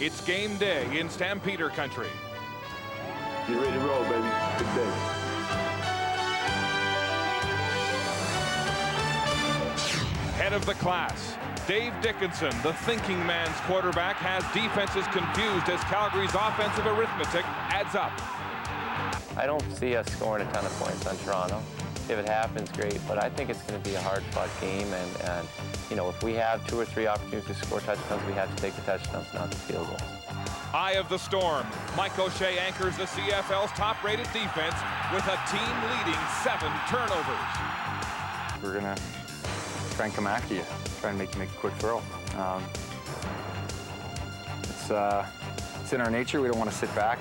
It's game day in Stampeder country. Get ready to roll, baby. Good day. Head of the class, Dave Dickinson, the thinking man's quarterback, has defenses confused as Calgary's offensive arithmetic adds up. I don't see us scoring a ton of points on Toronto. If it happens, great, but I think it's going to be a hard-fought game, and you know, if we have 2 or 3 opportunities to score touchdowns, we have to take the touchdowns, not the field goals. Eye of the storm, Mike O'Shea anchors the CFL's top-rated defense with a team-leading 7 turnovers. We're going to try and come after you, try and make you make a quick throw. It's in our nature. We don't want to sit back.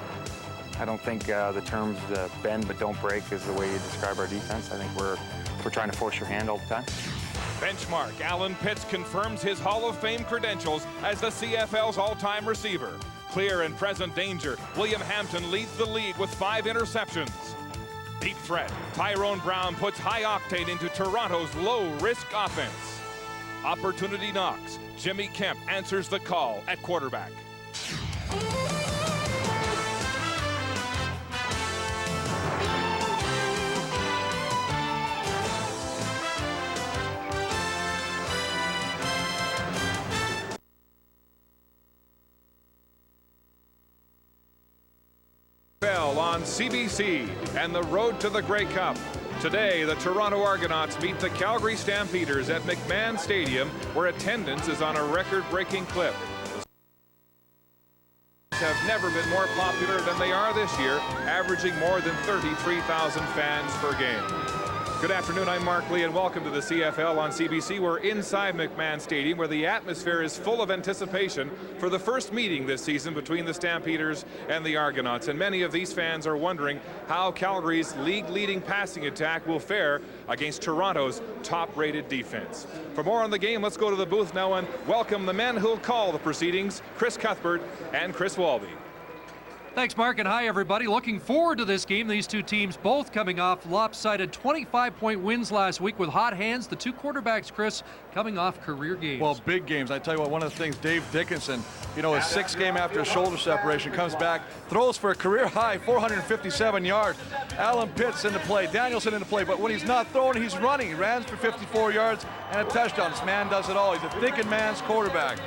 I don't think the terms bend but don't break is the way you describe our defense. I think we're trying to force your hand all the time. Benchmark, Alan Pitts confirms his Hall of Fame credentials as the CFL's all-time receiver. Clear and present danger, William Hampton leads the league with 5 interceptions. Deep threat, Tyrone Brown puts high octane into Toronto's low-risk offense. Opportunity knocks, Jimmy Kemp answers the call at quarterback. On CBC and the road to the Grey Cup. Today, the Toronto Argonauts meet the Calgary Stampeders at McMahon Stadium, where attendance is on a record-breaking clip. The have never been more popular than they are this year, averaging more than 33,000 fans per game. Good afternoon, I'm Mark Lee, and welcome to the CFL on CBC. We're inside McMahon Stadium, where the atmosphere is full of anticipation for the first meeting this season between the Stampeders and the Argonauts. And many of these fans are wondering how Calgary's league-leading passing attack will fare against Toronto's top-rated defense. For more on the game, let's go to the booth now and welcome the men who'll call the proceedings, Chris Cuthbert and Chris Walby. Thanks, Mark, and hi, everybody. Looking forward to this game. These two teams both coming off lopsided 25-point wins last week with hot hands. The two quarterbacks, Chris, coming off career games. Well, big games. I tell you what, one of the things, Dave Dickinson, you know, his 6th game after a shoulder separation, comes back, throws for a career-high 457 yards. Alan Pitts into play, Danielson into play, but when he's not throwing, he's running. He ran for 54 yards and a touchdown. This man does it all. He's a thinking man's quarterback.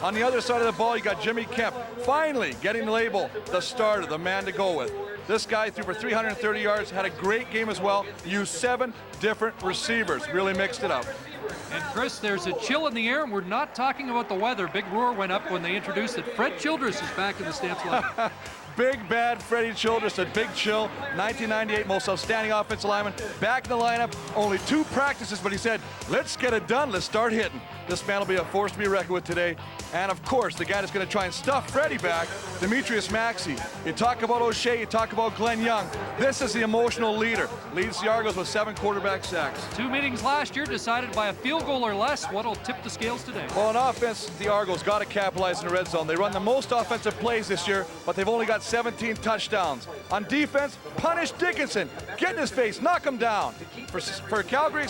On the other side of the ball, you got Jimmy Kemp, finally getting the label, the starter, the man to go with. This guy threw for 330 yards, had a great game as well, used 7 different receivers, really mixed it up. And Chris, there's a chill in the air, and we're not talking about the weather. Big roar went up when they introduced that Fred Childress is back in the Stamps lineup. Big bad Freddie Childress, a big chill, 1998 most outstanding offensive lineman, back in the lineup, only 2 practices, but he said, let's get it done, let's start hitting. This man will be a force to be reckoned with today. And of course, the guy that's going to try and stuff Freddie back, Demetrius Maxey. You talk about O'Shea, you talk about Glenn Young. This is the emotional leader. Leads the Argos with 7 quarterback sacks. 2 meetings last year decided by a field goal or less. What'll tip the scales today? Well, on offense, the Argos got to capitalize in the red zone. They run the most offensive plays this year, but they've only got 17 touchdowns. On defense, punish Dickinson. Get in his face, knock him down. For Calgary,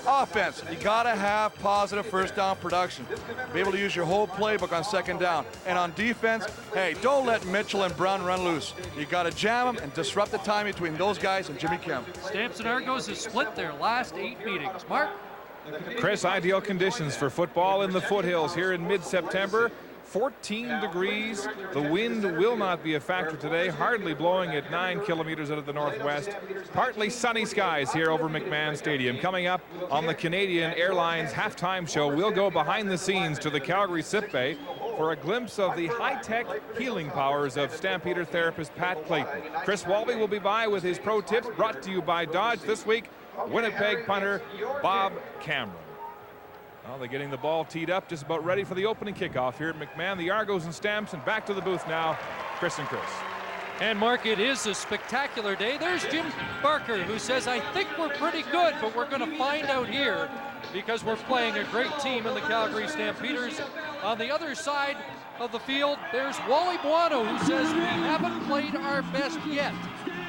offense, you got to have positive first down production. Be able to use your whole playbook on 2nd down. And on defense, hey, don't let Mitchell and Brown run loose. You got to jam them and disrupt the time between those guys and Jimmy Kemp. Stamps and Argos has split their last 8 meetings. Mark? Chris, ideal conditions for football in the foothills here in mid-September. 14 degrees. The wind will not be a factor today, hardly blowing at 9 kilometers out of the northwest. Partly sunny skies here over McMahon Stadium. Coming up on the Canadian Airlines halftime show, we'll go behind the scenes to the Calgary Sick Bay for a glimpse of the high-tech healing powers of Stampeder therapist Pat Clayton. Chris Walby will be by with his pro tips, brought to you by Dodge. This week, Winnipeg punter Bob Cameron. Well, they're getting the ball teed up, just about ready for the opening kickoff here at McMahon. The Argos and Stamps, and back to the booth now, Chris and Chris. And Mark, it is a spectacular day. There's Jim Barker, who says, I think we're pretty good, but we're going to find out here because we're playing a great team in the Calgary Stampeders. On the other side of the field, there's Wally Buono, who says we haven't played our best yet,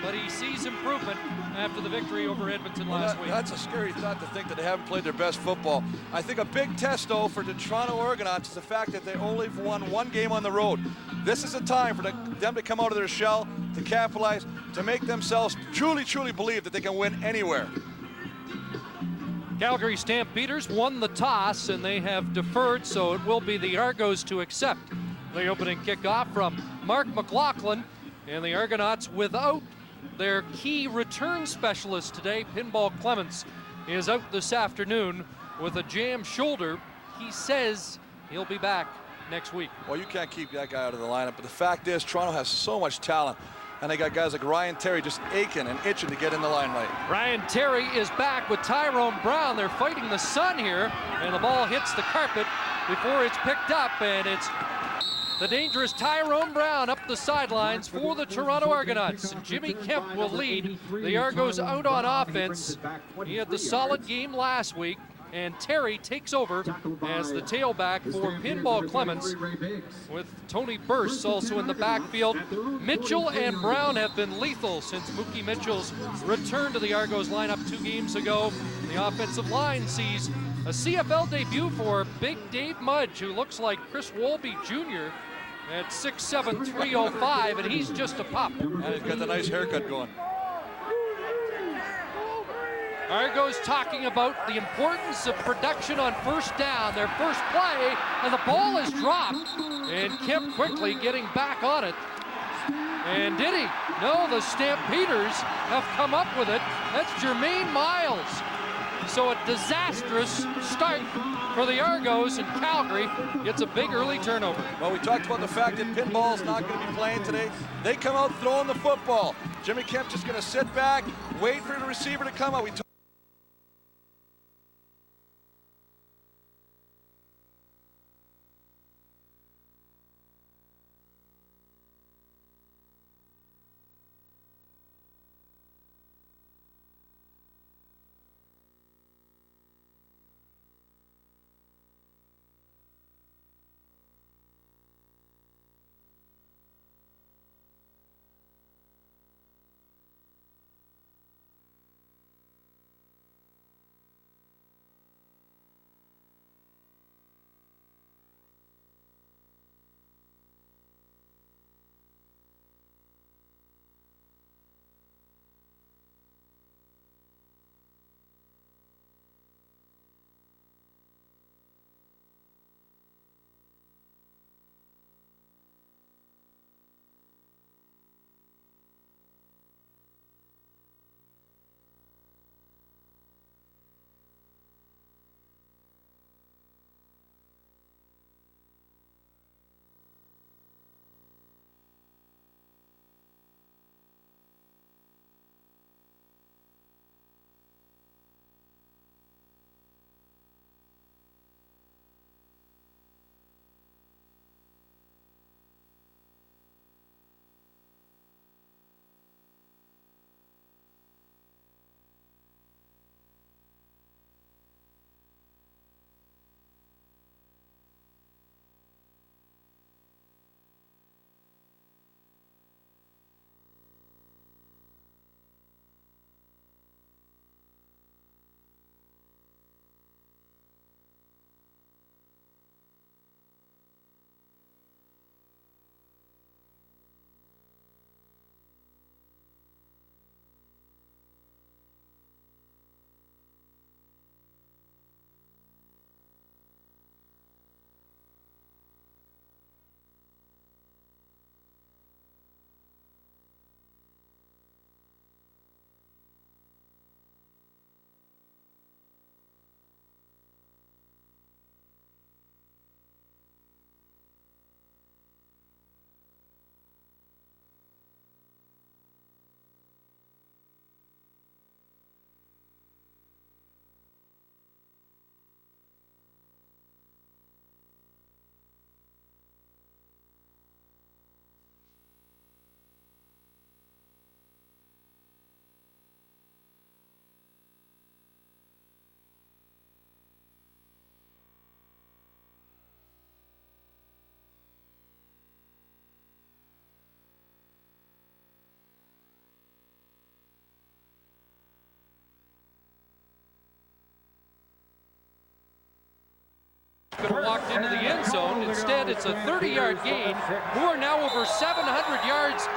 but he sees improvement after the victory over Edmonton last week. That's a scary thought to think that they haven't played their best football. I think a big test, though, for the Toronto Argonauts is the fact that they only won one game on the road. This is a time for them to come out of their shell, to capitalize, to make themselves truly, truly believe that they can win anywhere. Calgary Stampeders won the toss, and they have deferred, so it will be the Argos to accept the opening kickoff from Mark McLaughlin, and the Argonauts without their key return specialist today. Pinball Clements is out this afternoon with a jammed shoulder. He says he'll be back next week. Well, you can't keep that guy out of the lineup, but the fact is Toronto has so much talent, and they got guys like Ryan Terry just aching and itching to get in the limelight. Ryan Terry is back with Tyrone Brown. They're fighting the sun here, and the ball hits the carpet before it's picked up, and it's the dangerous Tyrone Brown up the sidelines for the Toronto Argonauts. And Jimmy Kemp will lead the Argos out on offense. He had the solid game last week, and Terry takes over as the tailback for Pinball Clements, with Tony Burst also in the backfield. Mitchell and Brown have been lethal since Mookie Mitchell's return to the Argos lineup 2 games ago. The offensive line sees a CFL debut for Big Dave Mudge, who looks like Chris Wolby Jr. at 6'7", 305, and he's just a pup. And he's got the nice haircut going. Argos talking about the importance of production on first down, their first play, and the ball is dropped. And Kemp quickly getting back on it. And did he? No, the Stampeders have come up with it. That's Jermaine Miles. So a disastrous start for the Argos, and Calgary gets a big early turnover. Well, we talked about the fact that Pinball's not going to be playing today. They come out throwing the football. Jimmy Kemp just going to sit back, wait for the receiver to come out. could have walked into the end zone. Instead, it's a 30-yard gain. Moore now over 700 yards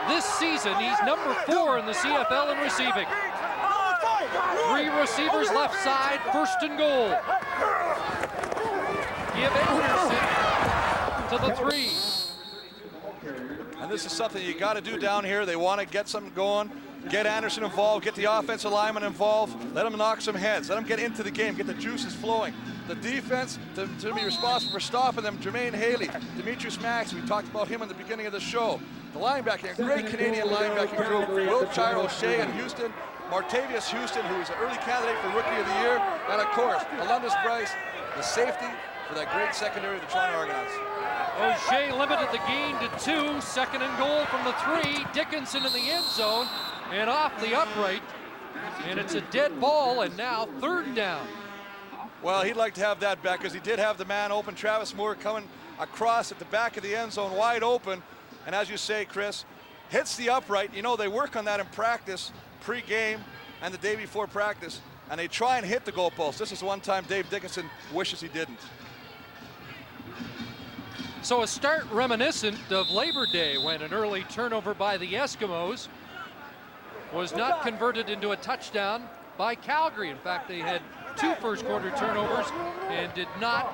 this season. He's number 4 in the CFL in receiving. 3 receivers left side, 1st and goal. Give Anderson to the 3. And this is something you got to do down here. They want to get something going, get Anderson involved, get the offensive lineman involved, let them knock some heads, let them get into the game, get the juices flowing. The defense to be responsible for stopping them, Jermaine Haley, Demetrius Max, we talked about him in the beginning of the show. The linebacking, a great Canadian linebacking group, Will Chiro O'Shea in Houston, Martavius Houston, who is an early candidate for Rookie of the Year, and of course, Alundis Bryce, the safety for that great secondary of the Toronto Argonauts. O'Shea limited the gain to 2, 2nd and goal from the 3. Dickinson in the end zone and off the upright, and it's a dead ball, and now 3rd down. Well, he'd like to have that back because he did have the man open. Travis Moore coming across at the back of the end zone, wide open. And as you say, Chris, hits the upright. You know, they work on that in practice, pre-game and the day before practice, and they try and hit the goalpost. This is one time Dave Dickinson wishes he didn't. So a start reminiscent of Labor Day, when an early turnover by the Eskimos was not converted into a touchdown by Calgary. In fact, they had 2 first-quarter turnovers and did not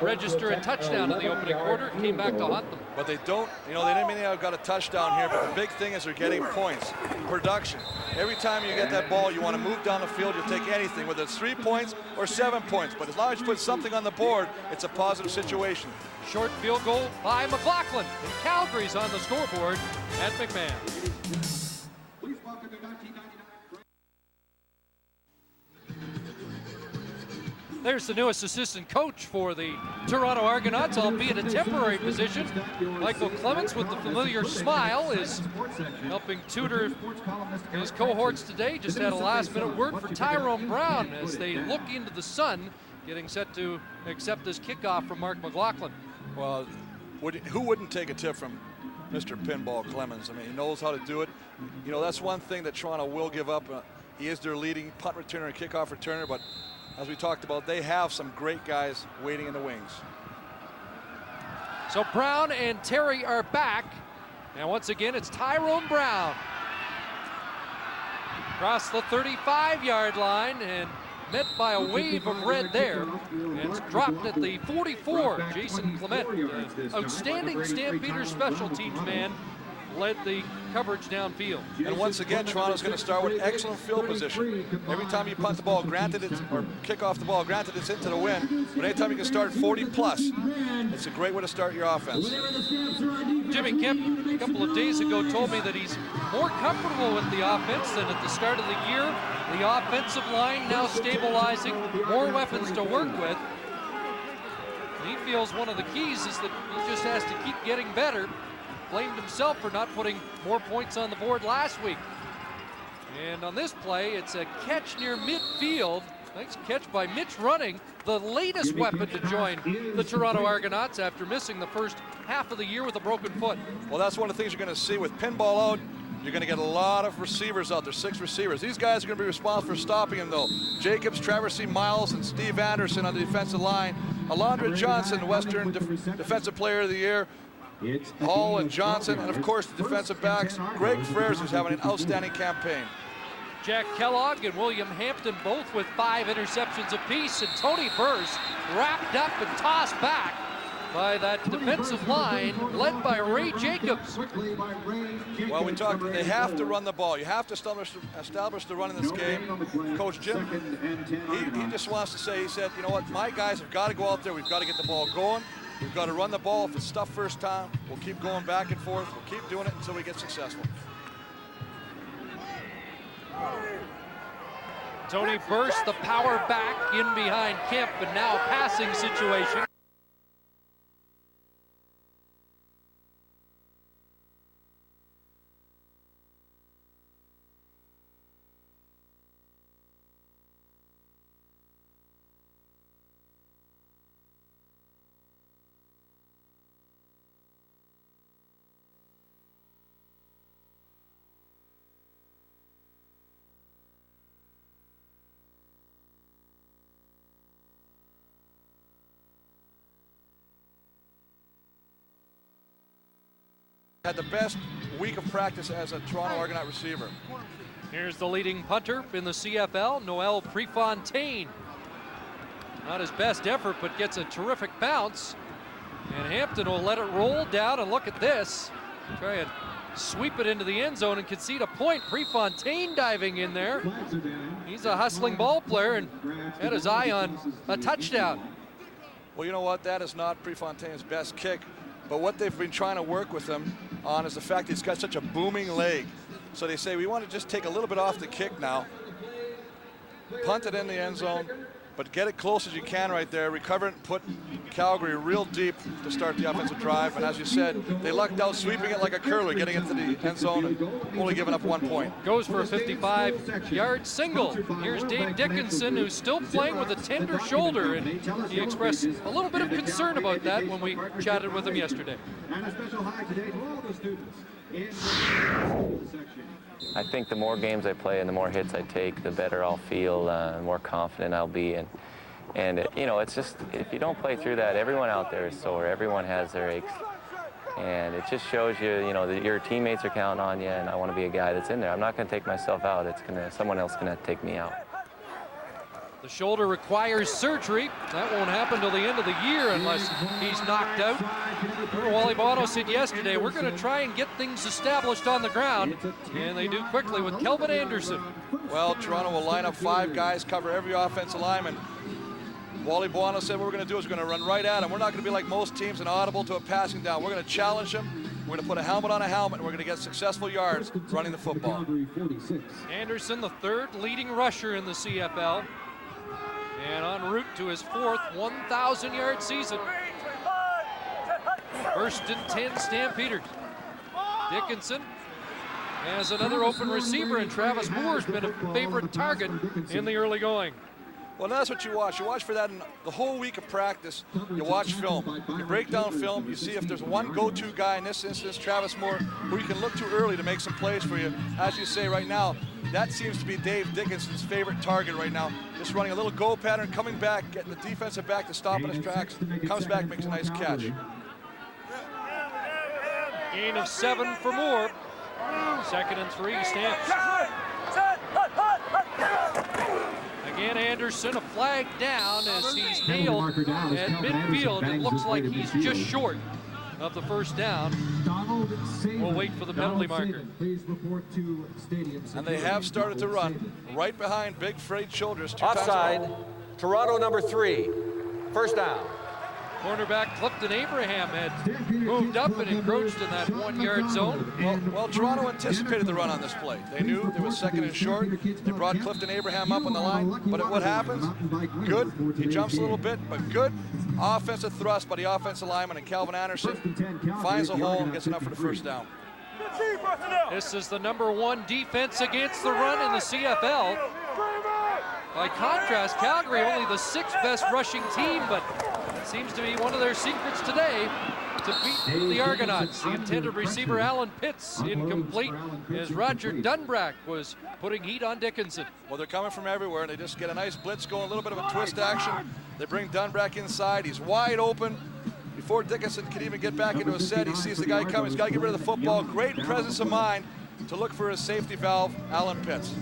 register a touchdown in the opening quarter. It came back to haunt them. But they don't, you know, they didn't mean they got a touchdown here, but the big thing is they're getting points, production. Every time you get that ball, you want to move down the field, you'll take anything, whether it's 3 points or 7 points. But as long as you put something on the board, it's a positive situation. Short field goal by McLaughlin, and Calgary's on the scoreboard at McMahon. There's the newest assistant coach for the Toronto Argonauts, albeit a temporary position. Michael Clements, with the familiar smile, is helping tutor his cohorts today. Just had a last-minute word for Tyrone Brown as they look into the sun, getting set to accept this kickoff from Mark McLaughlin. Well, who wouldn't take a tip from Mr. Pinball Clemens? I mean, he knows how to do it. You know, that's one thing that Toronto will give up. He is their leading punt returner and kickoff returner, but as we talked about, they have some great guys waiting in the wings. So Brown and Terry are back. And once again, it's Tyrone Brown. Across the 35-yard line and met by a wave of red there. And it's dropped at the 44. Jason Clement, outstanding Stampeders special teams man, led the coverage downfield. And once again, Toronto's going to start with excellent field position. Every time you punt the ball, granted it's, or kick off the ball, granted it's into the wind, but anytime you can start 40 plus, it's a great way to start your offense. Jimmy Kemp, a couple of days ago, told me that he's more comfortable with the offense than at the start of the year. The offensive line now stabilizing, more weapons to work with. And he feels one of the keys is that he just has to keep getting better. Blamed himself for not putting more points on the board last week. And on this play, it's a catch near midfield. Nice catch by Mitch Running, the latest weapon to join the Toronto Argonauts after missing the first half of the year with a broken foot. Well, that's one of the things you're going to see with Pinball out. You're going to get a lot of receivers out there, 6 receivers. These guys are going to be responsible for stopping him, though. Jacobs, Travis C. Miles, and Steve Anderson on the defensive line. Alondra Johnson, Western Defensive Player of the Year. Hall and Johnson, and of course the defensive backs, Greg Frères, who's having an outstanding campaign. Jack Kellogg and William Hampton both with 5 interceptions apiece, and Tony Burse wrapped up and tossed back by that defensive line led by Ray Jacobs. Well, we talked, they have to run the ball. You have to establish the run in this game. Coach Jim, he just wants to say, he said, you know what, my guys have got to go out there. We've got to get the ball going. We've got to run the ball. If it's stuff first time, we'll keep going back and forth. We'll keep doing it until we get successful. Tony Burse, the power back in behind Kemp, and now a passing situation. Had the best week of practice as a Toronto Argonaut receiver. Here's the leading punter in the CFL, Noel Prefontaine. Not his best effort, but gets a terrific bounce. And Hampton will let it roll down, and look at this. Try and sweep it into the end zone and concede a point. Prefontaine diving in there. He's a hustling ball player and had his eye on a touchdown. Well, you know what? That is not Prefontaine's best kick. But what they've been trying to work with him on is the fact that he's got such a booming leg. So they say, we want to just take a little bit off the kick now. Punt it in the end zone, but get it close as you can right there. Recover it and put Calgary real deep to start the offensive drive. And as you said, they lucked out sweeping it like a curler, getting into the end zone and only giving up 1 point. Goes for a 55-yard single. Here's Dave Dickinson, who's still playing with a tender shoulder, and he expressed a little bit of concern about that when we chatted with him yesterday. And a special hi today to all the students in the section. I think the more games I play and the more hits I take, the better I'll feel, the more confident I'll be. And you know, it's just, if you don't play through that, everyone out there is sore. Everyone has their aches. And it just shows you, you know, that your teammates are counting on you, and I want to be a guy that's in there. I'm not going to take myself out. Someone else is going to take me out. The shoulder requires surgery. That won't happen till the end of the year unless he's knocked out. Remember, Wally Bono said yesterday, we're going to try and get things established on the ground, and they do quickly with Kelvin Anderson. Well, Toronto will line up 5 guys, cover every offensive lineman. Wally Bono said what we're going to do is we're going to run right at him. We're not going to be like most teams and audible to a passing down. We're going to challenge him. We're going to put a helmet on a helmet, and we're going to get successal yards running the football. Anderson, the 3rd leading rusher in the CFL, and en route to his 4th 1,000-yard season. First and 10 Stampeders. Dickinson has another open receiver, and Travis Moore's been a favorite target in the early going. Well, that's what you watch. You watch for that in the whole week of practice. You watch film. You break down film. You see if there's one go-to guy, in this instance, Travis Moore, who you can look to early to make some plays for you. As you say right now, that seems to be Dave Dickinson's favorite target right now. Just running a little go pattern, coming back, getting the defensive back to stop in his tracks, comes back, makes a nice catch. Gain of 7 for Moore. 2nd and 3, Stamps. Again, Anderson, a flag down as he's nailed at midfield. It looks like he's just short of the first down. We'll wait for the penalty marker. And they have started to run right behind big freight shoulders. Offside, Toronto number 3, first down. Cornerback Clifton Abraham had moved up and encroached in that 1-yard zone. Well, Toronto anticipated the run on this play. They knew there was 2nd and short. They brought Clifton Abraham up on the line. But what happens? Good. He jumps a little bit, but good offensive thrust by the offensive lineman, and Calvin Anderson finds a hole and gets enough for the first down. This is the number 1 defense against the run in the CFL. By contrast, Calgary only the 6th best rushing team, but it seems to be one of their secrets today to beat the Argonauts. The intended receiver, Alan Pitts, incomplete, as Roger Dunbrack was putting heat on Dickinson. Well, they're coming from everywhere, and they just get a nice blitz going, a little bit of a twist action. They bring Dunbrack inside. He's wide open. Before Dickinson can even get back into his set, he sees the guy coming. He's got to get rid of the football. Great presence of mind to look for his safety valve, Alan Pitts.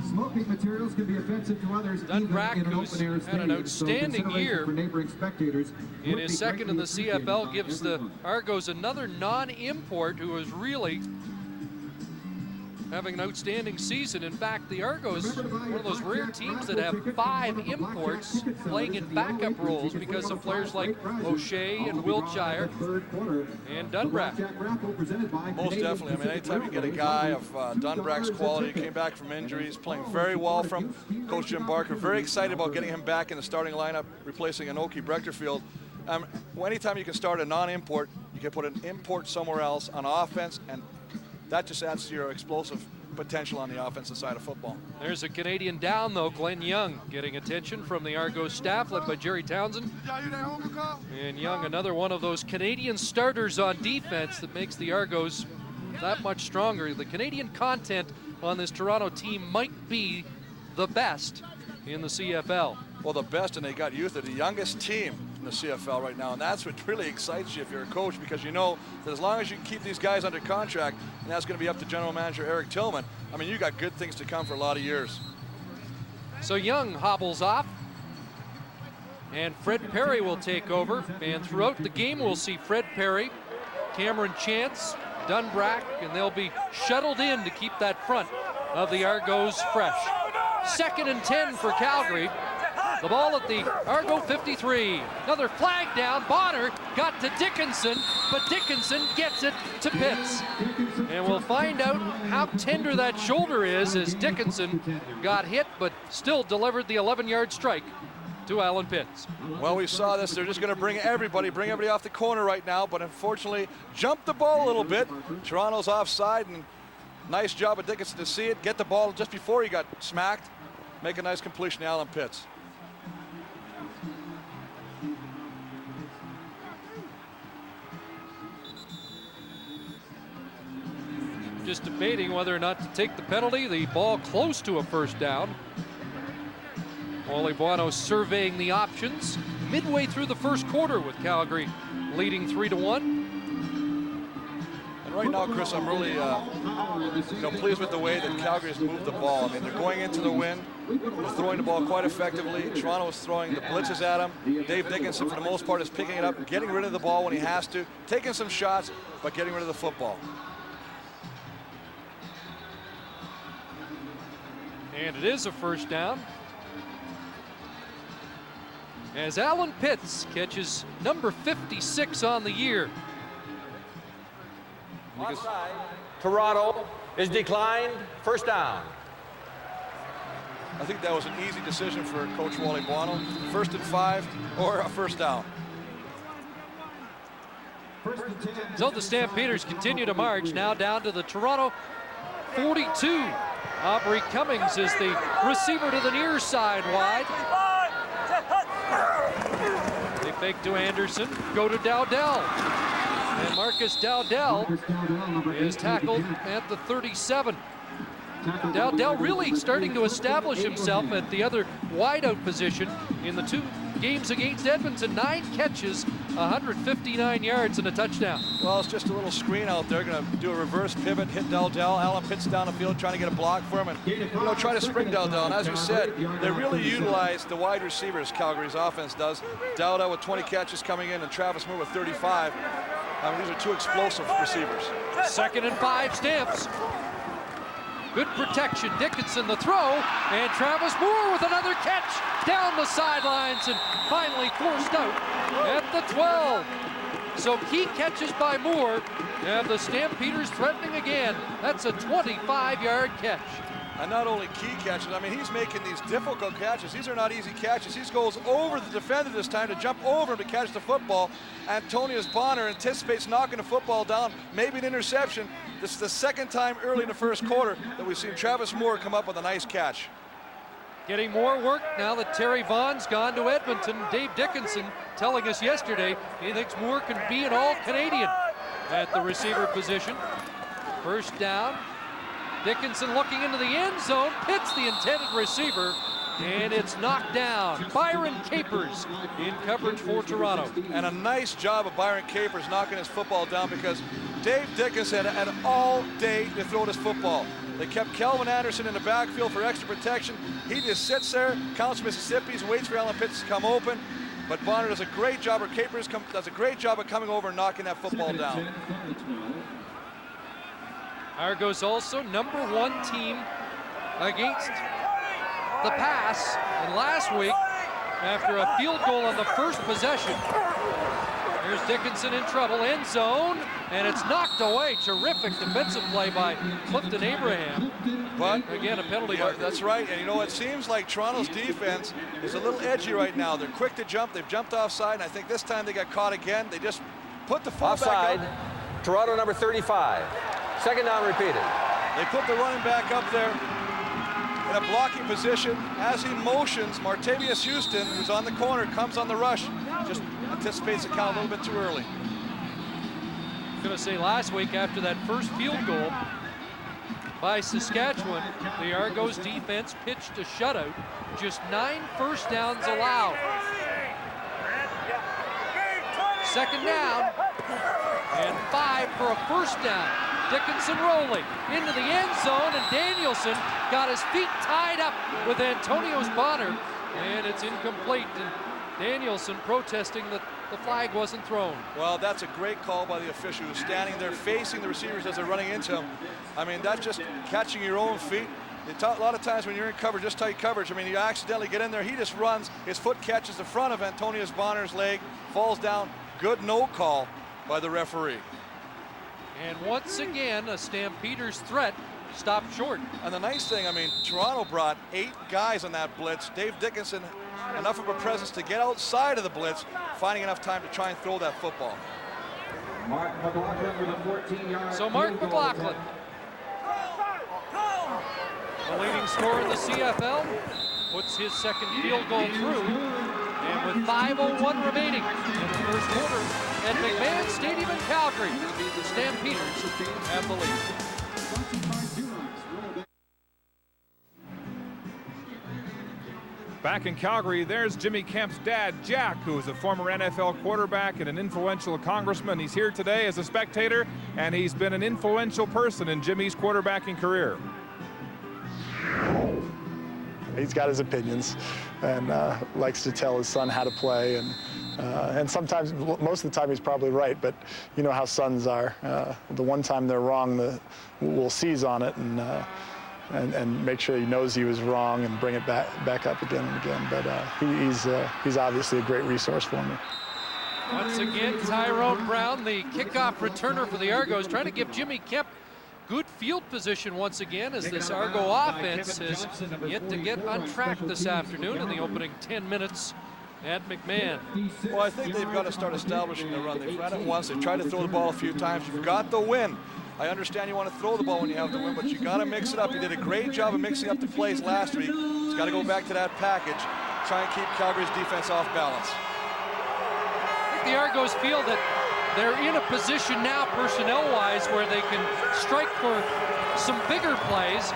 Smoking materials can be offensive to others. Dunbrack, who's had an outstanding year in his 2nd in the CFL, gives the Argos another non-import who is really having an outstanding season. In fact, the Argos, one of those rare teams that have 5 imports playing in backup roles because of players like O'Shea and Wiltshire and Dunbrack. Most definitely. I mean, anytime you get a guy of Dunbrack's quality, came back from injuries, playing very well from Coach Jim Barker, very excited about getting him back in the starting lineup, replacing Anoki Brechterfield. Anytime you can start a non-import, you can put an import somewhere else on offense, and that just adds to your explosive potential on the offensive side of football. There's a Canadian down, though. Glenn Young getting attention from the Argos staff, led by Jerry Townsend. And Young, another one of those Canadian starters on defense that makes the Argos that much stronger. The Canadian content on this Toronto team might be the best in the CFL. Well, the best, and they got youth. They're the youngest team in the CFL right now, and that's what really excites you if you're a coach, because you know that as long as you can keep these guys under contract, and that's going to be up to General Manager Eric Tillman, I mean, you got good things to come for a lot of years. So Young hobbles off, and Fred Perry will take over. And throughout the game, we'll see Fred Perry, Cameron Chance, Dunbrack, and they'll be shuttled in to keep that front of the Argos fresh. 2nd and 10 for Calgary. The ball at the Argo 53. Another flag down. Bonner got to Dickinson, but Dickinson gets it to Pitts. And we'll find out how tender that shoulder is as Dickinson got hit, but still delivered the 11-yard strike to Alan Pitts. Well, we saw this. They're just going to bring everybody off the corner right now, but unfortunately jumped the ball a little bit. Toronto's offside, and nice job of Dickinson to see it, get the ball just before he got smacked, make a nice completion to Alan Pitts. Just debating whether or not to take the penalty. The ball close to a first down. Wally Buono surveying the options midway through the first quarter with Calgary leading 3-1. And right now, Chris, I'm really pleased with the way that Calgary has moved the ball. I mean, they're going into the win. They're throwing the ball quite effectively. Toronto is throwing the blitzes at him. Dave Dickinson, for the most part, is picking it up and getting rid of the ball when he has to, taking some shots, but getting rid of the football. And it is a first down, as Alan Pitts catches number 56 on the year. Toronto is declined. First down. I think that was an easy decision for Coach Wally Buono. 1st and 5 or a first down. So the Stampeders continue to march, now down to the Toronto 42. Aubrey Cummings is the receiver to the near side wide. They fake to Anderson, go to Dowdell. And Marcus Dowdell is tackled at the 37. Dowdell really starting to establish himself at the other wideout position in the 2 games against Edmonton. 9 catches, 159 yards and a touchdown. Well, it's just a little screen out there. Going to do a reverse pivot, hit Dowdell. Alan Pitts down the field trying to get a block for him and try to spring Dowdell. And as you said, they really utilize the wide receivers Calgary's offense does. Dowdell with 20 catches coming in and Travis Moore with 35. I mean, these are 2 explosive receivers. 2nd and 5, Stamps. Good protection, Dickinson the throw, and Travis Moore with another catch down the sidelines and finally forced out at the 12. So key catches by Moore, and the Stampeders threatening again. That's a 25-yard catch. And not only key catches, I mean, he's making these difficult catches. These are not easy catches. He goes over the defender this time to jump over him to catch the football. Antonius Bonner anticipates knocking the football down, maybe an interception. This is the 2nd time early in the first quarter that we've seen Travis Moore come up with a nice catch. Getting more work now that Terry Vaughn's gone to Edmonton. Dave Dickinson telling us yesterday he thinks Moore can be an All-Canadian at the receiver position. First down. Dickinson looking into the end zone, hits the intended receiver, and it's knocked down. Byron Capers in coverage for Toronto. And a nice job of Byron Capers knocking his football down, because Dave Dickinson had all day to throw this football. They kept Kelvin Anderson in the backfield for extra protection. He just sits there, counts Mississippi's, waits for Alan Pitts to come open. But Bonner does a great job, or Capers does a great job of coming over and knocking that football down. Argos also number 1 team against the pass. And last week, after a field goal on the first possession, here's Dickinson in trouble, end zone, and it's knocked away. Terrific defensive play by Clifton Abraham. But again, a penalty. Yeah, that's right. And you know, it seems like Toronto's defense is a little edgy right now. They're quick to jump. They've jumped offside, and I think this time they got caught again. They just put the fullback offside. up. Toronto number 35. 2nd down repeated. They put the running back up there in a blocking position. As he motions, Martavius Houston, who's on the corner, comes on the rush. Just anticipates the count a little bit too early. I was going to say, last week after that first field goal by Saskatchewan, the Argos defense pitched a shutout. Just 9 first downs allowed. second down, and 5 for a first down. Dickinson rolling into the end zone, and Danielson got his feet tied up with Antonio's Bonner, and it's incomplete. And Danielson protesting that the flag wasn't thrown. Well, that's a great call by the official who's standing there facing the receivers as they're running into him. I mean, that's just catching your own feet. A lot of times when you're in coverage, just tight coverage, I mean, you accidentally get in there, he just runs, his foot catches the front of Antonio's Bonner's leg, falls down. Good no call by the referee. And once again, a Stampeders threat stopped short. And the nice thing, I mean, Toronto brought 8 guys on that blitz. Dave Dickinson, enough of a presence to get outside of the blitz, finding enough time to try and throw that football. Mark McLaughlin with a 14-yard. So Mark McLaughlin, the leading scorer in the CFL, puts his second field goal through. And with 5:01 remaining in the first quarter at McMahon Stadium in Calgary, the Stampeders have the lead. Back in Calgary, there's Jimmy Kemp's dad, Jack, who is a former NFL quarterback and an influential congressman. He's here today as a spectator, and he's been an influential person in Jimmy's quarterbacking career. He's got his opinions and likes to tell his son how to play, and sometimes, most of the time, he's probably right, but you know how sons are. The one time they're wrong, we'll seize on it and make sure he knows he was wrong and bring it back up again and again. But he's obviously a great resource for me. Once again, Tyrone Brown, the kickoff returner for the Argos, trying to give Jimmy Kemp good field position once again, as this Argo offense has yet to get on track this afternoon in the opening 10 minutes at McMahon. Well, I think they've got to start establishing the run. They've ran it once. They've tried to throw the ball a few times. You've got the win. I understand you want to throw the ball when you have the win, but you got to mix it up. You did a great job of mixing up the plays last week. It's got to go back to that package. Try and keep Calgary's defense off balance. I think the Argos feel that they're in a position now, personnel-wise, where they can strike for some bigger plays.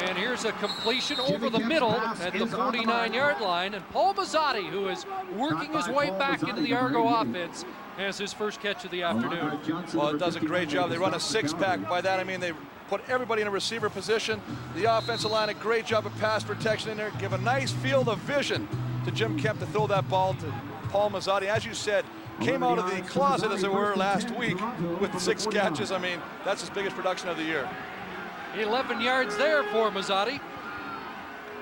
And here's a completion over the middle at the 49-yard line. And Paul Mazzotti, who is working his way back into the Argo offense, has his first catch of the afternoon. Well, it does a great job. They run a 6-pack. By that, I mean they put everybody in a receiver position. The offensive line, a great job of pass protection in there. Give a nice field of vision to Jim Kemp to throw that ball to Paul Mazzotti. As you said, came out of the closet, as it were, last week with 6 catches. I mean, that's his biggest production of the year. 11 yards there for Mazzotti.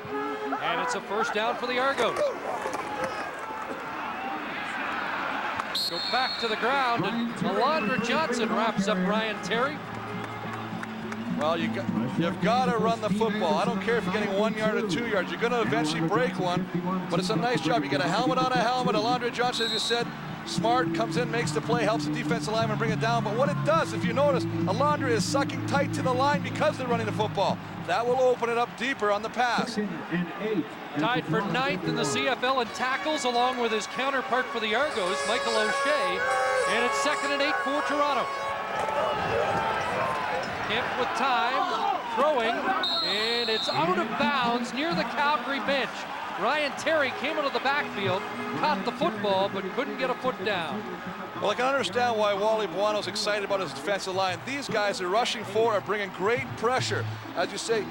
And it's a first down for the Argos. Go back to the ground, and Alondra Johnson wraps up Ryan Terry. Well, you've got to run the football. I don't care if you're getting 1 yard or 2 yards. You're going to eventually break one, but it's a nice job. You get a helmet on a helmet. Alondra Johnson, as you said, smart, comes in, makes the play, helps the defensive lineman bring it down. But what it does, if you notice, Alondra is sucking tight to the line because they're running the football. That will open it up deeper on the pass. Tied for 9th in the CFL in tackles, along with his counterpart for the Argos, Michael O'Shea. And it's 2nd and 8 for Toronto. Kemp with time, throwing, and it's out of bounds near the Calgary bench. Ryan Terry came out of the backfield, caught the football, but couldn't get a foot down. Well, I can understand why Wally Buono's excited about his defensive line. These guys are rushing forward, are bringing great pressure. As you say,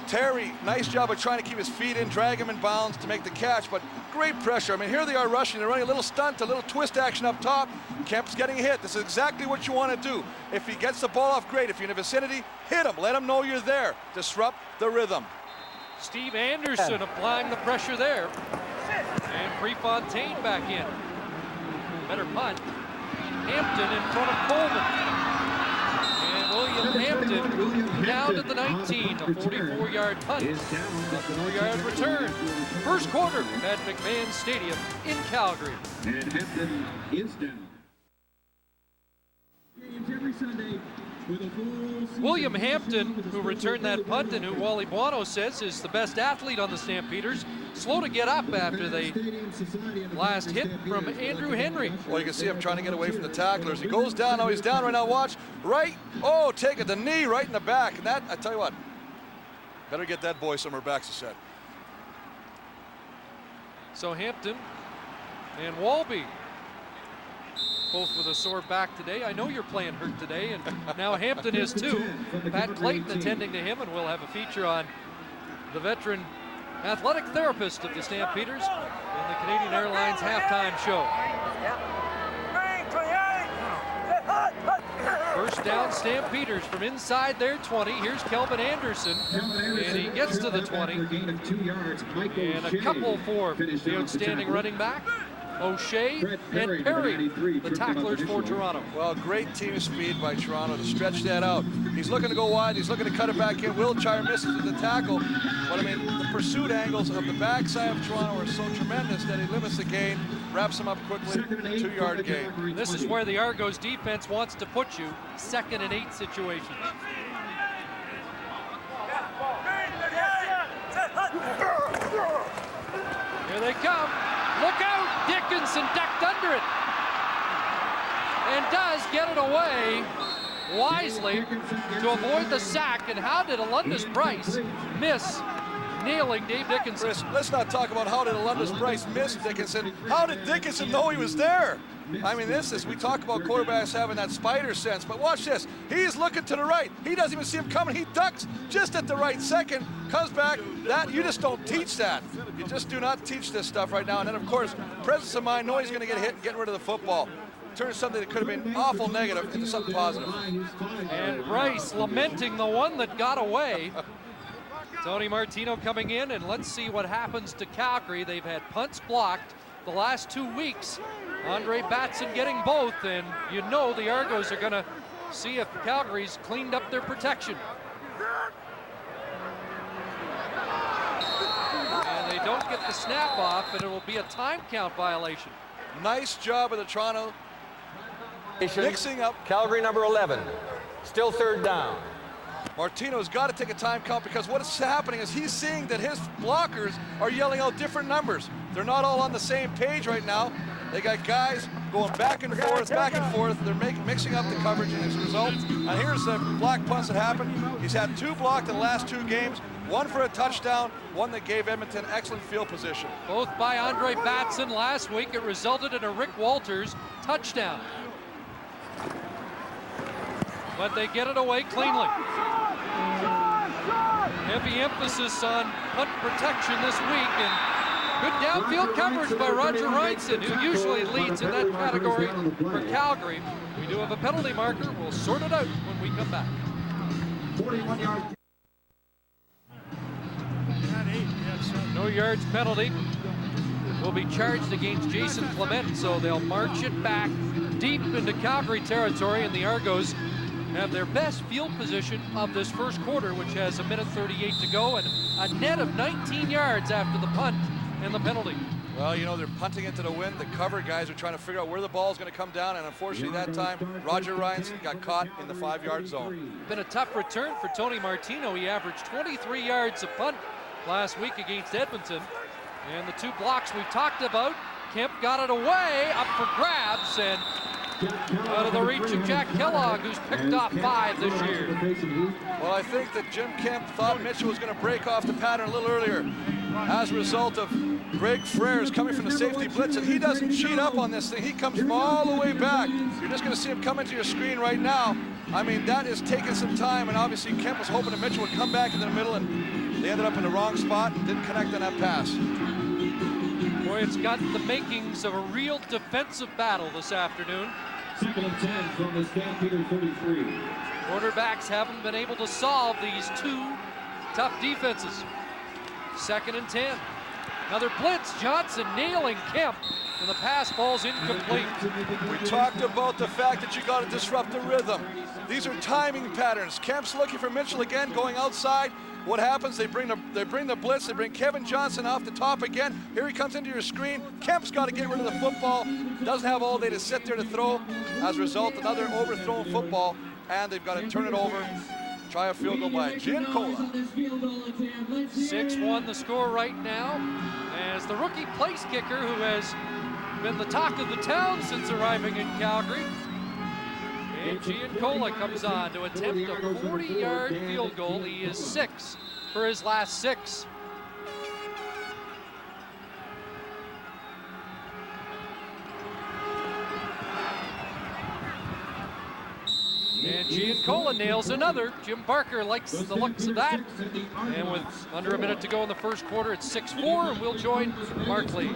Terry, nice job of trying to keep his feet in, drag him in bounds to make the catch, but great pressure. I mean, here they are rushing. They're running a little stunt, a little twist action up top. Kemp's getting hit. This is exactly what you want to do. If he gets the ball off, great. If you're in the vicinity, hit him. Let him know you're there. Disrupt the rhythm. Steve Anderson applying the pressure there. And Prefontaine back in. Better punt. Hampton in front of Coleman. And William Hampton down to the 19. A 44-yard punt. A 4-yard return. First quarter at McMahon Stadium in Calgary. And Hampton is down. Games every Sunday. William Hampton, who returned that punt and who Wally Buono says is the best athlete on the Stampeders, slow to get up after the last hit from Andrew Henry. Well, you can see him trying to get away from the tacklers. He goes down. Now he's down right now. Watch. Right. Oh, take it. The knee right in the back. And that, I tell you what, better get that boy somewhere back, said. So Hampton and Walby both with a sore back today. I know you're playing hurt today, and now Hampton is too. Pat Clayton attending to him, and we'll have a feature on the veteran athletic therapist of the Stampeders in the Canadian Airlines halftime show. First down, Stampeders from inside their 20. Here's Kelvin Anderson, and he gets to the 20. And a couple for the outstanding running back, O'Shea and Perry, the tacklers for Toronto. Well, great team speed by Toronto to stretch that out. He's looking to go wide. He's looking to cut it back in. Wiltshire misses with the tackle. But, I mean, the pursuit angles of the backside of Toronto are so tremendous that he limits the gain, wraps him up quickly, 2-yard gain. This is where the Argos defense wants to put you, 2nd and 8 situation. Here they come. Look out! Dickinson ducked under it and does get it away wisely to avoid the sack. And how did Alundis Bryce miss nailing Dave Dickinson? Chris, let's not talk about how did Alundis Bryce miss Dickinson. How did Dickinson know he was there? I mean, we talk about quarterbacks having that spider sense, but watch this. He's looking to the right. He doesn't even see him coming. He ducks just at the right second, comes back. That, you just don't teach that. You just do not teach this stuff right now. And then, of course, presence of mind, knowing he's going to get hit and getting rid of the football. Turns something that could have been awful negative into something positive. And Bryce lamenting the one that got away. Tony Martino coming in, and let's see what happens to Calgary. They've had punts blocked the last 2 weeks. Andre Batson getting both, and you know the Argos are going to see if Calgary's cleaned up their protection. And they don't get the snap off, and it will be a time count violation. Nice job of the Toronto mixing up. Calgary number 11, still 3rd down. Martino's got to take a time count because what is happening is he's seeing that his blockers are yelling out different numbers. They're not all on the same page right now. They got guys going back and forth, back and forth. They're mixing up the coverage, and as a result, and here's the block punts that happened. He's had 2 blocked in the last 2 games, 1 for a touchdown, 1 that gave Edmonton excellent field position. Both by Andre Batson last week. It resulted in a Rick Walters touchdown. But they get it away cleanly. Heavy emphasis on punt protection this week, and good downfield coverage by Roger Reinson, who usually leads in that category for Calgary. We do have a penalty marker. We'll sort it out when we come back. 41 yards. No yards penalty will be charged against Jason Clement, so they'll march it back deep into Calgary territory, and the Argos have their best field position of this first quarter, which has 1:38 to go, and a net of 19 yards after the punt and the penalty. Well, you know, they're punting into the wind. The cover guys are trying to figure out where the ball is going to come down, and unfortunately that time, Roger Reinson got caught in the 5-yard zone. Been a tough return for Tony Martino. He averaged 23 yards a punt last week against Edmonton. And the 2 blocks we talked about, Kemp got it away, up for grabs, and out of the reach of Jack Kellogg, who's picked off 5 this year. Well, I think that Jim Kemp thought Mitchell was going to break off the pattern a little earlier as a result of Greg Frere's coming from the safety blitz, and he doesn't cheat up on this thing. He comes from all the way back. You're just going to see him come into your screen right now. I mean, that is taking some time, and obviously Kemp was hoping that Mitchell would come back into the middle, and they ended up in the wrong spot and didn't connect on that pass. Boy, it's got the makings of a real defensive battle this afternoon. 2nd and 10 from the Stampeder 33. Quarterbacks haven't been able to solve these 2 tough defenses. 2nd and 10. Another blitz. Johnson nailing Kemp, and the pass falls incomplete. We talked about the fact that you got to disrupt the rhythm. These are timing patterns. Kemp's looking for Mitchell again, going outside. What happens? They bring the blitz. They bring Kevin Johnson off the top again. Here he comes into your screen. Kemp's got to get rid of the football. Doesn't have all day to sit there to throw. As a result, another overthrown football, and they've got to turn it over. Try a field goal by Giancola. 6-1 the score right now, as the rookie place kicker, who has been the talk of the town since arriving in Calgary, and Giancola comes on to attempt a 40-yard field goal. He is 6 for his last 6. And Giancola nails another. Jim Barker likes the looks of that. And with under a minute to go in the first quarter, it's 6-4, and we'll join Mark Lee.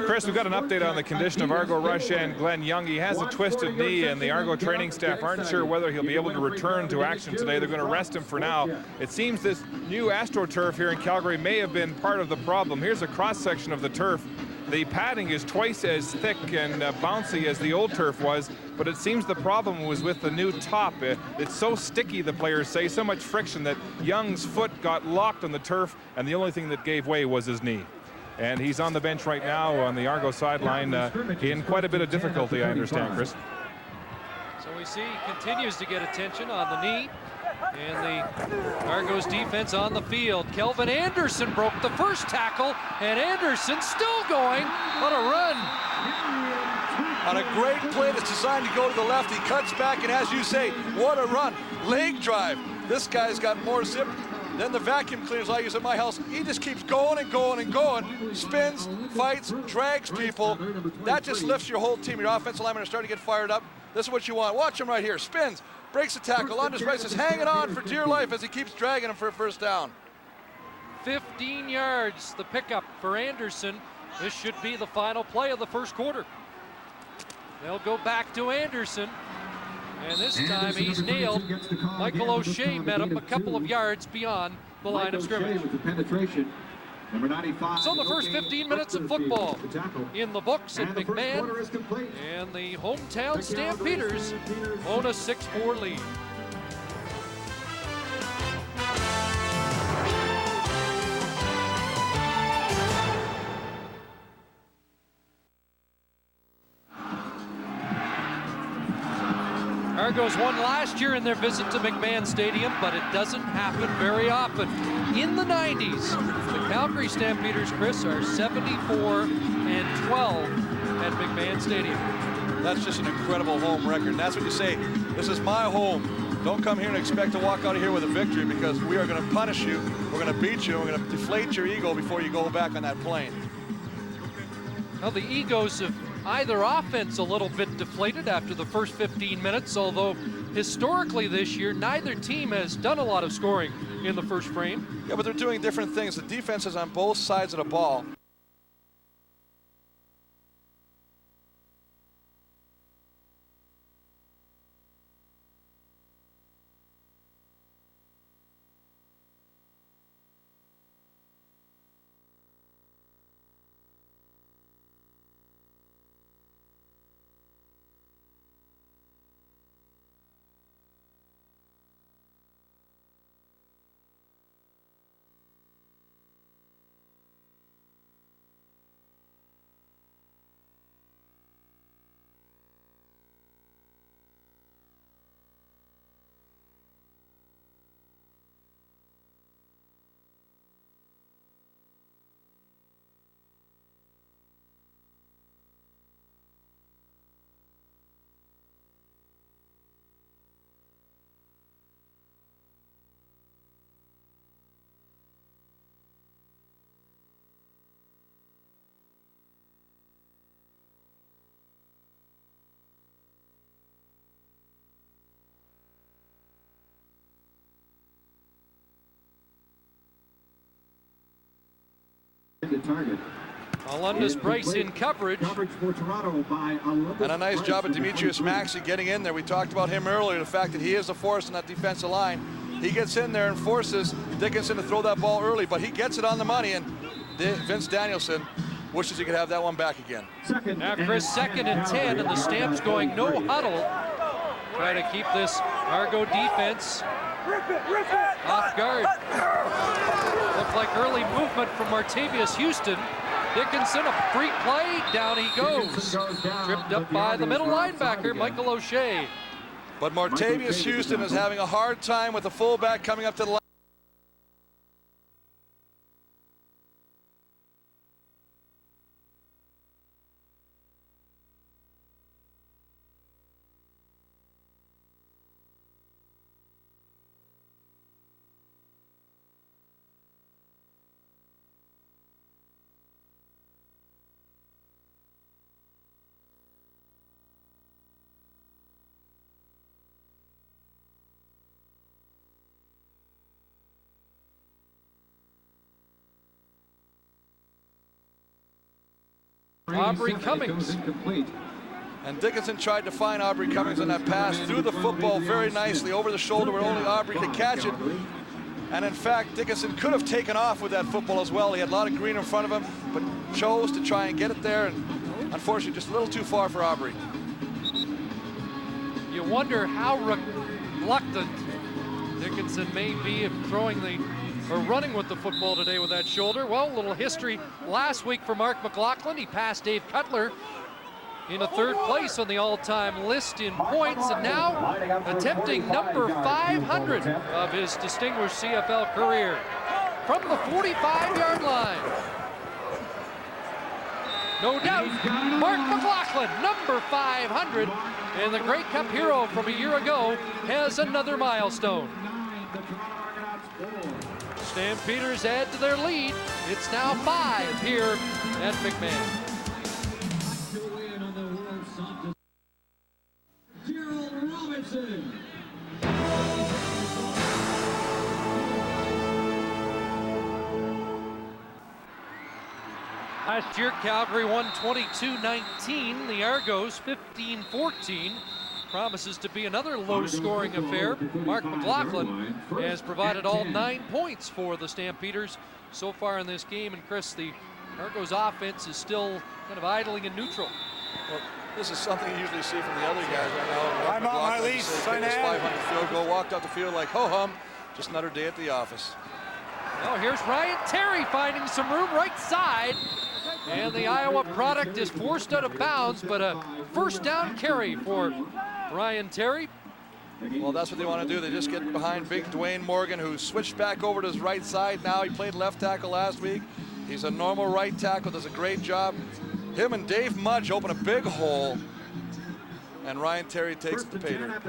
Chris, we've got an update on the condition of Argo Rush and Glenn Young. He has a twisted knee, and the Argo training staff aren't sure whether he'll be able to return to action today. They're going to rest him for now. It seems this new AstroTurf here in Calgary may have been part of the problem. Here's a cross-section of the turf. The padding is twice as thick and bouncy as the old turf was, but it seems the problem was with the new top. It's so sticky, the players say, so much friction that Young's foot got locked on the turf, and the only thing that gave way was his knee. And he's on the bench right now on the Argo sideline in quite a bit of difficulty, I understand, Chris. So we see he continues to get attention on the knee. And the Argos defense on the field. Kelvin Anderson broke the first tackle, and Anderson still going on a run. On a great play that's designed to go to the left, he cuts back, and as you say, what a run. Leg drive. This guy's got more zip than the vacuum cleaners I use at my house. He just keeps going and going and going. Spins, fights, drags people. That just lifts your whole team. Your offensive linemen are starting to get fired up. This is what you want. Watch him right here. Spins, breaks the tackle, on his right, is hanging on for dear life as he keeps dragging him for a first down. 15 yards, the pickup for Anderson. This should be the final play of the first quarter. They'll go back to Anderson. And this time he's nailed. Michael O'Shea met him a couple of yards beyond the line of scrimmage. So the first 15 minutes of football in the books at McMahon, and the hometown Stampeders own a 6-4 lead. Argos won last year in their visit to McMahon Stadium, but it doesn't happen very often. In the 90s, the Calgary Stampeders, Chris, are 74-12 at McMahon Stadium. That's just an incredible home record. And that's what you say, this is my home. Don't come here and expect to walk out of here with a victory, because we are going to punish you, we're going to beat you, we're going to deflate your ego before you go back on that plane. Well, the egos of either offense a little bit deflated after the first 15 minutes, although historically this year, neither team has done a lot of scoring in the first frame. Yeah, but they're doing different things. The defense is on both sides of the ball. Alundis Bryce in coverage. And a nice job of Demetrius Maxey getting in there. We talked about him earlier, the fact that he is a force in that defensive line. He gets in there and forces Dickinson to throw that ball early, but he gets it on the money, and Vince Danielson wishes he could have that one back again. Now Chris, 2nd and 10, and the Stamps going no huddle. Try to keep this Argo defense off guard. Looked like early movement from Martavius Houston. Dickinson, a free play, down he goes. Tripped up by the middle linebacker, Michael O'Shea. But Martavius Houston is having a hard time with the fullback coming up to the line. Aubrey Cummings. And Dickinson tried to find Aubrey Cummings on that pass, threw the football very nicely over the shoulder where only Aubrey could catch it. And in fact, Dickinson could have taken off with that football as well. He had a lot of green in front of him, but chose to try and get it there. And unfortunately, just a little too far for Aubrey. You wonder how reluctant Dickinson may be of running with the football today with that shoulder. Well, a little history last week for Mark McLaughlin. He passed Dave Cutler in a third place on the all-time list in points, and now attempting number 500 of his distinguished CFL career from the 45-yard line. No doubt, Mark McLaughlin, number 500, and the Grey Cup hero from a year ago has another milestone. Stampeders add to their lead. It's now 5 here at McMahon. Last year, Calgary won 22-19. The Argos 15-14. Promises to be another low-scoring affair. Mark McLaughlin has provided all 9 points for the Stampeders so far in this game. And Chris, the Argos offense is still kind of idling in neutral. Well, this is something you usually see from the other guys right now. I'm on my lease. Sign this 500 field goal, walked out the field like ho-hum. Just another day at the office. Oh, here's Ryan Terry finding some room right side. And the Iowa product is forced out of bounds, but a first down carry for Ryan Terry. Well, that's what they want to do. They just get behind big Dwayne Morgan, who switched back over to his right side now. He played left tackle last week. He's a normal right tackle, does a great job. Him and Dave Mudge open a big hole, and Ryan Terry takes the pay dirt.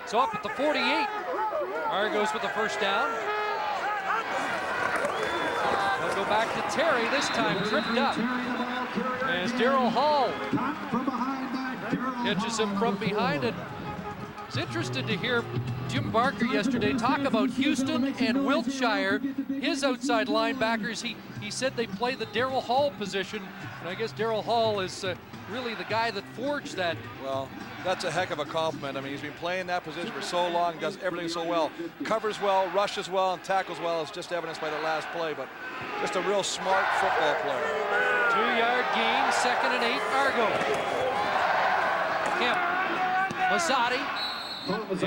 So up at the 48, Argos with the first down. They'll go back to Terry, this time tripped up. As Daryl Hall catches him from behind. And it's interesting to hear Jim Barker yesterday talk about Houston and Wiltshire, his outside linebackers. He said they play the Daryl Hall position, and I guess Daryl Hall is really the guy that forged that. Well, that's a heck of a compliment. I mean, he's been playing that position for so long, does everything so well. Covers well, rushes well, and tackles well, as just evidenced by the last play, but just a real smart football player. 2-yard gain, 2nd and 8, Argo. Kemp, Mazzotti,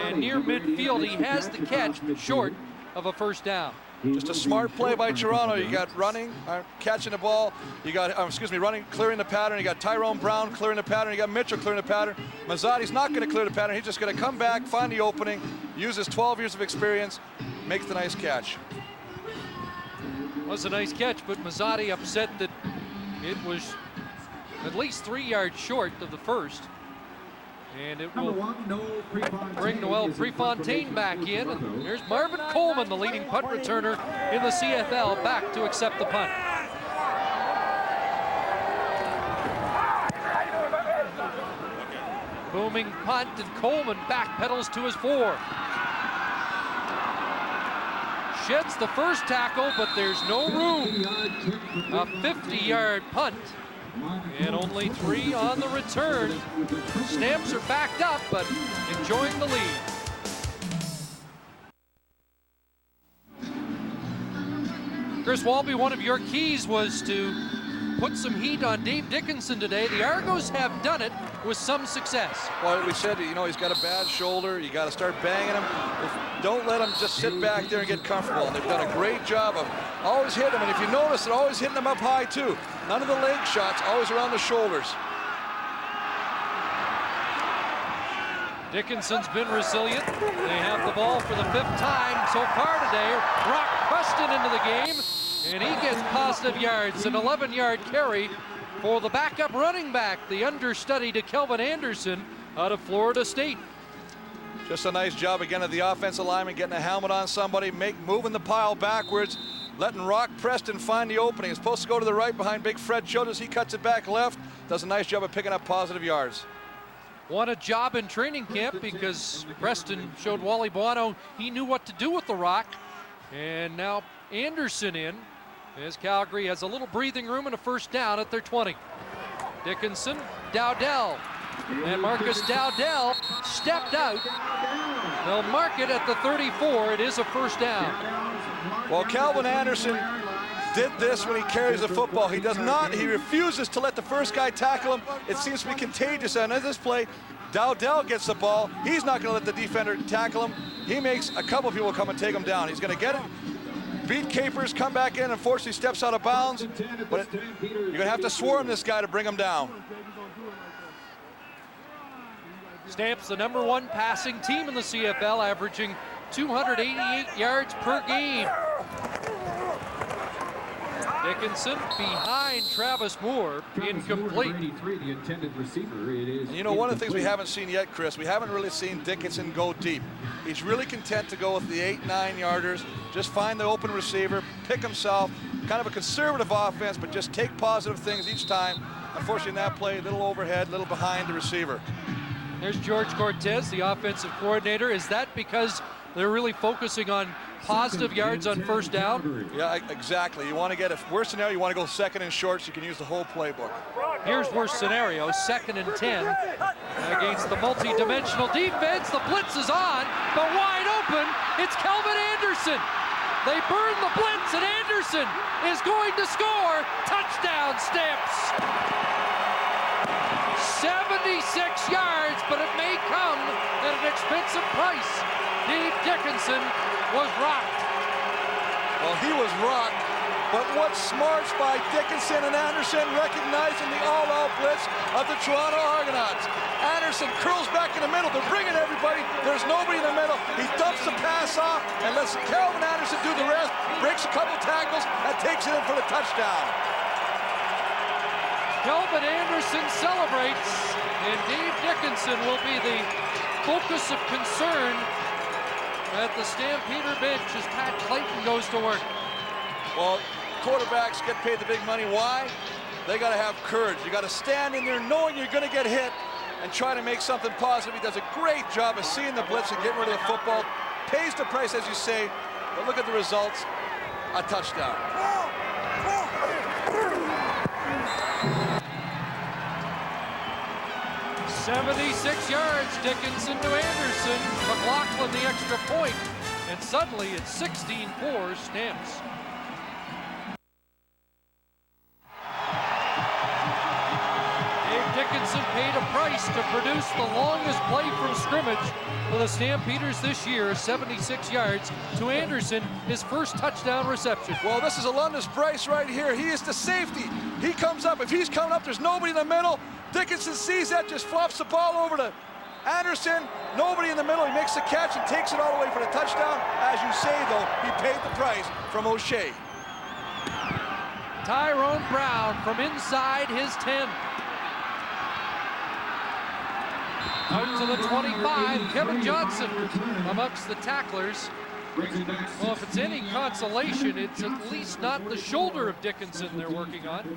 and near midfield, he has the catch, but short of a first down. Just a smart play by Toronto. You got running, catching the ball. You got, running, clearing the pattern. You got Tyrone Brown clearing the pattern. You got Mitchell clearing the pattern. Mazzotti's not going to clear the pattern. He's just going to come back, find the opening, use his 12 years of experience, makes the nice catch. Was a nice catch, but Mazzotti upset that it was at least 3 yards short of the first. And it will bring Noel Prefontaine back in. And there's Marvin Coleman, the leading punt returner in the CFL, back to accept the punt. Booming punt, and Coleman backpedals to his 4. Sheds the first tackle, but there's no room. A 50-yard punt. And only 3 on the return. Stamps are backed up, but enjoying the lead. Chris Walby, one of your keys was to put some heat on Dave Dickinson today. The Argos have done it with some success. Well, we said, you know, he's got a bad shoulder. You got to start banging him. Don't let him just sit back there and get comfortable. And they've done a great job of always hitting him. And if you notice, they're always hitting him up high, too. None of the leg shots, always around the shoulders. Dickinson's been resilient. They have the ball for the 5th time so far today. Brock Preston into the game, and he gets positive yards. An 11-yard carry for the backup running back, the understudy to Kelvin Anderson out of Florida State. Just a nice job again of the offensive lineman, getting a helmet on somebody, moving the pile backwards, letting Rock Preston find the opening. It's supposed to go to the right behind big Fred Childress. He cuts it back left, does a nice job of picking up positive yards. Won a job in training camp because Preston showed Wally Buono he knew what to do with the rock. And now Anderson in. as Calgary has a little breathing room and a first down at their 20. Dickinson, Dowdell, and Marcus Dowdell stepped out. They'll mark it at the 34. It is a first down. Well, Calvin Anderson did this when he carries the football. He does not, he refuses to let the first guy tackle him. It seems to be contagious, and in this play, Dowdell gets the ball. He's not gonna let the defender tackle him. He makes a couple of people come and take him down. He's gonna get him, beat Capers, come back in, unfortunately steps out of bounds, but you're gonna have to swarm this guy to bring him down. Stamps the #1 passing team in the CFL, averaging 288 yards per game. Dickinson behind Travis Moore, incomplete. And you know, one of the things we haven't seen yet, Chris, we haven't really seen Dickinson go deep. He's really content to go with the 8-9 yarders, just find the open receiver, pick himself, kind of a conservative offense, but just take positive things each time. Unfortunately, in that play, a little overhead, a little behind the receiver. There's George Cortez, the offensive coordinator. Is that because they're really focusing on positive yards on first down? Yeah, exactly. You want to get a worst scenario, you want to go 2nd and short so you can use the whole playbook. Here's worst scenario, 2nd and 10 against the multi-dimensional defense. The blitz is on, but wide open. It's Kelvin Anderson. They burn the blitz, and Anderson is going to score. Touchdown, Stamps. 76 yards, but it may come at an expensive price. Dave Dickinson was rocked. Well, he was rocked, but what smarts by Dickinson and Anderson, recognizing the all-out blitz of the Toronto Argonauts. Anderson curls back in the middle. They're bringing everybody. There's nobody in the middle. He dumps the pass off and lets Calvin Anderson do the rest, breaks a couple tackles, and takes it in for the touchdown. Kelvin Anderson celebrates, and Dave Dickinson will be the focus of concern at the Stampeder bench as Pat Clayton goes to work. Well, quarterbacks get paid the big money. Why? They got to have courage. You got to stand in there knowing you're going to get hit and try to make something positive. He does a great job of seeing the blitz and getting rid of the football. Pays the price, as you say, but look at the results. A touchdown. 76 yards, Dickinson to Anderson. McLaughlin the extra point, and suddenly it's 16-4 Stamps. Dave Dickinson paid a price to produce the longest play from scrimmage for the Stampeders this year, 76 yards to Anderson, his first touchdown reception. Well, this is Alundis Bryce right here. He is the safety. He comes up. If he's coming up, there's nobody in the middle. Dickinson sees that, just flops the ball over to Anderson. Nobody in the middle. He makes the catch and takes it all the way for the touchdown. As you say, though, he paid the price from O'Shea. Tyrone Brown from inside his 10. Out to the 25, Kevin Johnson amongst the tacklers. Well, if it's any consolation, it's at least not the shoulder of Dickinson they're working on.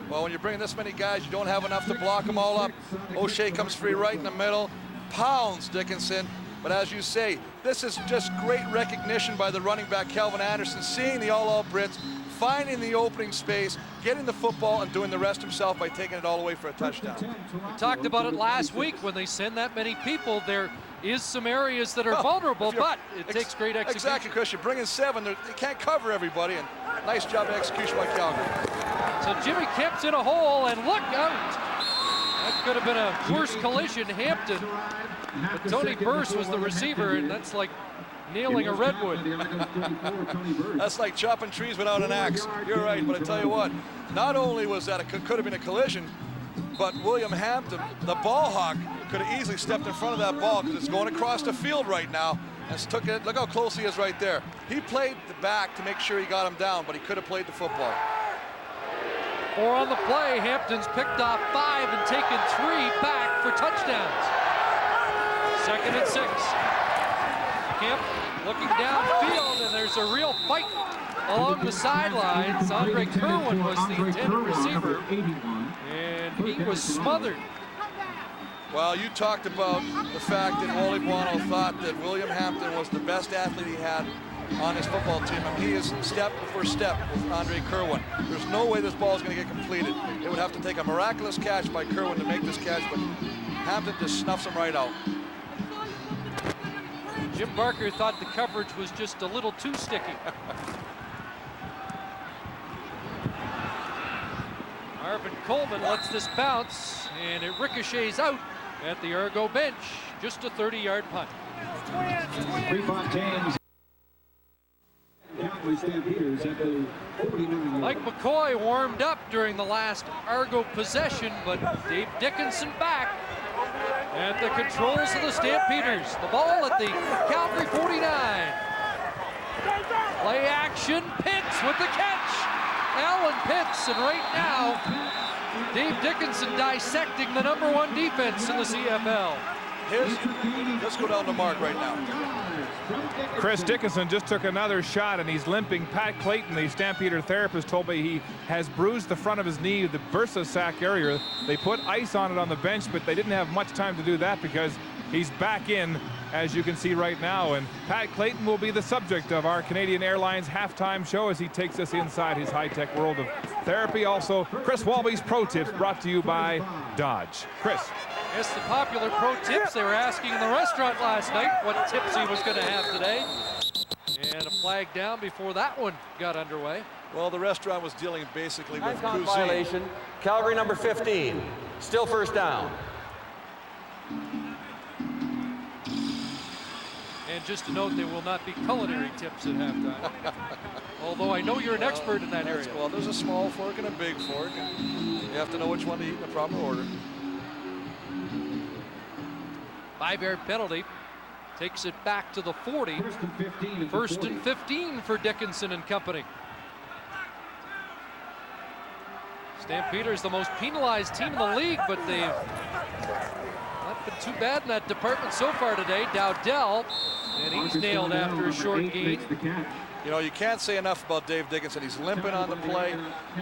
Well, when you're bringing this many guys, you don't have enough to block them all up. O'Shea comes free right in the middle, pounds Dickinson. But as you say, this is just great recognition by the running back, Calvin Anderson, seeing the all-out blitz, finding the opening space, getting the football, and doing the rest himself by taking it all the way for a touchdown. We talked about it last week. When they send that many people, there is some areas that are vulnerable, but it takes great execution. Exactly, Chris. You're bringing 7. They can't cover everybody, and nice job of execution by Calgary. So Jimmy Kemp's in a hole, and look out. That could have been a worse collision. Hampton. But Tony Burse was the receiver, and that's like nailing a redwood. That's like chopping trees without an axe. You're right, but I tell you what, not only was that could have been a collision, but William Hampton, the ball hawk, could have easily stepped in front of that ball because it's going across the field right now. And took it. Look how close he is right there. He played the back to make sure he got him down, but he could have played the football. 4 on the play. Hampton's picked off 5 and taken 3 back for touchdowns. 2nd and 6. Kemp looking downfield, and there's a real fight along the sidelines. Andre Kerwin was the intended receiver, and he was smothered. Well, you talked about the fact that Wally Buono thought that William Hampton was the best athlete he had on his football team. I mean, he is step for step with Andre Kerwin. There's no way this ball is going to get completed. It would have to take a miraculous catch by Kerwin to make this catch, but Hampton just snuffs him right out. Jim Barker thought the coverage was just a little too sticky. Marvin Coleman lets this bounce, and it ricochets out at the Argo bench. Just a 30-yard punt. Stampeders at the 49. Mike McCoy warmed up during the last Argo possession, but Dave Dickinson back at the controls of the Stampeders. The ball at the Calgary 49. Play action, Pitts with the catch. Alan Pitts, and right now, Dave Dickinson dissecting the #1 defense in the CFL. Let's go down to Mark right now. Chris Dickinson just took another shot and he's limping. Pat Clayton, the Stampeder therapist, told me he has bruised the front of his knee, the bursa sac area. They put ice on it on the bench, but they didn't have much time to do that because he's back in, as you can see right now. And Pat Clayton will be the subject of our Canadian Airlines halftime show as he takes us inside his high-tech world of therapy. Also, Chris Walby's Pro Tips brought to you by Dodge. Chris. Yes, the popular pro tips they were asking in the restaurant last night what tips he was going to have today. And a flag down before that one got underway. Well, the restaurant was dealing basically with Icon cuisine. violation. Calgary number 15. Still first down. And just to note, there will not be culinary tips at halftime. Although I know you're an expert in that area. Well, there's a small fork and a big fork. And you have to know which one to eat in the proper order. 5-yard penalty takes it back to the 40. First and 15 for Dickinson and company. Stampeders the most penalized team in the league, but they've not been too bad in that department so far today. Dowdell, and he's nailed after a short gain. You know, you can't say enough about Dave Dickinson. He's limping on the play.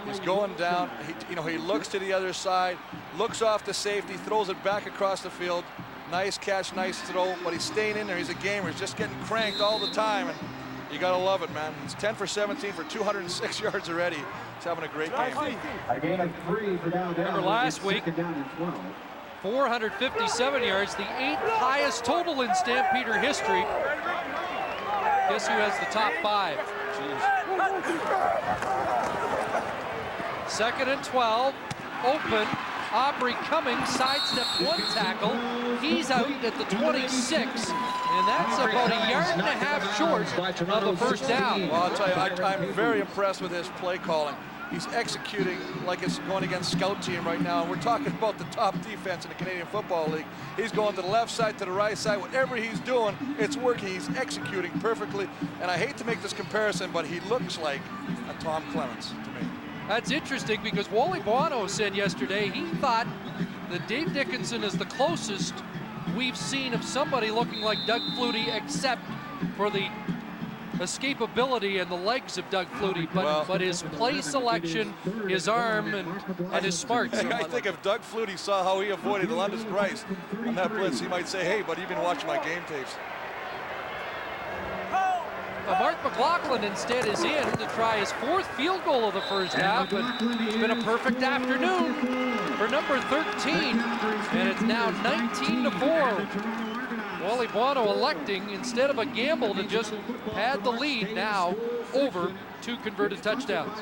He's going down. He looks to the other side, looks off the safety, throws it back across the field. Nice catch, nice throw, but he's staying in there. He's a gamer. He's just getting cranked all the time, and you got to love it, man. He's 10 for 17 for 206 yards already. He's having a great game. Remember last week, 457 yards, the 8th highest total in Stampeder history. Guess who has the top 5? Jeez. Second and 12, open. Aubrey Cummings sidestepped one tackle. He's out at the 26, and that's about a yard and a half short of the first down. Well, I'll tell you, I'm very impressed with his play calling. He's executing like it's going against scout team right now. And we're talking about the top defense in the Canadian Football League. He's going to the left side, to the right side. Whatever he's doing, it's working. He's executing perfectly. And I hate to make this comparison, but he looks like a Tom Clements to me. That's interesting because Wally Buono said yesterday he thought that Dave Dickinson is the closest we've seen of somebody looking like Doug Flutie, except for the escapability and the legs of Doug Flutie, but his play selection, his arm, and his smarts. I think if Doug Flutie saw how he avoided London Grice on that blitz, he might say, hey, but you've been watching my game tapes. Mark McLaughlin instead is in to try his 4th field goal of the first half, and it's been a perfect afternoon for number 13, and it's now 19-4. Wally Buono electing, instead of a gamble, to just pad the lead now over 2 converted touchdowns.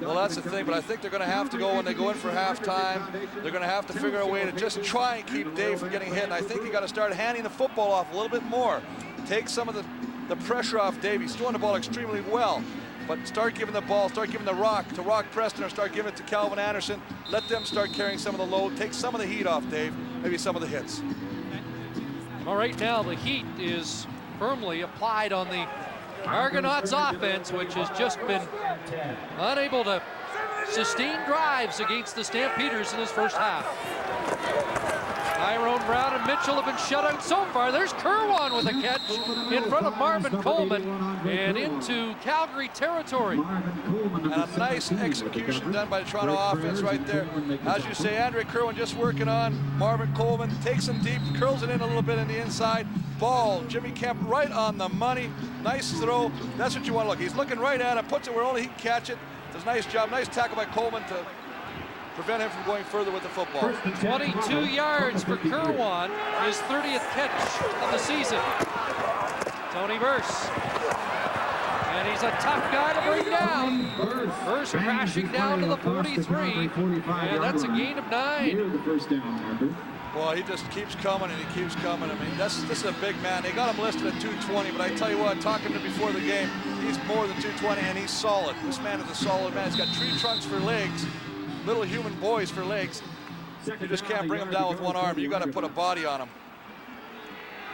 Well, that's the thing, but I think they're going to have to go when they go in for halftime. They're going to have to figure a way to just try and keep Dave from getting hit, and I think you got to start handing the football off a little bit more. Take some of the pressure off Dave. He's throwing the ball extremely well, but start giving the ball, start giving the rock to Rock Preston, or start giving it to Calvin Anderson. Let them start carrying some of the load, take some of the heat off Dave, maybe some of the hits. Well, right now the heat is firmly applied on the Argonauts offense, which has just been unable to sustain drives against the Stampeders in this first half. Tyrone Brown and Mitchell have been shut out so far. There's Kerwin with a catch in front of Marvin Coleman and into Calgary territory. And a nice execution done by the Toronto offense right there. As you say, Andre Kerwin just working on Marvin Coleman, takes him deep, curls it in a little bit on the inside, ball. Jimmy Kemp right on the money. Nice throw. That's what you want to look. He's looking right at it, puts it where only he can catch it. Does a nice job. Nice tackle by Coleman to prevent him from going further with the football. 22 yards for Kerwan, his 30th catch of the season. Tony Burse. And he's a tough guy to bring down. Burse crashing down to the 43. And that's a gain of 9. Well, he just keeps coming and he keeps coming. I mean, this is a big man. They got him listed at 220, but I tell you what, talking to him before the game, he's more than 220 and he's solid. This man is a solid man. He's got tree trunks for legs, little human boys for legs. You just can't bring him down with one arm. You got to put a body on him.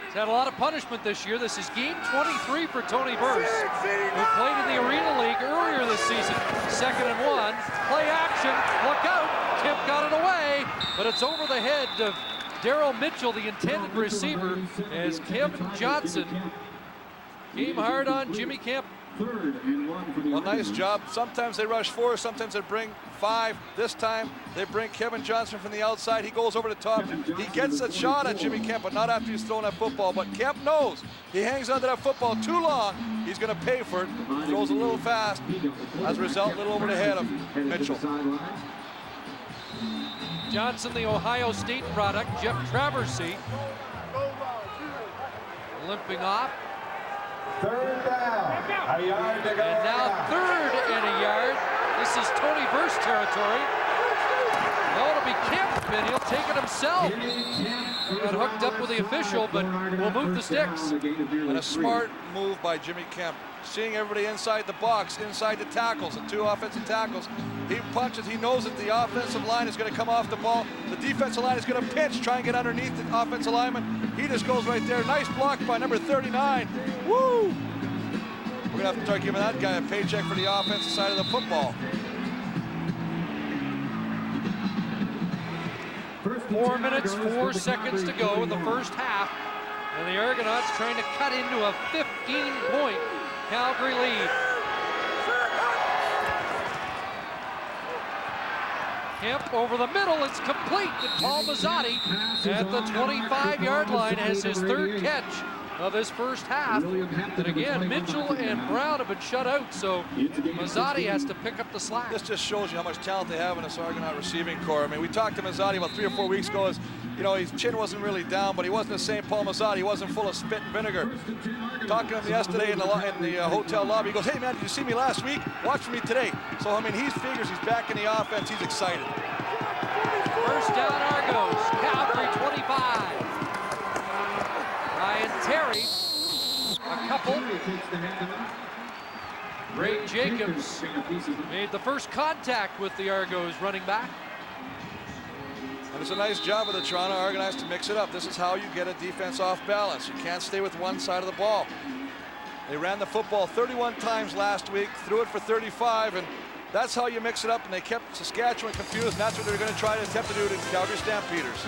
He's had a lot of punishment this year. This is game 23 for Tony Burse, who played in the Arena League earlier this season. 2nd and 1. Play action. Look out. Kemp got it away, but it's over the head of Daryl Mitchell, the intended receiver, as Kevin Johnson came hard on Jimmy Kemp. Well, nice job. Sometimes they rush 4, sometimes they bring 5. This time they bring Kevin Johnson from the outside. He goes over the top. He gets a shot at Jimmy Kemp, but not after he's thrown that football. But Kemp knows he hangs onto that football too long. He's going to pay for it. Throws a little fast. As a result, a little over the head of Mitchell. Johnson, the Ohio State product. Jeff Traversy limping off. 3rd down. A yard to go. And now 3rd and a yard. This is Tony Burse territory. No, it'll be Kemp, and he'll take it himself. Got hooked up with the official, but we'll move the sticks. And a smart move by Jimmy Kemp. Seeing everybody inside the box, inside the tackles, the 2 offensive tackles. He punches, he knows that the offensive line is going to come off the ball. The defensive line is going to pitch, try and get underneath the offensive lineman. He just goes right there. Nice block by number 39. Woo! We're going to have to start giving that guy a paycheck for the offensive side of the football. 4 minutes, 4 seconds to go in the first half. And the Argonauts trying to cut into a 15-point Calgary lead. Kemp over the middle, it's complete. And Paul Mazzotti at the 25-yard line has his 3rd catch of this first half. And again, Mitchell and Brown have been shut out, so Mazzotti has to pick up the slack. This just shows you how much talent they have in this Argonaut receiving corps. I mean, we talked to Mazzotti about 3 or 4 weeks ago. You know, his chin wasn't really down, but he wasn't the same Paul Mazzotti. He wasn't full of spit and vinegar. Talking to him yesterday in the hotel lobby, he goes, "Hey man, did you see me last week? Watch for me today." So, I mean, he figures he's back in the offense. He's excited. First down Argos, Calgary 25. Ryan Terry, a couple. Ray Jacobs made the first contact with the Argos running back. And it's a nice job of the Toronto Argonauts to mix it up. This is how you get a defense off balance. You can't stay with one side of the ball. They ran the football 31 times last week, threw it for 35, and that's how you mix it up. And they kept Saskatchewan confused, and that's what they're going to try to attempt to do to the Calgary Stampeders.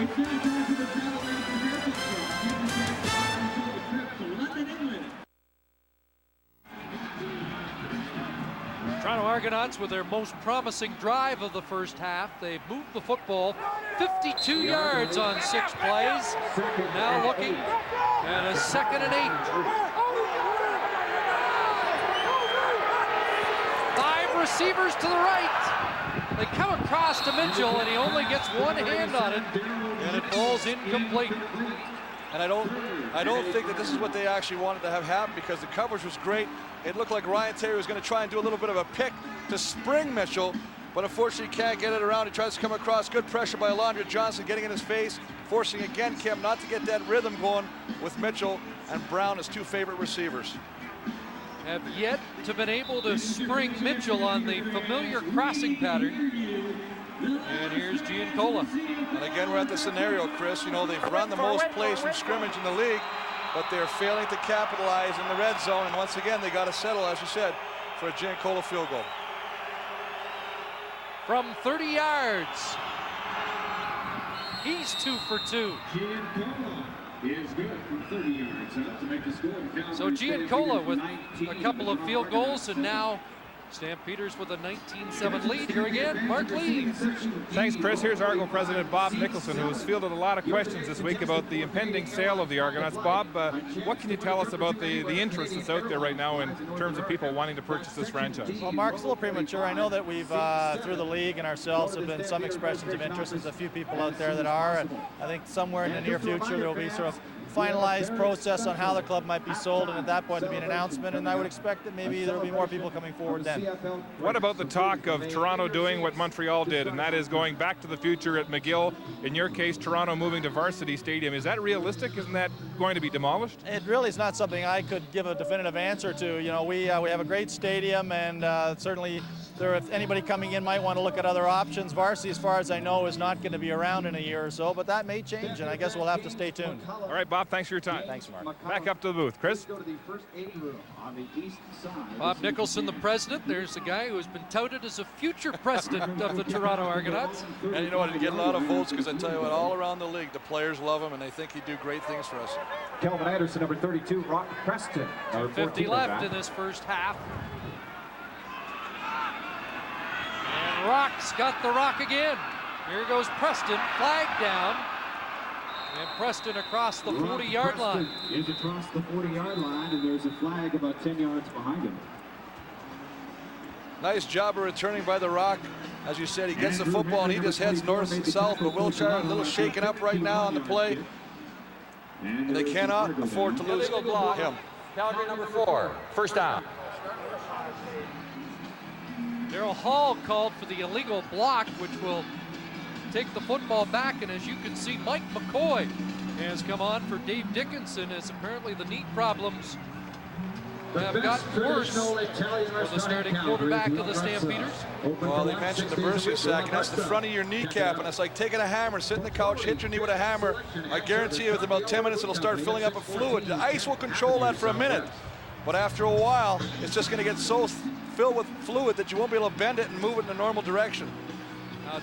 Toronto Argonauts with their most promising drive of the first half. They've moved the football 52 yards on 6 plays. Now looking at a 2nd and 8. 5 receivers to the right. They come across to Mitchell and he only gets one hand on it and it falls incomplete. And I don't think that this is what they actually wanted to have happen, because the coverage was great. It looked like Ryan Terry was going to try and do a little bit of a pick to spring Mitchell, but unfortunately can't get it around. He tries to come across. Good pressure by Alondra Johnson getting in his face, forcing again Kemp not to get that rhythm going with Mitchell and Brown, his 2 favorite receivers. Have yet to been able to spring Mitchell on the familiar crossing pattern. And here's Giancola. And again, we're at the scenario, Chris. You know, they've run the most plays from scrimmage in the league, but they're failing to capitalize in the red zone. And once again, they got to settle, as you said, for a Giancola field goal. From 30 yards, he's 2 for 2. Giancola is good from 30 yards out to make the score. So Giancola with a couple of field goals and now Stampeders with a 19-7 lead. Here again, Mark Lee. Thanks, Chris. Here's Argo President Bob Nicholson, who has fielded a lot of questions this week about the impending sale of the Argonauts. Bob, what can you tell us about the interest that's out there right now in terms of people wanting to purchase this franchise? Well, Mark, it's a little premature. I know that we've, through the league and ourselves, have been some expressions of interest. There's a few people out there that are, and I think somewhere in the near future there will be sort of finalized process on how the club might be sold, and at that point there'll be an announcement, and I would expect that maybe there will be more people coming forward then. What about the talk of Toronto doing what Montreal did, and that is going back to the future at McGill? In your case, Toronto moving to Varsity Stadium. Is that realistic? Isn't that going to be demolished? It really is not something I could give a definitive answer to. You know, we have a great stadium, and certainly if anybody coming in might want to look at other options. Varsity, as far as I know, is not going to be around in a year or so, but that may change, and I guess we'll have to stay tuned. All right, Bob, thanks for your time. Thanks, Mark. Back up to the booth. Chris? Bob Nicholson, the president. There's a guy who has been touted as a future president of the Toronto Argonauts. And you know what, he'd get a lot of votes because I tell you what, all around the league, the players love him and they think he'd do great things for us. Kelvin Anderson, number 32, Rock Preston. 50 left in this first half. And Rock's got the rock again. Here goes Preston, flag down. And Preston across the 40-yard line. Is across the 40-yard line, and there's a flag about 10 yards behind him. Nice job of returning by the Rock. As you said, he gets the football and he just heads north and south, but Wiltshire a little shaken up right now on the play. And they cannot afford to lose him. Calgary number 4, first down. Darryl Hall called for the illegal block, which will take the football back, and as you can see, Mike McCoy has come on for Dave Dickinson, as apparently the knee problems have gotten worse for the starting quarterback of the Stampeders. Well, they mentioned the bursa sack, and that's the front of your kneecap, and it's like taking a hammer, sit in the couch, hit your knee with a hammer. I guarantee you within about 10 minutes it'll start filling up with fluid. The ice will control that for a minute, but after a while it's just going to get so filled with fluid that you won't be able to bend it and move it in the normal direction.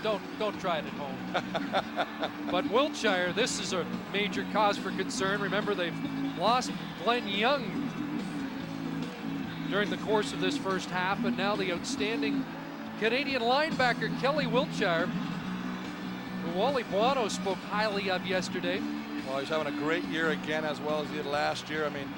Don't try it at home. But Wiltshire, this is a major cause for concern. Remember, they've lost Glenn Young during the course of this first half, and now the outstanding Canadian linebacker Kelly Wiltshire, who Wally Buono spoke highly of yesterday. Well, he's having a great year again, as well as he did last year. I mean,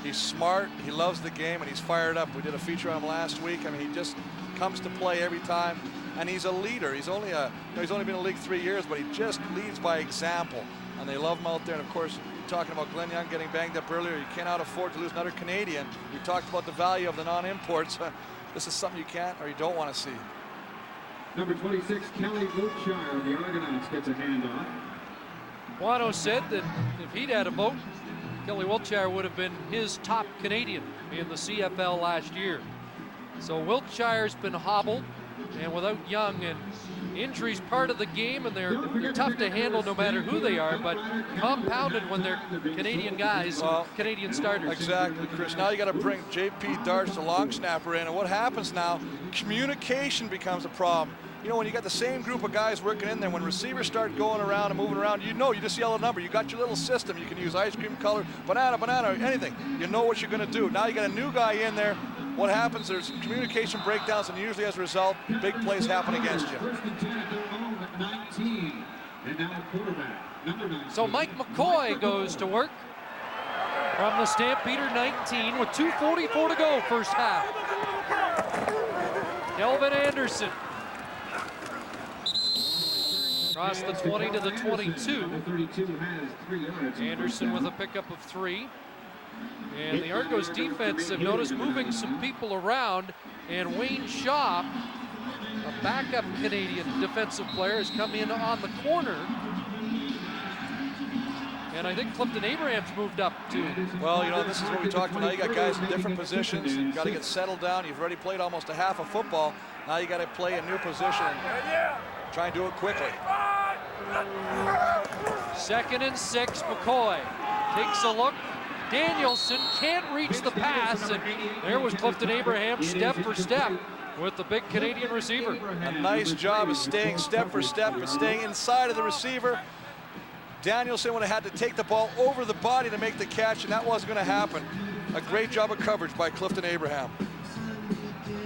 he's smart, he loves the game, and he's fired up. We did a feature on him last week. I mean, he just comes to play every time, and he's a leader. He's only he's only been in the league 3 years, but he just leads by example, and they love him out there. And of course, talking about Glenn Young getting banged up earlier, you cannot afford to lose another Canadian. We talked about the value of the non-imports. This is something you can't or you don't want to see. Number 26, Kelly Wiltshire of the Argonauts gets a handoff. Buono said that if he'd had a vote, Kelly Wiltshire would have been his top Canadian in the CFL last year. So Wiltshire's been hobbled, and without Young, and injuries part of the game, and they're tough to handle no matter who they are, but compounded when they're Canadian guys, Canadian starters. Exactly, Chris. Now you got to bring J.P. Darts, the long snapper, in, and what happens now, communication becomes a problem. You know, when you got the same group of guys working in there, when receivers start going around and moving around, you know, you just yell a number. You got your little system. You can use ice cream color, banana, or anything. You know what you're going to do. Now you got a new guy in there. What happens, there's communication breakdowns, and usually as a result, big plays happen against you. So Mike McCoy goes to work from the Stampeder 19 with 2:44 to go first half. Kelvin Anderson across the 20 to the 22. Anderson with a pickup of 3. And the Argos defense have noticed moving some people around, and Wayne Shaw, a backup Canadian defensive player, has come in on the corner. And I think Clifton Abraham's moved up too. Well, you know, this is what we talked about. Now you got guys in different positions. You've got to get settled down. You've already played almost a half of football. Now you got to play a new position and try and do it quickly. 2nd and 6, McCoy takes a look. Danielson can't reach the pass, and there was Clifton Abraham step for step with the big Canadian receiver. A nice job of staying step for step, but staying inside of the receiver. Danielson would have had to take the ball over the body to make the catch, and that wasn't going to happen. A great job of coverage by Clifton Abraham.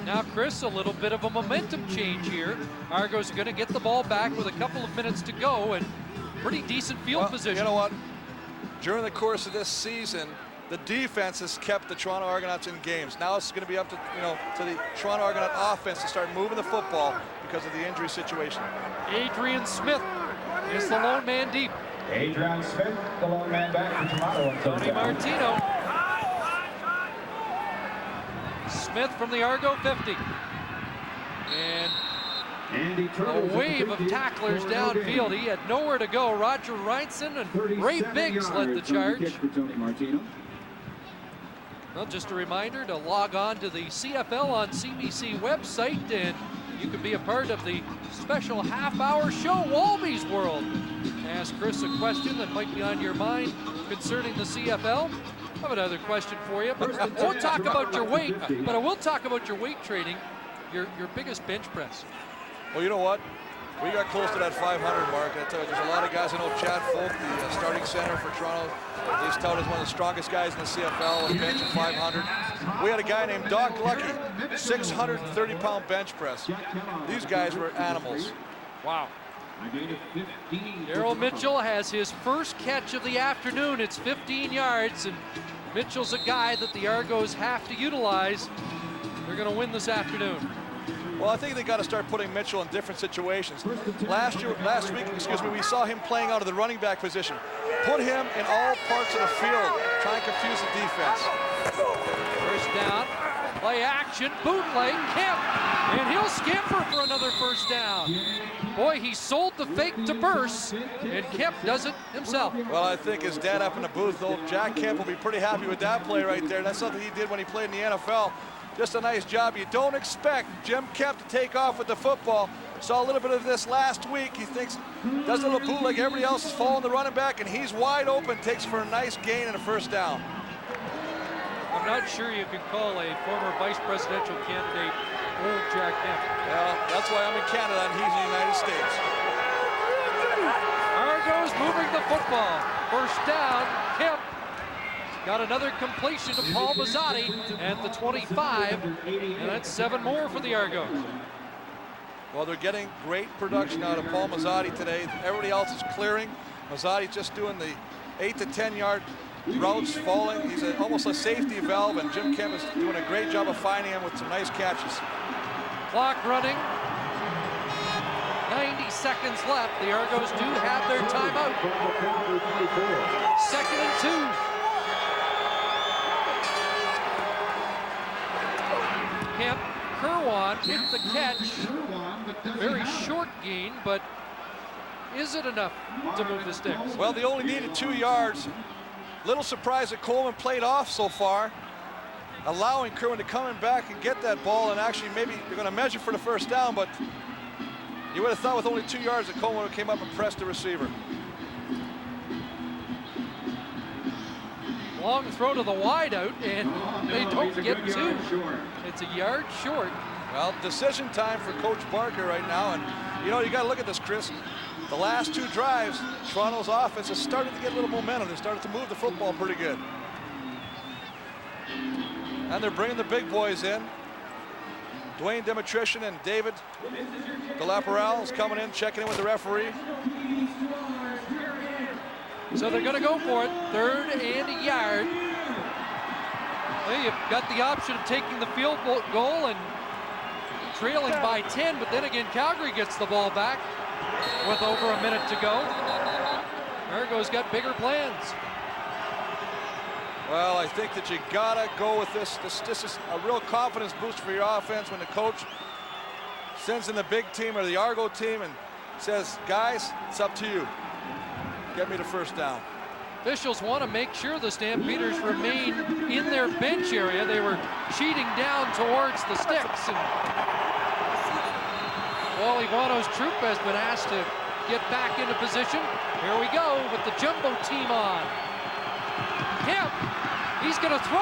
Now, Chris, a little bit of a momentum change here. Argos are going to get the ball back with a couple of minutes to go and pretty decent field position. You know what? During the course of this season, the defense has kept the Toronto Argonauts in games. Now it's going to be up to the Toronto Argonaut offense to start moving the football because of the injury situation. Adrian Smith is the lone man deep. Adrian Smith, the lone man back for Toronto. Tony Martino. Smith from the Argo 50. And a wave of tacklers downfield. He had nowhere to go. Roger Reinson and Ray Biggs led the charge. Well, just a reminder to log on to the CFL on CBC website, and you can be a part of the special half-hour show, Walby's World. Ask Chris a question that might be on your mind concerning the CFL. I have another question for you, but I won't talk about your weight, but I will talk about your weight training, your biggest bench press. Well, you know what? We got close to that 500 mark. I tell you, there's a lot of guys. I know Chad Folk, the starting center for Toronto, he's touted as one of the strongest guys in the CFL with a bench of 500. We had a guy named Doc Lucky, 630-pound bench press. These guys were animals. Wow. Daryl Mitchell has his first catch of the afternoon. It's 15 yards, and Mitchell's a guy that the Argos have to utilize. They're going to win this afternoon. Well, I think they got to start putting Mitchell in different situations. Last week, we saw him playing out of the running back position. Put him in all parts of the field. Try and confuse the defense. First down, play action, bootleg, Kemp, and he'll scamper for another first down. Boy, he sold the fake to Burse, and Kemp does it himself. Well, I think his dad up in the booth, though, Jack Kemp will be pretty happy with that play right there. That's something he did when he played in the NFL. Just a nice job. You don't expect Jim Kemp to take off with the football. Saw a little bit of this last week. He thinks, does a little bootleg, everybody else is following the running back, and he's wide open, takes for a nice gain and a first down. I'm not sure you can call a former vice presidential candidate old Jack Kemp. Well, that's why I'm in Canada and he's in the United States. Argos moving the football. First down, Kemp. Got another completion to Paul Mazzotti at the 25, and that's 7 more for the Argos. Well, they're getting great production out of Paul Mazzotti today. Everybody else is clearing. Mazzotti just doing the 8 to 10 yard routes, falling. He's almost a safety valve, and Jim Kemp is doing a great job of finding him with some nice catches. Clock running. 90 seconds left. The Argos do have their timeout. 2nd and 2. Kemp, Kerwan hit the catch. Very short gain, but is it enough to move the sticks? Well, they only needed 2 yards. Little surprised that Coleman played off so far, allowing Kerwin to come in back and get that ball, and actually maybe you're going to measure for the first down, but you would have thought with only 2 yards that Coleman would have came up and pressed the receiver. Long throw to the wideout, and they don't get 2. It's a yard short. Well, decision time for Coach Barker right now, and you know, you got to look at this, Chris. The last 2 drives, Toronto's offense has started to get a little momentum. They started to move the football pretty good. And they're bringing the big boys in. Dwayne Dimitrition and David DeLaparelle is coming in, checking in with the referee. So they're going to go for it. 3rd and a yard. Well, you've got the option of taking the field goal and trailing by 10, but then again, Calgary gets the ball back with over a minute to go. Argos got bigger plans. Well, I think that you gotta go with this. This is a real confidence boost for your offense when the coach sends in the big team or the Argo team and says, guys, it's up to you. Get me the first down. Officials want to make sure the Stampeders remain in their bench area. They were cheating down towards the sticks. And Wally Wano's troop has been asked to get back into position. Here we go with the jumbo team on. Kemp He's going to throw.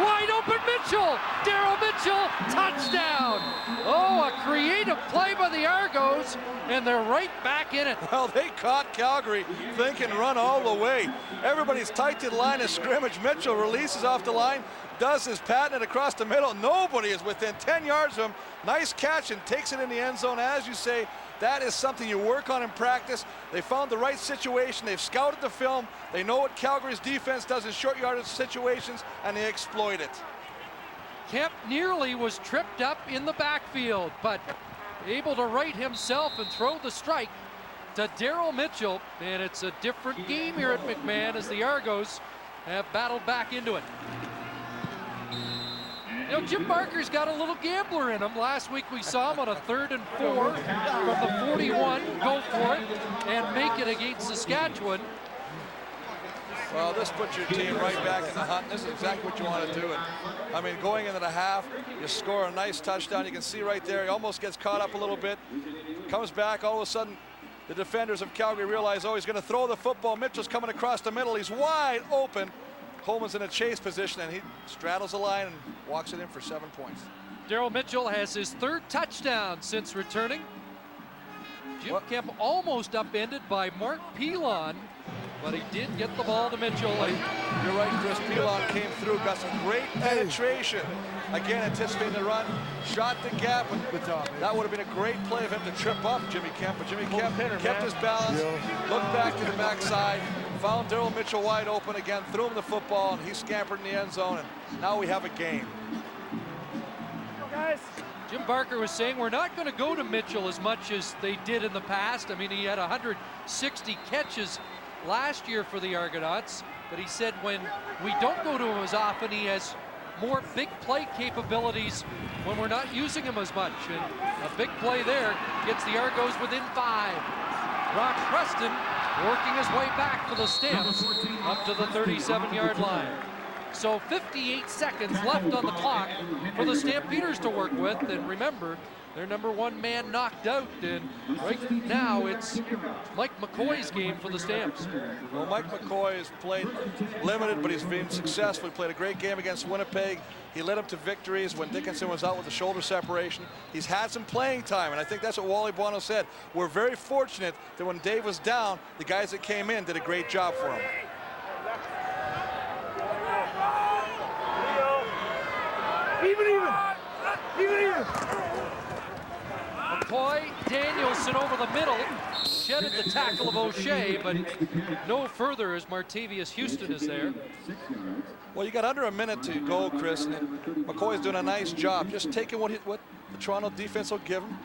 Wide open Mitchell. Daryl Mitchell, touchdown. Oh, a creative play by the Argos, and they're right back in it. Well, they caught Calgary thinking run all the way. Everybody's tight to the line of scrimmage. Mitchell releases off the line, does his patent across the middle. Nobody is within 10 yards of him. Nice catch and takes it in the end zone. As you say, that is something you work on in practice. They found the right situation. They've scouted the film. They know what Calgary's defense does in short yardage situations, and they exploit it. Kemp nearly was tripped up in the backfield, but able to right himself and throw the strike to Daryl Mitchell. And it's a different game here at McMahon as the Argos have battled back into it. You know, Jim Barker's got a little gambler in him. Last week we saw him on a 3rd and 4 from the 41, go for it and make it against Saskatchewan. Well, this puts your team right back in the hunt. This is exactly what you want to do. And I mean, going into the half, you score a nice touchdown. You can see right there, he almost gets caught up a little bit. Comes back, all of a sudden, the defenders of Calgary realize, oh, he's going to throw the football. Mitchell's coming across the middle. He's wide open. Coleman's in a chase position, and he straddles the line and walks it in for 7 points. Daryl Mitchell has his 3rd touchdown since returning. Jim Kemp almost upended by Mark Pilon, but he did get the ball to Mitchell. You're right, Chris. Pilon came through, got some great penetration. Again, anticipating the run, shot the gap. That would have been a great play of him to trip up Jimmy Kemp, but Jimmy Kemp kept his balance, looked back to the backside, found Daryl Mitchell wide open again, threw him the football, and he scampered in the end zone, and now we have a game. Jim Barker was saying we're not going to go to Mitchell as much as they did in the past. I mean, he had 160 catches last year for the Argonauts, but he said when we don't go to him as often, he has more big play capabilities when we're not using him as much. And a big play there gets the Argos within 5. Brock Preston working his way back for the Stamps up to the 37-yard line. So 58 seconds left on the clock for the Stampeders to work with. And remember, their #1 man knocked out, and right now it's Mike McCoy's game for the Stamps. Well, Mike McCoy has played limited, but he's been successful. He played a great game against Winnipeg. He led them to victories when Dickinson was out with the shoulder separation. He's had some playing time, and I think that's what Wally Buono said. We're very fortunate that when Dave was down, the guys that came in did a great job for him. Even. McCoy, Danielson over the middle, shedded the tackle of O'Shea, but no further as Martavius Houston is there. Well, you got under a minute to go, Chris, and McCoy's doing a nice job, just taking what the Toronto defense will give him,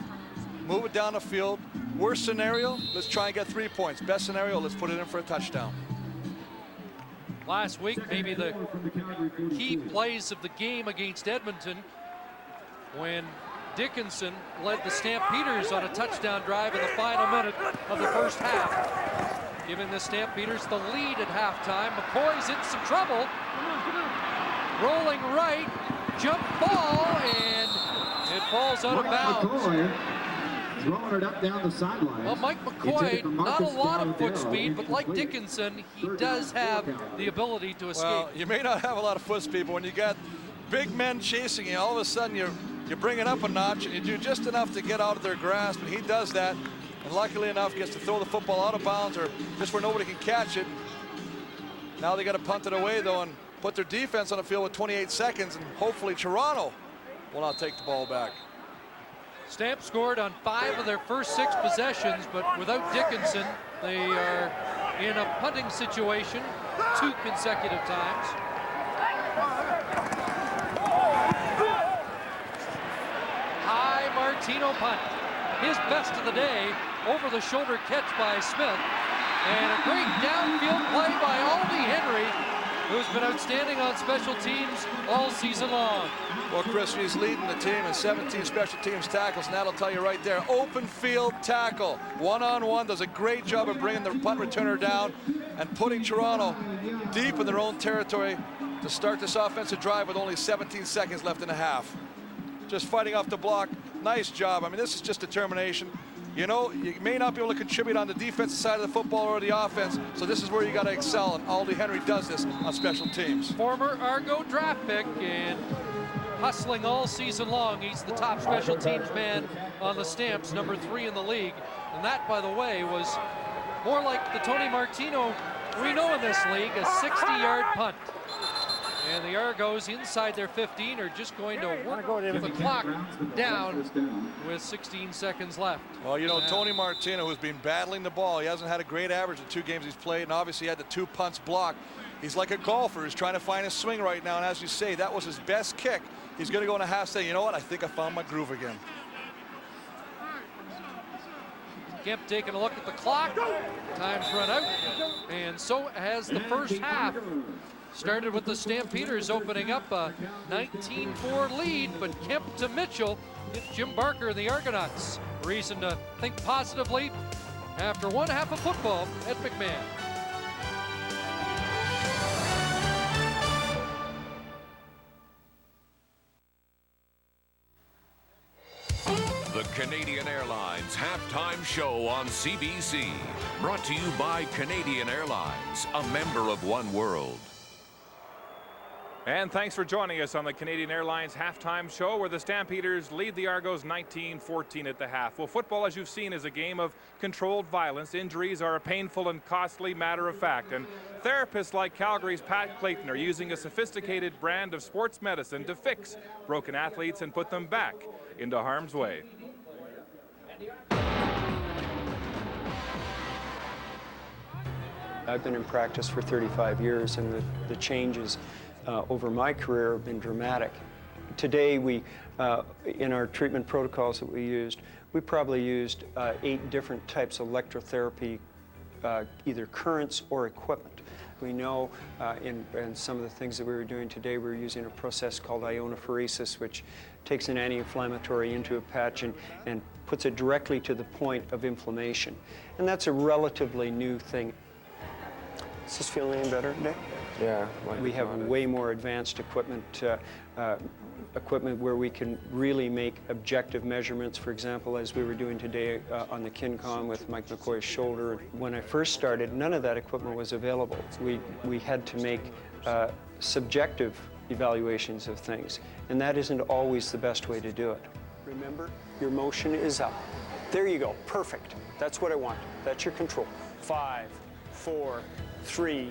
move it down the field. Worst scenario, let's try and get 3 points. Best scenario, let's put it in for a touchdown. Last week, maybe the key plays of the game against Edmonton when Dickinson led the Stampeders on a touchdown drive in the final minute of the first half, giving the Stampeders the lead at halftime. McCoy's in some trouble. Rolling right, jump ball, and it falls out of bounds. Throwing it up down the sideline. Well, Mike McCoy, not a lot of foot speed, but like Dickinson, he does have the ability to escape. Well, you may not have a lot of foot speed, but when you got big men chasing you, all of a sudden you bring it up a notch, and you do just enough to get out of their grasp, and he does that, and luckily enough gets to throw the football out of bounds or just where nobody can catch it. Now they got to punt it away, though, and put their defense on the field with 28 seconds, and hopefully Toronto will not take the ball back. Stamps scored on 5 of their first 6 possessions, but without Dickinson, they are in a punting situation 2 consecutive times. High Martino punt, his best of the day, over the shoulder catch by Smith, and a great downfield play by Aldi Henry, who's been outstanding on special teams all season long. Well, Chris, he's leading the team in 17 special teams tackles, and that'll tell you right there. Open field tackle, one-on-one, does a great job of bringing the punt returner down and putting Toronto deep in their own territory to start this offensive drive with only 17 seconds left in the half. Just fighting off the block, nice job. I mean, this is just determination. you know, you may not be able to contribute on the defensive side of the football or the offense, so this is where you got to excel, and Aldi Henry does this on special teams. Former Argo draft pick and hustling all season long. He's the top special teams man on the Stamps, number 3 in the league. And that, by the way, was more like the Tony Martino we know in this league, a 60-yard punt. And the Argos inside their 15 are just going to work the clock down with 16 seconds left. Well, you know, Tony Martino, who's been battling the ball, he hasn't had a great average in 2 games he's played, and obviously he had the 2 punts blocked. He's like a golfer who's trying to find his swing right now, and as you say, that was his best kick. He's going to go in a half saying, you know what, I think I found my groove again. Kemp taking a look at the clock. Time's run out, and so has the first half. Started with the Stampeders opening up a 19-4 lead, but Kemp to Mitchell gives Jim Barker and the Argonauts reason to think positively after one half of football at McMahon. The Canadian Airlines halftime show on CBC. Brought to you by Canadian Airlines, a member of One World. And thanks for joining us on the Canadian Airlines halftime show, where the Stampeders lead the Argos 19-14 at the half. Well, football, as you've seen, is a game of controlled violence. Injuries are a painful and costly matter of fact. And therapists like Calgary's Pat Clayton are using a sophisticated brand of sports medicine to fix broken athletes and put them back into harm's way. I've been in practice for 35 years, and the changes over my career have been dramatic. Today, we, in our treatment protocols that we used, we probably used 8 different types of electrotherapy, either currents or equipment. We know in some of the things that we were doing today, we were using a process called ionophoresis, which takes an anti-inflammatory into a patch and puts it directly to the point of inflammation. And that's a relatively new thing. Does this feel any better today? Yeah. We have way more advanced equipment, equipment where we can really make objective measurements, for example, as we were doing today on the KinCon with Mike McCoy's shoulder. When I first started, none of that equipment was available. We had to make subjective evaluations of things, and that isn't always the best way to do it. Remember, your motion is up. There you go, perfect. That's what I want. That's your control. 5, 4, 3.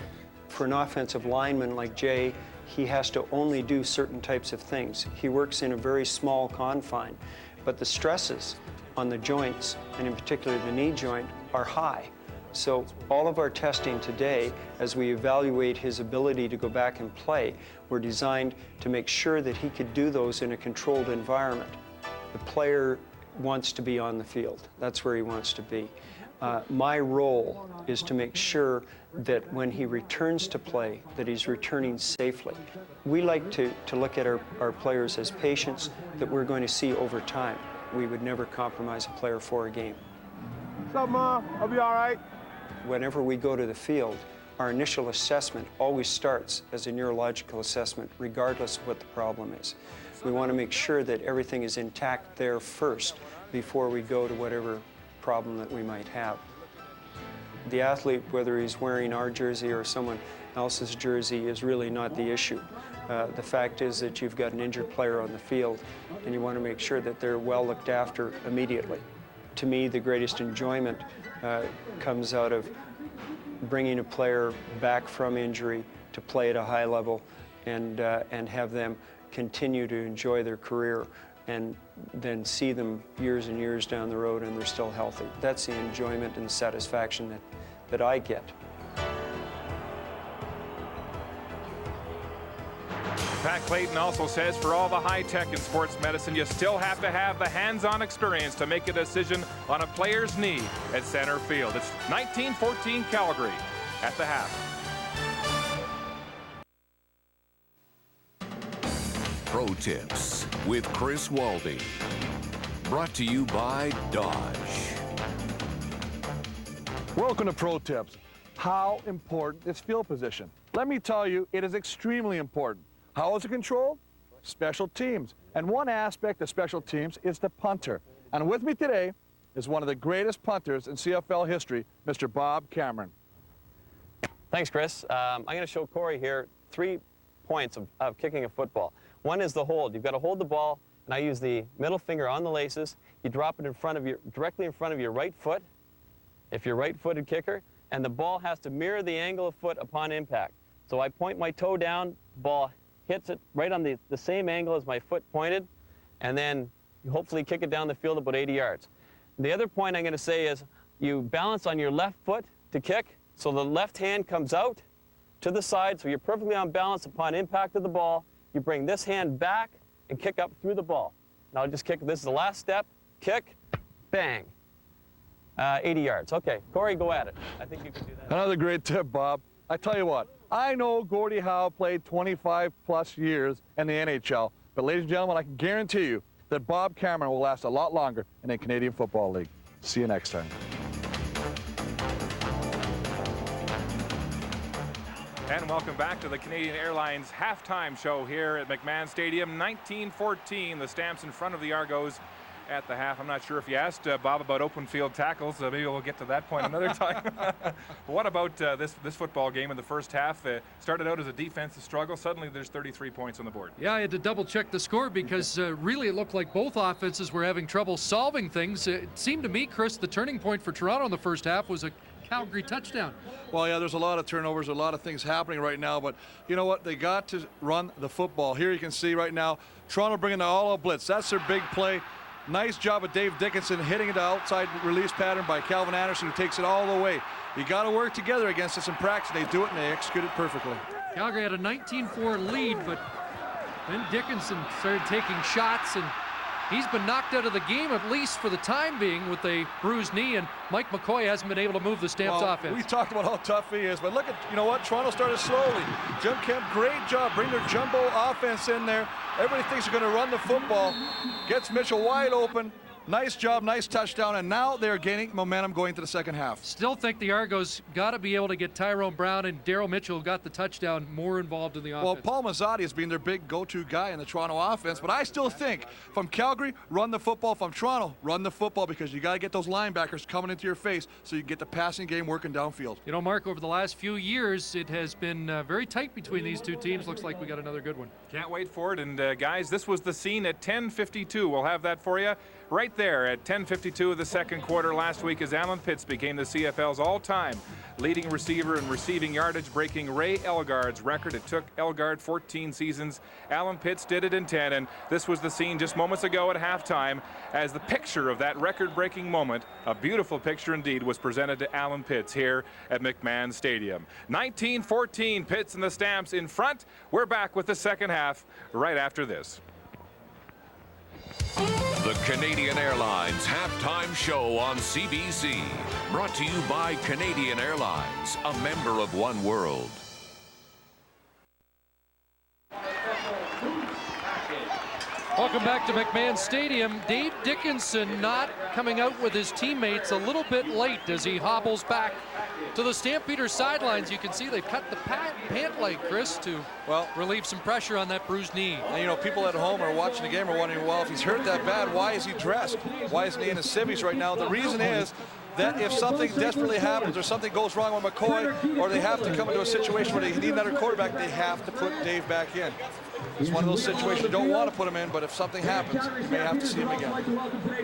For an offensive lineman like Jay, he has to only do certain types of things. He works in a very small confine, but the stresses on the joints, and in particular the knee joint, are high. So all of our testing today, as we evaluate his ability to go back and play, were designed to make sure that he could do those in a controlled environment. The player wants to be on the field. That's where he wants to be. My role is to make sure that when he returns to play, that he's returning safely. We like to look at our players as patients that we're going to see over time. We would never compromise a player for a game. What's up, Mom? I'll be all right. Whenever we go to the field, our initial assessment always starts as a neurological assessment, regardless of what the problem is. We want to make sure that everything is intact there first before we go to whatever problem that we might have. The athlete, whether he's wearing our jersey or someone else's jersey, is really not the issue. The fact is that you've got an injured player on the field, and you want to make sure that they're well looked after immediately. To me, the greatest enjoyment comes out of bringing a player back from injury to play at a high level and have them continue to enjoy their career, and then see them years and years down the road and they're still healthy. That's the enjoyment and the satisfaction that I get. Pat Clayton also says for all the high tech in sports medicine, you still have to have the hands-on experience to make a decision on a player's knee at center field. It's 19-14 Calgary at the half. Pro Tips with Chris Waldy. Brought to you by Dodge. Welcome to Pro Tips. How important is field position? Let me tell you, it is extremely important. How is it controlled? Special teams. And one aspect of special teams is the punter. And with me today, is one of the greatest punters in CFL history, Mr. Bob Cameron. Thanks, Chris. I'm going to show Corey here 3 points of kicking a football. One is the hold. You've got to hold the ball, and I use the middle finger on the laces. You drop it in front of directly in front of your right foot, if you're right-footed kicker, and the ball has to mirror the angle of foot upon impact. So I point my toe down, ball hits it right on the same angle as my foot pointed, and then you hopefully kick it down the field about 80 yards. The other point I'm going to say is you balance on your left foot to kick, so the left hand comes out to the side, so you're perfectly on balance upon impact of the ball. You bring this hand back and kick up through the ball. Now I'll just kick, this is the last step, kick, bang. 80 yards. Okay, Corey, go at it. I think you can do that. Another great tip, Bob. I tell you what, I know Gordie Howe played 25+ years in the NHL, but ladies and gentlemen, I can guarantee you that Bob Cameron will last a lot longer in the Canadian Football League. See you next time. And welcome back to the Canadian Airlines halftime show here at McMahon Stadium. 19-14, the Stamps in front of the Argos at the half. I'm not sure if you asked Bob about open field tackles. Maybe we'll get to that point another time. What about this football game in the first half? Started out as a defensive struggle. Suddenly there's 33 points on the board. Yeah, I had to double check the score because really it looked like both offenses were having trouble solving things. It seemed to me, Chris, the turning point for Toronto in the first half was a Calgary touchdown. Well, yeah, there's a lot of turnovers, a lot of things happening right now, but you know what? They got to run the football. Here you can see right now, Toronto bringing the all-out blitz. That's their big play. Nice job of Dave Dickinson hitting the outside release pattern by Calvin Anderson, who takes it all the way. You got to work together against this in practice. They do it, and they execute it perfectly. Calgary had a 19-4 lead, but then Dickinson started taking shots, and he's been knocked out of the game, at least for the time being, with a bruised knee, and Mike McCoy hasn't been able to move the Stamps offense. We talked about how tough he is, but look at, you know what, Toronto started slowly. Jim Kemp, great job, bring their jumbo offense in there. Everybody thinks they're going to run the football. Gets Mitchell wide open. Nice job, nice touchdown, and now they're gaining momentum going to the second half. Still think the Argos got to be able to get Tyrone Brown and Daryl Mitchell, who got the touchdown, more involved in the offense. Well, Paul Mazzotti has been their big go-to guy in the Toronto offense, but I still think from Calgary, run the football. From Toronto, run the football, because you got to get those linebackers coming into your face so you can get the passing game working downfield. You know, Mark, over the last few years, it has been very tight between these two teams. Looks like we got another good one. Can't wait for it. And guys, this was the scene at 10:52. We'll have that for you right there at 10:52 of the second quarter last week, as Alan Pitts became the CFL's all-time leading receiver in receiving yardage, breaking Ray Elgaard's record. It took Elgaard 14 seasons. Alan Pitts did it in 10, and this was the scene just moments ago at halftime as the picture of that record-breaking moment, a beautiful picture indeed, was presented to Alan Pitts here at McMahon Stadium. 19-14, Pitts and the Stamps in front. We're back with the second half right after this. The Canadian Airlines halftime show on CBC. Brought to you by Canadian Airlines, a member of One World. Welcome back to McMahon Stadium. Dave Dickinson not coming out with his teammates a little bit late as he hobbles back to the Stampeders sidelines. You can see they've cut the pant leg, Chris, to relieve some pressure on that bruised knee. And you know, people at home are watching the game are wondering, well, if he's hurt that bad, why is he dressed? Why isn't he in his civvies right now? The reason is that if something desperately happens or something goes wrong with McCoy, or they have to come into a situation where they need another quarterback, they have to put Dave back in. It's one of those situations you don't want to put him in, but if something happens, you may have to see him again.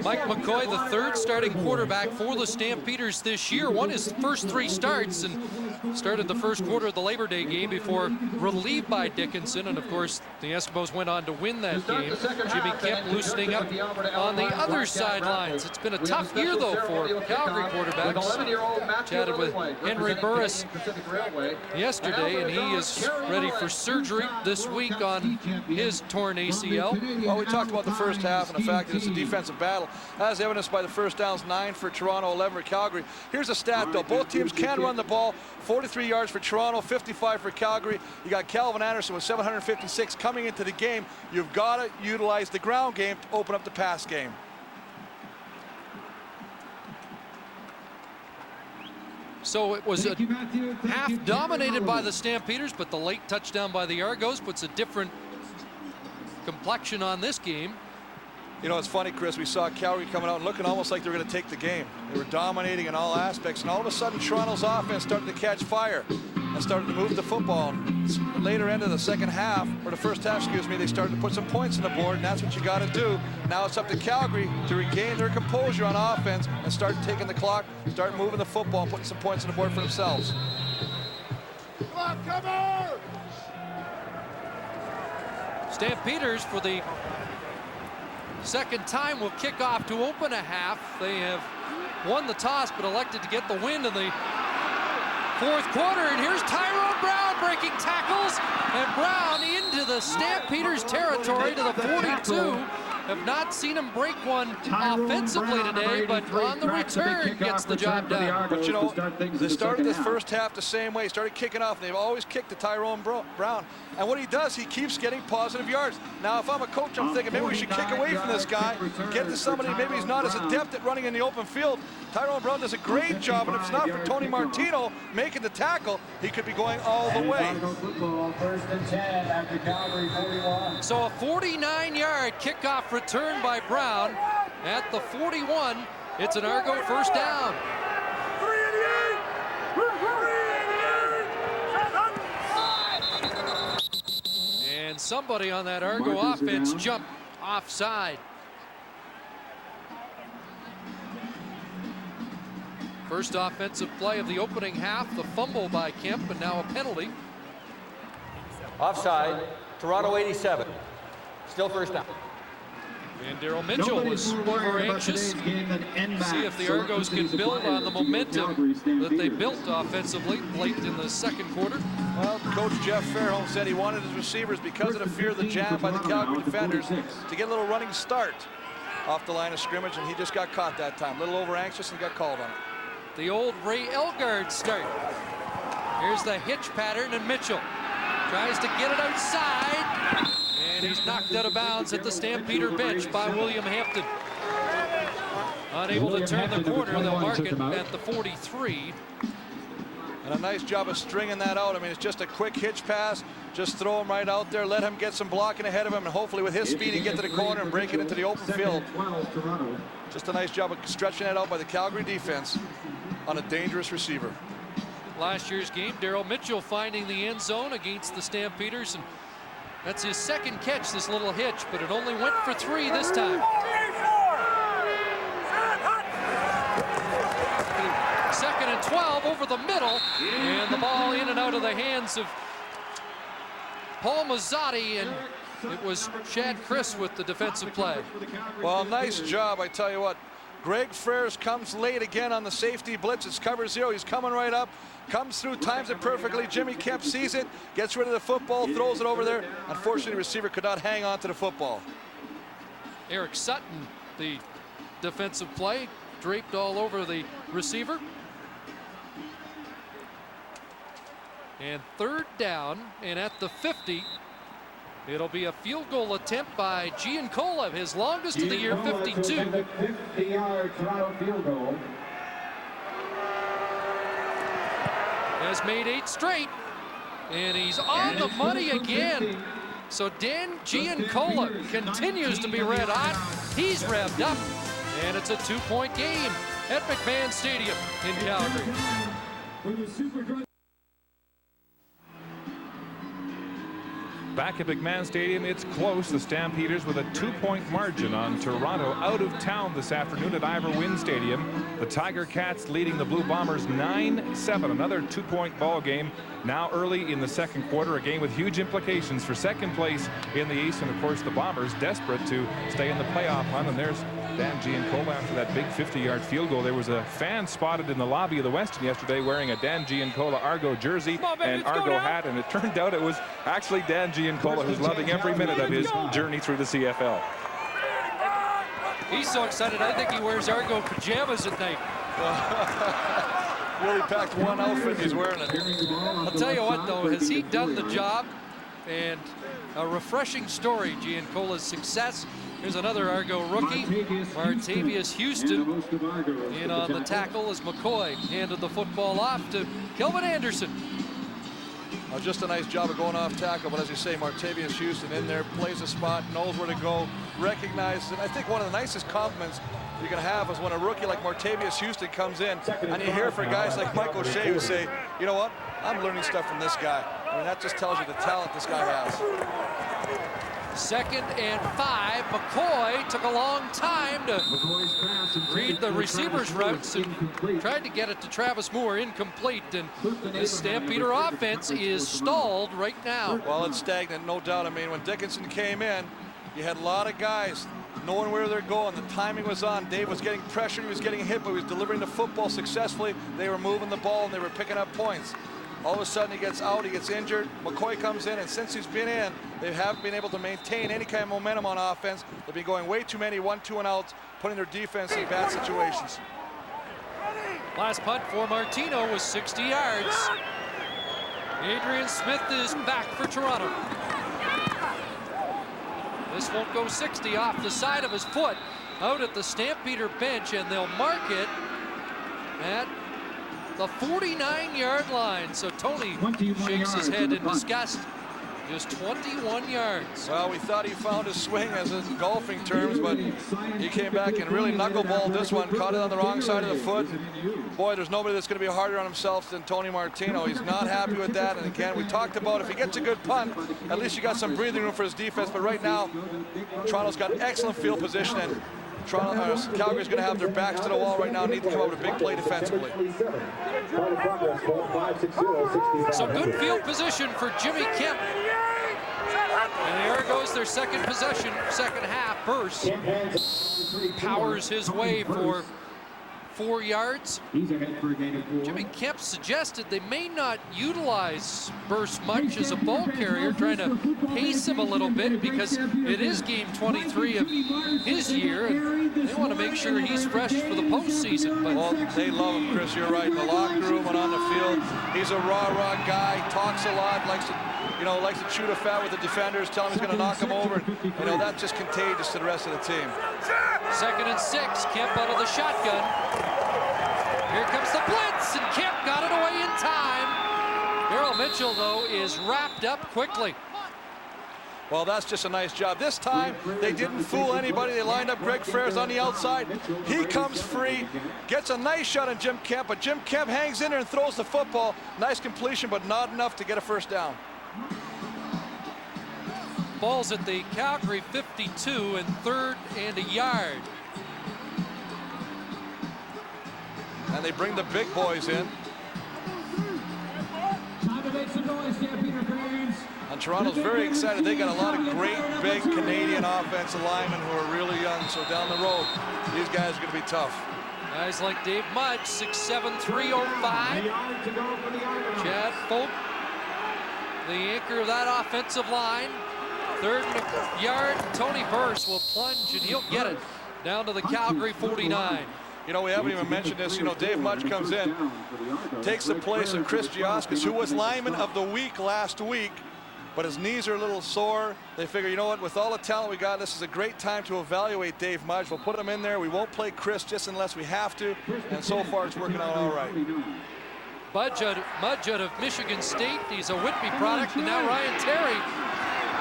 Mike McCoy, the third starting quarterback for the Stampeders this year, won his first 3 starts and started the first quarter of the Labor Day game before relieved by Dickinson. And of course, the Eskimos went on to win that game. Jimmy Kemp loosening up on the other sidelines. It's been a tough year, though, for Calgary quarterbacks. Chatted with Henry Burris yesterday, and he is ready for surgery this week on his torn ACL. Well, we talked about the first half and the fact that it's a defensive battle, as evidenced by the first downs, 9 for Toronto, 11 for Calgary. Here's a stat, though. Both teams can run the ball. 43 yards for Toronto, 55 for Calgary. You got Calvin Anderson with 756 coming into the game. You've got to utilize the ground game to open up the pass game. So it was a half dominated by the Stampeders, but the late touchdown by the Argos puts a different complexion on this game. You know, it's funny, Chris, we saw Calgary coming out and looking almost like they were going to take the game. They were dominating in all aspects, and all of a sudden Toronto's offense started to catch fire and started to move the football. Later end of the second half, or the first half, excuse me, they started to put some points on the board, and that's what you got to do. Now it's up to Calgary to regain their composure on offense and start taking the clock, start moving the football and putting some points on the board for themselves. Come on! Stampeders, for the second time, will kick off to open a half. They have won the toss but elected to get the win in the fourth quarter. And here's Tyrone Brown breaking tackles, and Brown into the Stampeders territory to the 42. Have not seen him break one offensively today, but on the return gets the job done. But you know, they started this first half the same way. Started kicking off. They've always kicked to Tyrone Brown. And what he does, he keeps getting positive yards. Now, if I'm a coach, I'm thinking maybe we should kick away from this guy, get to somebody maybe he's not as adept at running in the open field. Tyrone Brown does a great job, and if it's not for Tony Martino making the tackle, he could be going all the way. So a 49-yard kickoff return by Brown at the 41. It's an Argo first down. And somebody on that Argo offense jumped offside. First offensive play of the opening half, the fumble by Kemp, and now a penalty. Offside, Toronto 87. Still first down. And Daryl Mitchell was over anxious to see if the Argos can build on the momentum that they built offensively late in the second quarter. Well, Coach Jeff Fairholm said he wanted his receivers, because of the fear of the jam by the Calgary defenders, to get a little running start off the line of scrimmage, and he just got caught that time. A little over anxious and got called on it. The old Ray Elgard start. Here's the hitch pattern, and Mitchell tries to get it outside, and he's knocked out of bounds at the Stampeder bench by William Hampton. Unable to turn the corner, they'll mark it at the 43. And a nice job of stringing that out. I mean, it's just a quick hitch pass. Just throw him right out there, let him get some blocking ahead of him, and hopefully with his speed he can get to the corner and break it into the open field. Just a nice job of stretching that out by the Calgary defense on a dangerous receiver. Last year's game, Daryl Mitchell finding the end zone against the Stampeders, and that's his second catch, this little hitch, but it only went for 3 this time. Second and 12 over the middle, and the ball in and out of the hands of Paul Mazzotti, and it was Chad Chris with the defensive play. Well, nice job, I tell you what. Greg Frères comes late again on the safety blitz. It's cover 0. He's coming right up, comes through, times it perfectly. Jimmy Kemp sees it, gets rid of the football, throws it over there. Unfortunately, the receiver could not hang on to the football. Eric Sutton, the defensive play, draped all over the receiver. And third down, and at the 50, it'll be a field goal attempt by Giancola, his longest of the year, 52. 50-yard Toronto field goal. Has made 8 straight, and he's on the money again. So Dan Giancola continues to be red hot. He's revved up, and it's a 2-point game at McMahon Stadium in Calgary. Back at McMahon Stadium, it's close. The Stampeders with a 2-point margin on Toronto out of town this afternoon at Ivor Wynne Stadium. The Tiger Cats leading the Blue Bombers 9-7. Another 2-point ball game now early in the second quarter. A game with huge implications for second place in the East. And of course, the Bombers desperate to stay in the playoff hunt. And there's Dan Giancola after that big 50-yard field goal. There was a fan spotted in the lobby of the Westin yesterday wearing a Dan Giancola Argo jersey and Argo hat, and it turned out it was actually Dan Giancola, who's loving every minute of his journey through the CFL. He's so excited, I think he wears Argo pajamas at night. Really packed one outfit, he's wearing it. I'll tell you what, though, has he done the job? And a refreshing story, Giancola's success. Here's another Argo rookie, Martavius Houston, in on the tackle as McCoy handed the football off to Kelvin Anderson. Just a nice job of going off tackle, but as you say, Martavius Houston in there, plays a spot, knows where to go, recognizes it. I think one of the nicest compliments you can have is when a rookie like Martavius Houston comes in, and you hear for guys like Mike O'Shea who say, you know what, I'm learning stuff from this guy. I mean, that just tells you the talent this guy has. 2nd and 5. McCoy took a long time to read the receiver's routes and tried to get it to Travis Moore, incomplete. And this Stampeder offense is stalled right now. Well, it's stagnant, no doubt. I mean, when Dickinson came in, you had a lot of guys knowing where they're going. The timing was on. Dave was getting pressured, he was getting hit, but he was delivering the football successfully. They were moving the ball and they were picking up points. All of a sudden he gets out, he gets injured. McCoy comes in, and since he's been in, they haven't been able to maintain any kind of momentum on offense. They've been going way too many 1-2 and outs, putting their defense in bad situations. Last punt for Martino was 60 yards. Adrian Smith is back for Toronto. This won't go 60, off the side of his foot, out at the Stampeder bench, and they'll mark it at the 49-yard line. So Tony shakes his head in disgust. Just 21 yards. Well, we thought he found his swing, as in golfing terms, but he came back and really knuckleballed this one, caught it on the wrong side of the foot. Boy, there's nobody that's going to be harder on himself than Tony Martino. He's not happy with that, and again, we talked about if he gets a good punt, at least you got some breathing room for his defense, but right now, Toronto's got excellent field position, and Calgary's going to have their backs to the wall right now, need to come up with a big play defensively. So good field position for Jimmy Kemp. And there goes their second possession, second half. Burst powers his way for 4 yards. Jimmy Kemp suggested they may not utilize Burst much as a ball carrier, trying to pace him a little bit because it is game 23 of his year, and they want to make sure he's fresh for the postseason. But well, they love him, Chris. You're right. In the locker room and on the field, he's a rah-rah guy. Talks a lot. Likes to chew the fat with the defenders. Tell him he's going to knock him over. That's just contagious to the rest of the team. 2nd and 6. Kemp out of the shotgun. Here comes the blitz, and Kemp got it away in time. Darryl Mitchell, though, is wrapped up quickly. Well, that's just a nice job. This time, they didn't fool anybody. They lined up Greg Frères on the outside. He comes free, gets a nice shot on Jim Kemp, but Jim Kemp hangs in there and throws the football. Nice completion, but not enough to get a first down. Ball's at the Calgary 52 and 3rd and a yard. And they bring the big boys in. And Toronto's very excited. They got a lot of great, big Canadian offensive linemen who are really young. So down the road, these guys are going to be tough. Guys like Dave Mudge, 6'7", 305. Chad Folk, the anchor of that offensive line. 3rd and a yard. Tony Burst will plunge, and he'll get it down to the Calgary 49. We haven't even mentioned this. Dave Mudge comes in, takes the place of Chris Gioscas, who was lineman of the week last week, but his knees are a little sore. They figure, you know what, with all the talent we got, this is a great time to evaluate Dave Mudge. We'll put him in there. We won't play Chris just unless we have to, and so far it's working out all right. Mudge out of Michigan State. He's a Whitby product, and now Ryan Terry.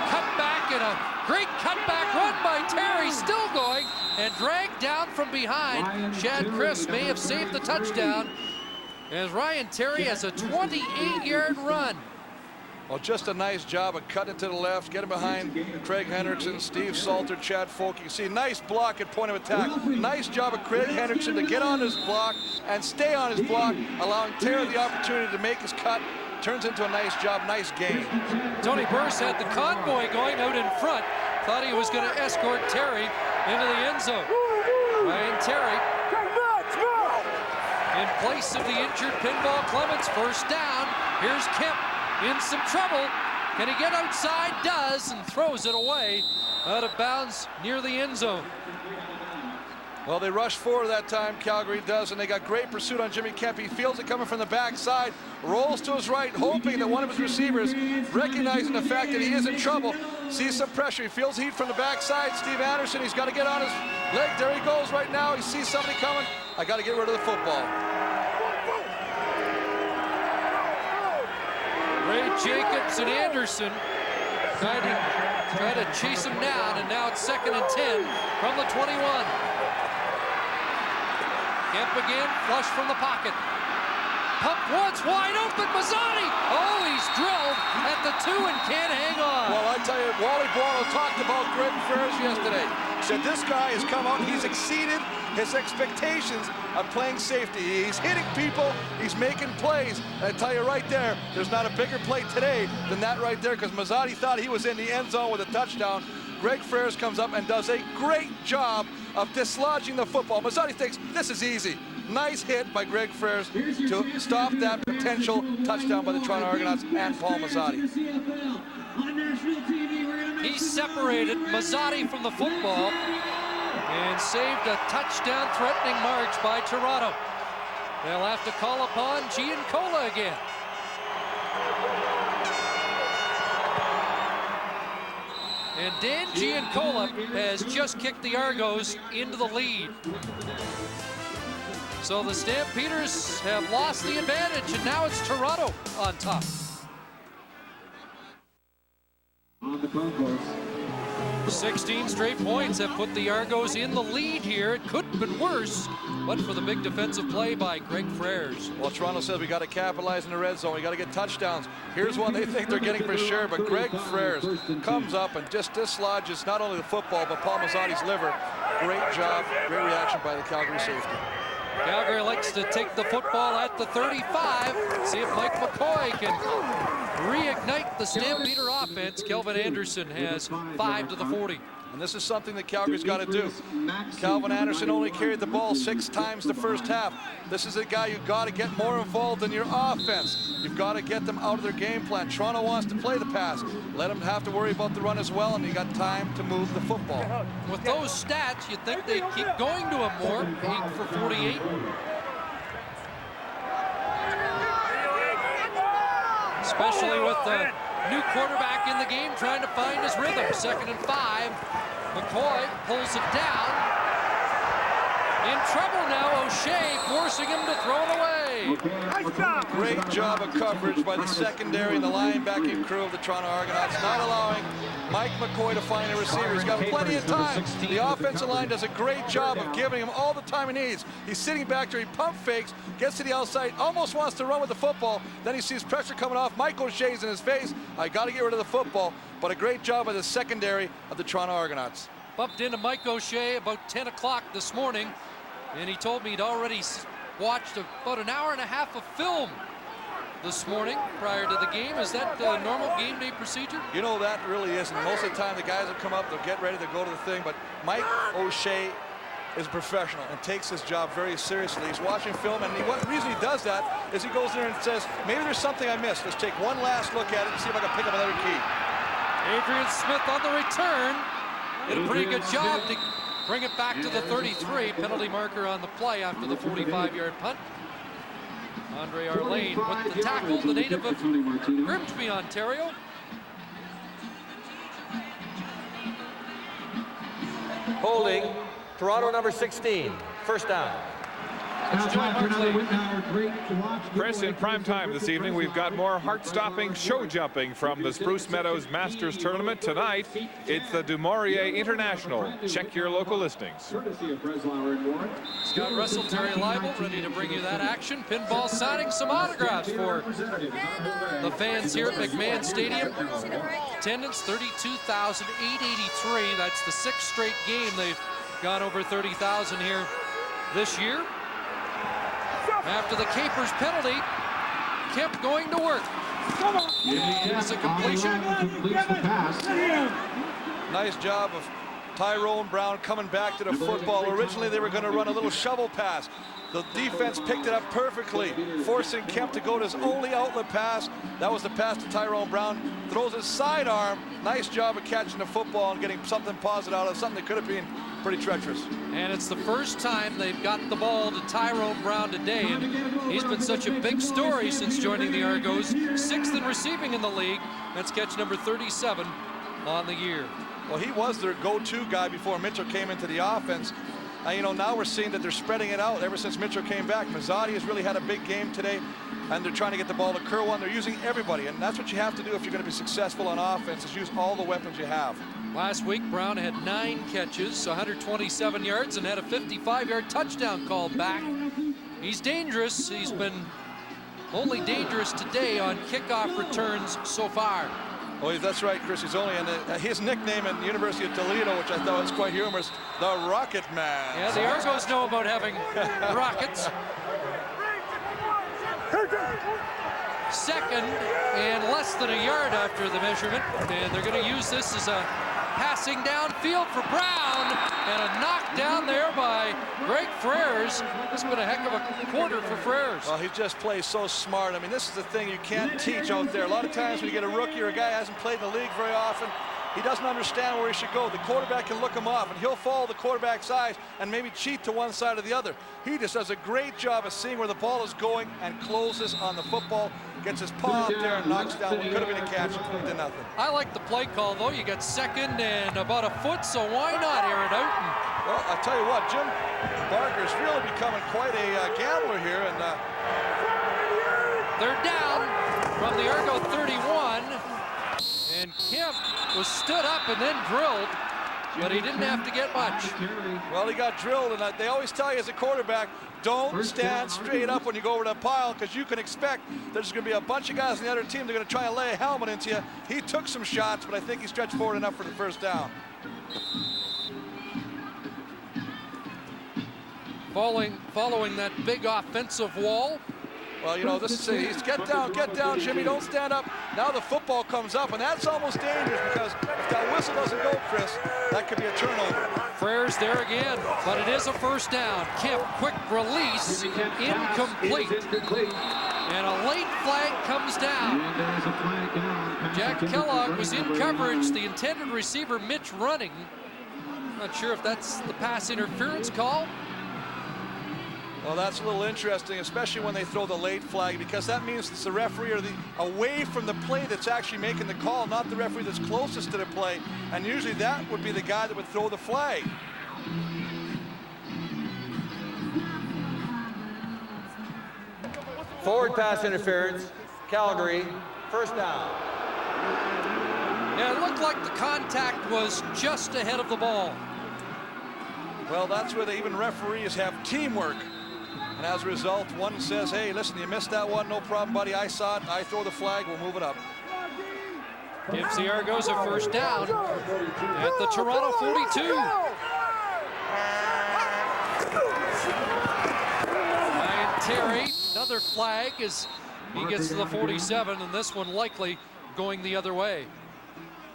Cutback, and a great cutback run by Terry, still going, and dragged down from behind. Chad Chris may have saved the touchdown, as Ryan Terry has a 28-yard run. Well, just a nice job of cutting it to the left, getting behind Craig Hendrickson, Steve Salter, Chad Folk. You can see nice block at point of attack. Nice job of Craig Hendrickson to get on his block and stay on his block, allowing Terry the opportunity to make his cut. Turns into a nice job, nice game. Tony Burst had the convoy going out in front. Thought he was going to escort Terry into the end zone. Ryan Terry in place of the injured Pinball Clements. First down. Here's Kemp in some trouble. Can he get outside? Does, and throws it away out of bounds near the end zone. Well, they rushed forward that time, Calgary does, and they got great pursuit on Jimmy Kemp. He feels it coming from the backside, rolls to his right, hoping that one of his receivers, recognizing the fact that he is in trouble, sees some pressure. He feels heat from the backside. Steve Anderson, he's got to get on his leg. There he goes right now. He sees somebody coming. I got to get rid of the football. Ray Jacobs and Anderson try to chase him down, and now it's 2nd and 10 from the 21. Kemp again, flush from the pocket. Pump once, wide open, Mazzotti! Oh, he's drilled at the 2 and can't hang on. Well, I tell you, Wally Bono talked about Greg Frères yesterday. Said this guy has come out, he's exceeded his expectations of playing safety. He's hitting people, he's making plays. And I tell you right there, there's not a bigger play today than that right there, because Mazzotti thought he was in the end zone with a touchdown. Greg Frères comes up and does a great job of dislodging the football. Mazzotti thinks this is easy. Nice hit by Greg Frères to stop that potential touchdown by the Toronto Argonauts and Paul Mazzotti. He separated Mazzotti from the football and saved a touchdown-threatening march by Toronto. They'll have to call upon Giancola again. And Dan Giancola has just kicked the Argos into the lead. So the Stampeders have lost the advantage, and now it's Toronto on top. On the concourse. 16 straight points have put the Argos in the lead here. It could have been worse, but for the big defensive play by Greg Frères. Well, Toronto says we got to capitalize in the red zone. We got to get touchdowns. Here's one they think they're getting for sure, but Greg Frères comes up and just dislodges not only the football, but Paul Mazzotti's liver. Great job, great reaction by the Calgary safety. Calgary likes to take the football at the 35. See if Mike McCoy can reignite the Stampeder offense. Kelvin Anderson has 5 to the 40. And this is something that Calgary's got to do. Calvin Anderson only carried the ball 6 times the first half. This is a guy you've got to get more involved in your offense. You've got to get them out of their game plan. Toronto wants to play the pass. Let them have to worry about the run as well, and you got time to move the football. With those stats, you'd think they'd keep going to him more. 8 for 48. Especially with the new quarterback in the game trying to find his rhythm. 2nd and 5. McCoy pulls it down. In trouble now, O'Shea forcing him to throw it away. Great job of coverage by the secondary and the linebacking crew of the Toronto Argonauts, not allowing Mike McCoy to find a receiver. He's got plenty of time. The offensive line does a great job of giving him all the time he needs. He's sitting back there, he pump fakes, gets to the outside, almost wants to run with the football. Then he sees pressure coming off. Mike O'Shea's in his face. I got to get rid of the football. But a great job by the secondary of the Toronto Argonauts. Bumped into Mike O'Shea about 10 o'clock this morning, and he told me he'd already watched about an hour and a half of film this morning prior to the game. Is that the normal game day procedure? You know, that really isn't. Most of the time the guys will come up, they'll get ready to go to the thing, but Mike O'Shea is a professional and takes his job very seriously. He's watching film, and the reason he does that is he goes there and says, maybe there's something I missed. Let's take one last look at it and see if I can pick up another key. Adrian Smith on the return. Did a pretty good job to bring it back to the 33. Penalty marker on the play after the 45-yard punt. Andre Arlane with the tackle, the native of Grimsby, Ontario. Holding, Toronto number 16, first down. Chris, in prime time this evening, we've got more heart-stopping show jumping from the Spruce Meadows Masters Tournament. Tonight, it's the Du Maurier International. Check your local listings. Scott Russell, Terry Leibel, ready to bring you that action. Pinball signing some autographs for the fans here at McMahon Stadium. Attendance 32,883. That's the 6th straight game they've gone over 30,000 here this year. After the Capers penalty, Kemp going to work. It's a completion. Nice job of Tyrone Brown coming back to the football. Originally, they were going to run a little shovel pass. The defense picked it up perfectly, forcing Kemp to go to his only outlet pass. That was the pass to Tyrone Brown. Throws his sidearm. Nice job of catching the football and getting something positive out of it, something that could have been pretty treacherous. And it's the first time they've got the ball to Tyrone Brown today, and he's been such a big story since joining the Argos. 6th in receiving in the league. That's catch number 37 on the year. Well, he was their go-to guy before Mitchell came into the offense. you know, now we're seeing that they're spreading it out ever since Mitchell came back. Mazzotti has really had a big game today, and they're trying to get the ball to Kerwin. They're using everybody, and that's what you have to do if you're going to be successful on offense, is use all the weapons you have. Last week, Brown had 9 catches, 127 yards, and had a 55-yard touchdown called back. He's dangerous. He's been only dangerous today on kickoff returns so far. Oh, that's right, Chris. He's only, and his nickname at the University of Toledo, which I thought was quite humorous, the Rocket Man. Yeah, the Argos know about having rockets. Second and less than a yard after the measurement, and they're going to use this as a passing downfield for Brown, and a knockdown there by Greg Frères. This has been a heck of a quarter for Frères. Well, he just plays so smart. I mean, this is the thing you can't teach out there. A lot of times when you get a rookie or a guy who hasn't played in the league very often, he doesn't understand where he should go. The quarterback can look him off, and he'll follow the quarterback's eyes and maybe cheat to one side or the other. He just does a great job of seeing where the ball is going and closes on the football, gets his paw up there and knocks down what could have been a catch. He did nothing. I like the play call, though. You got second and about a foot, so why not air it out? Well, I'll tell you what, Jim Barker's really becoming quite a gambler here, and they're down from the Argo 31, and Kemp was stood up and then drilled, but he didn't have to get much. Well, he got drilled, and they always tell you as a quarterback, don't stand straight up when you go over the pile, because you can expect there's going to be a bunch of guys on the other team. They're going to try and lay a helmet into you. He took some shots, but I think he stretched forward enough for the first down. Following that big offensive wall. Well, you know, this is he's get down, Jimmy, don't stand up. Now the football comes up, and that's almost dangerous, because if that whistle doesn't go, Chris, that could be a turnover. Frères there again, but it is a first down. Kemp, quick release, incomplete. And a late flag comes down. Jack Kellogg was in coverage, the intended receiver, Mitch, running. Not sure if that's the pass interference call. Well, that's a little interesting, especially when they throw the late flag, because that means it's the referee or the away from the play that's actually making the call, not the referee that's closest to the play. And usually that would be the guy that would throw the flag. Forward pass interference, Calgary, first down. Yeah, it looked like the contact was just ahead of the ball. Well, that's where even referees have teamwork. And as a result, one says, hey, listen, you missed that one, no problem, buddy. I saw it, I throw the flag, we'll move it up. Gives the Argos a first down at the Toronto 42. Ryan Terry, another flag as he gets to the 47, and this one likely going the other way.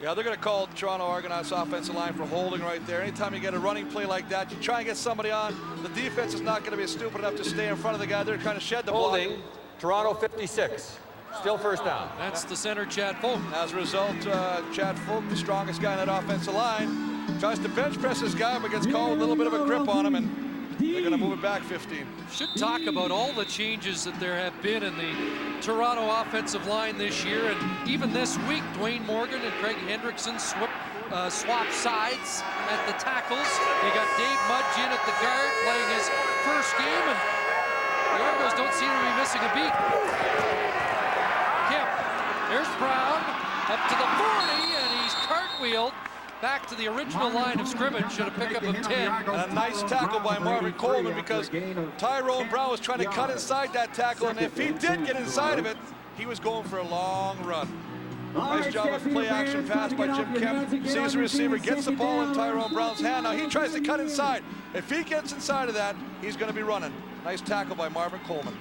Yeah, they're going to call Toronto Argonauts offensive line for holding right there. Anytime you get a running play like that, you try and get somebody on. The defense is not going to be stupid enough to stay in front of the guy. They're trying to shed the block. Holding, Toronto 56. Still first down. That's the center, Chad Folk. As a result, Chad Folk, the strongest guy in that offensive line, tries to bench press this guy, but gets called a little bit of a grip on him, and they're going to move it back 15. Should talk about all the changes that there have been in the Toronto offensive line this year, and even this week, Dwayne Morgan and Craig Hendrickson swap sides at the tackles. They got Dave Mudge in at the guard playing his first game, and the Argos don't seem to be missing a beat. Kemp, there's Brown, up to the 40, and he's cartwheeled back to the original line of scrimmage at a pickup of 10. And a nice tackle by Marvin Coleman, because Tyrone Brown was trying to cut inside that tackle, and if he did get inside of it, he was going for a long run. Nice job of play action pass by Jim Kemp. Sees the receiver, gets the ball in Tyrone Brown's hand. Now he tries to cut inside. If he gets inside of that, he's going to be running. Nice tackle by Marvin Coleman.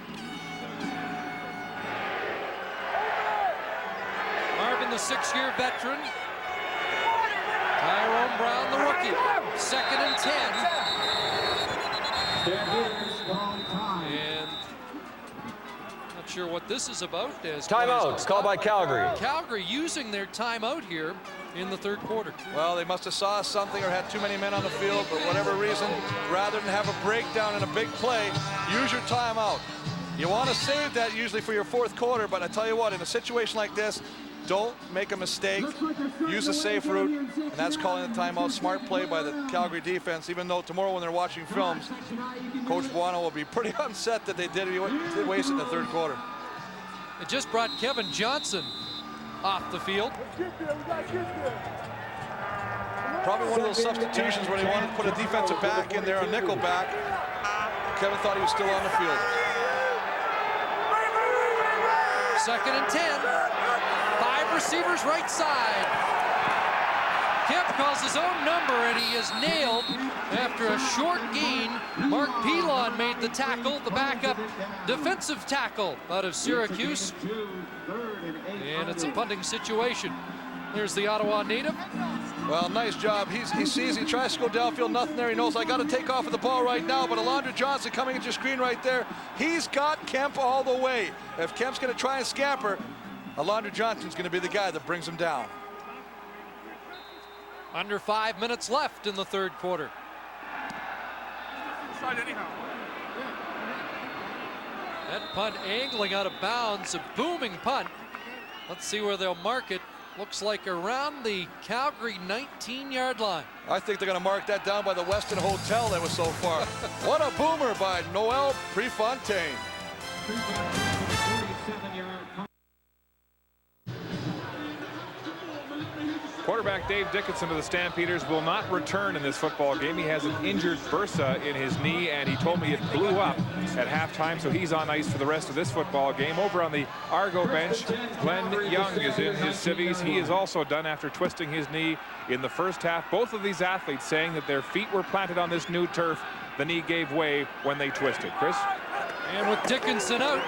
Marvin, the 6-year veteran. Tyrone Brown, the rookie. 2nd and 10. And not sure what this is about. Timeout called by Calgary. Calgary using their timeout here in the 3rd quarter. Well, they must have saw something or had too many men on the field, for whatever reason, rather than have a breakdown in a big play, use your timeout. You want to save that usually for your 4th quarter, but I tell you what, in a situation like this, don't make a mistake, use a safe route, and that's calling the timeout. Smart play by the Calgary defense, even though tomorrow when they're watching films, Coach Buono will be pretty upset that they did waste it in the third quarter. It just brought Kevin Johnson off the field. Probably one of those substitutions where they wanted to put a defensive back in there, a nickel back. Kevin thought he was still on the field. 2nd and 10. 5 receivers right side. Kemp calls his own number, and he is nailed after a short gain. Mark Pilon made the tackle, the backup defensive tackle out of Syracuse. And it's a punting situation. There's the Ottawa native. Well, nice job. He sees, he tries to go downfield, nothing there. He knows I got to take off with the ball right now, but Alondra Johnson coming at your screen right there. He's got Kemp all the way. If Kemp's going to try and scamper, Alondra Johnson's going to be the guy that brings him down. Under 5 minutes left in the third quarter. That punt angling out of bounds, a booming punt. Let's see where they'll mark it. Looks like around the Calgary 19-yard line. I think they're going to mark that down by the Westin Hotel that was so far. What a boomer by Noel Prefontaine. Quarterback Dave Dickinson of the Stampeders will not return in this football game. He has an injured bursa in his knee, and he told me it blew up at halftime, so he's on ice for the rest of this football game. Over on the Argo bench, Glenn Young is in his civvies. He is also done after twisting his knee in the first half. Both of these athletes saying that their feet were planted on this new turf. The knee gave way when they twisted. Chris? And with Dickinson out,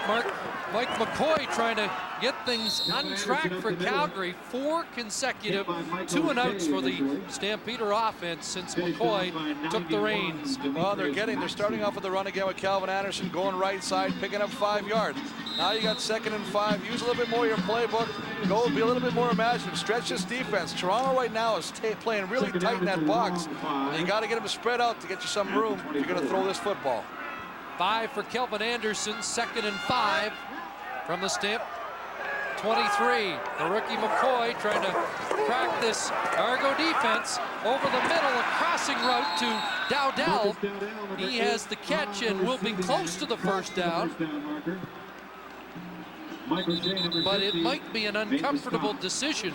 Mike McCoy trying to get things on track for Calgary. 4 consecutive 2-and-outs for the Stampeder offense since McCoy took the reins. Well, they're starting off with the run again with Calvin Anderson going right side, picking up 5 yards. Now you got 2nd and 5. Use a little bit more of your playbook. Go be a little bit more imaginative. Stretch this defense. Toronto right now is playing really tight in that box. And you got to get them to spread out to get you some room if you're going to throw this football. 5 for Kelvin Anderson, 2nd and 5 from the Stamp 23. The rookie McCoy trying to crack this Argo defense over the middle, a crossing route to Dowdell. He has the catch and will be close to the first down. But it might be an uncomfortable decision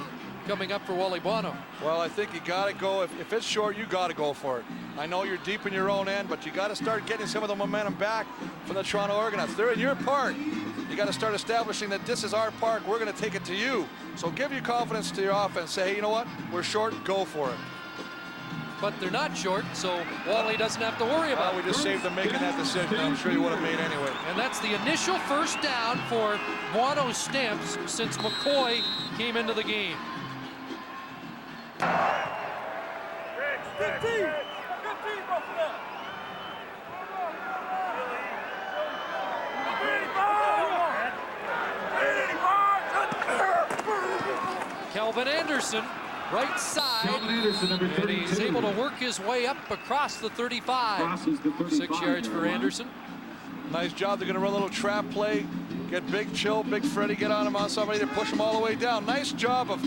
coming up for Wally Buono. Well, I think you got to go. If it's short, you got to go for it. I know you're deep in your own end, but you got to start getting some of the momentum back from the Toronto Argonauts. They're in your park. You got to start establishing that this is our park. We're going to take it to you. So give your confidence to your offense. Say, hey, you know what? We're short. Go for it. But they're not short, so Wally doesn't have to worry about it. We just saved them making that decision. I'm sure he would have made anyway. And that's the initial first down for Buono's Stamps since McCoy came into the game. Good team. Kelvin Anderson, right side, and he's able to work his way up across the 35. 6 yards for Anderson. Nice job. They're going to run a little trap play, get Big Chill, Big Freddie, get on him on somebody to push him all the way down. Nice job of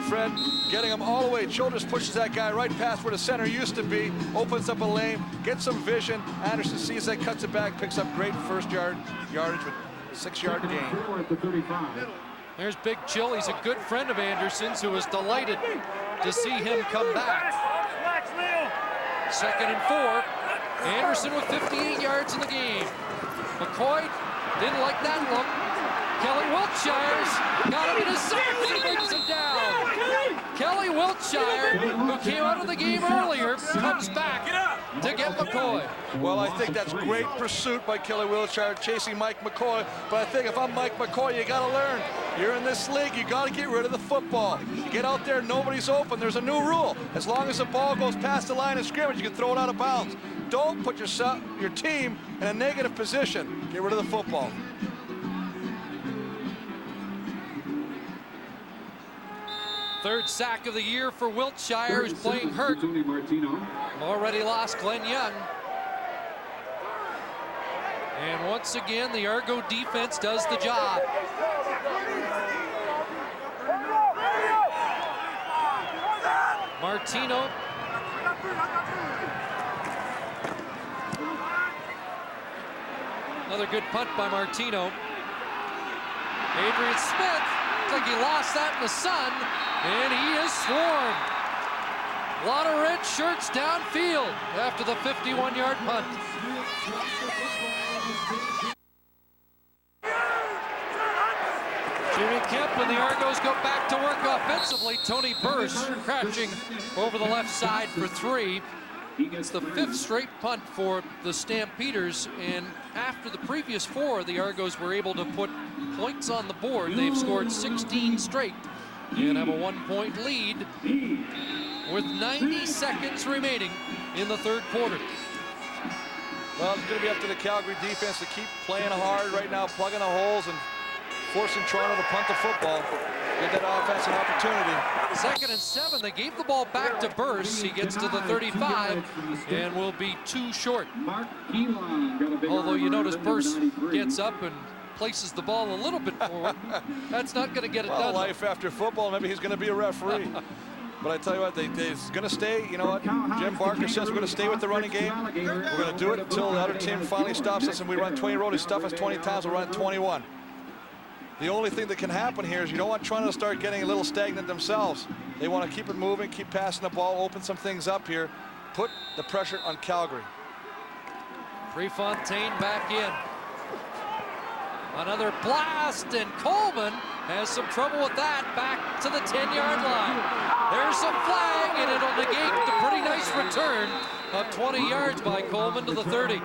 Fred getting him all the way. Chill just pushes that guy right past where the center used to be, opens up a lane, gets some vision. Anderson sees that, cuts it back, picks up great first yardage with a 6-yard gain. There's Big Chill. He's a good friend of Anderson's, who was delighted to see him come back. 2nd and 4. Anderson with 58 yards in the game. McCoy didn't like that look. Kelly Wiltshire's got him in his sights and brings him down. Kelly Wiltshire, who came out of the game earlier, comes back to get McCoy. Well, I think that's great pursuit by Kelly Wiltshire chasing Mike McCoy. But I think if I'm Mike McCoy, you got to learn. You're in this league, you got to get rid of the football. You get out there, nobody's open. There's a new rule. As long as the ball goes past the line of scrimmage, you can throw it out of bounds. Don't put your team in a negative position. Get rid of the football. Third sack of the year for Wiltshire, who's playing hurt. Already lost Glenn Young. And once again, the Argo defense does the job. Martino. Another good punt by Martino. Adrian Smith, looks like he lost that in the sun, and he is swarmed. A lot of red shirts downfield after the 51-yard punt. Jimmy Kemp and the Argos go back to work offensively. Tony Burse crashing over the left side for 3. It's the 5th straight punt for the Stampeders, and after the previous 4, the Argos were able to put points on the board. They've scored 16 straight and have a 1-point lead with 90 seconds remaining in the 3rd quarter. Well, it's going to be up to the Calgary defense to keep playing hard right now, plugging the holes and forcing Toronto to punt the football. Give that offense an opportunity. 2nd and 7. They gave the ball back to Burse. He gets to the 35 and will be 2 short. Although you notice Burse gets up and places the ball a little bit forward. That's not going to get it done. Life after football, maybe he's going to be a referee. But I tell you what, they're going to stay. You know what? Jim Barker says we're going to stay with the running game. We're going to do it until the other team finally stops us and we run 20 road. They stuff us 20 times, we'll run 21. The only thing that can happen here is you don't want Toronto to start getting a little stagnant themselves. They want to keep it moving, keep passing the ball, open some things up here, put the pressure on Calgary. Prefontaine back in. Another blast, and Coleman has some trouble with that, back to the 10-yard line. There's a flag, and it'll negate the pretty nice return of 20 yards by Coleman to the 30.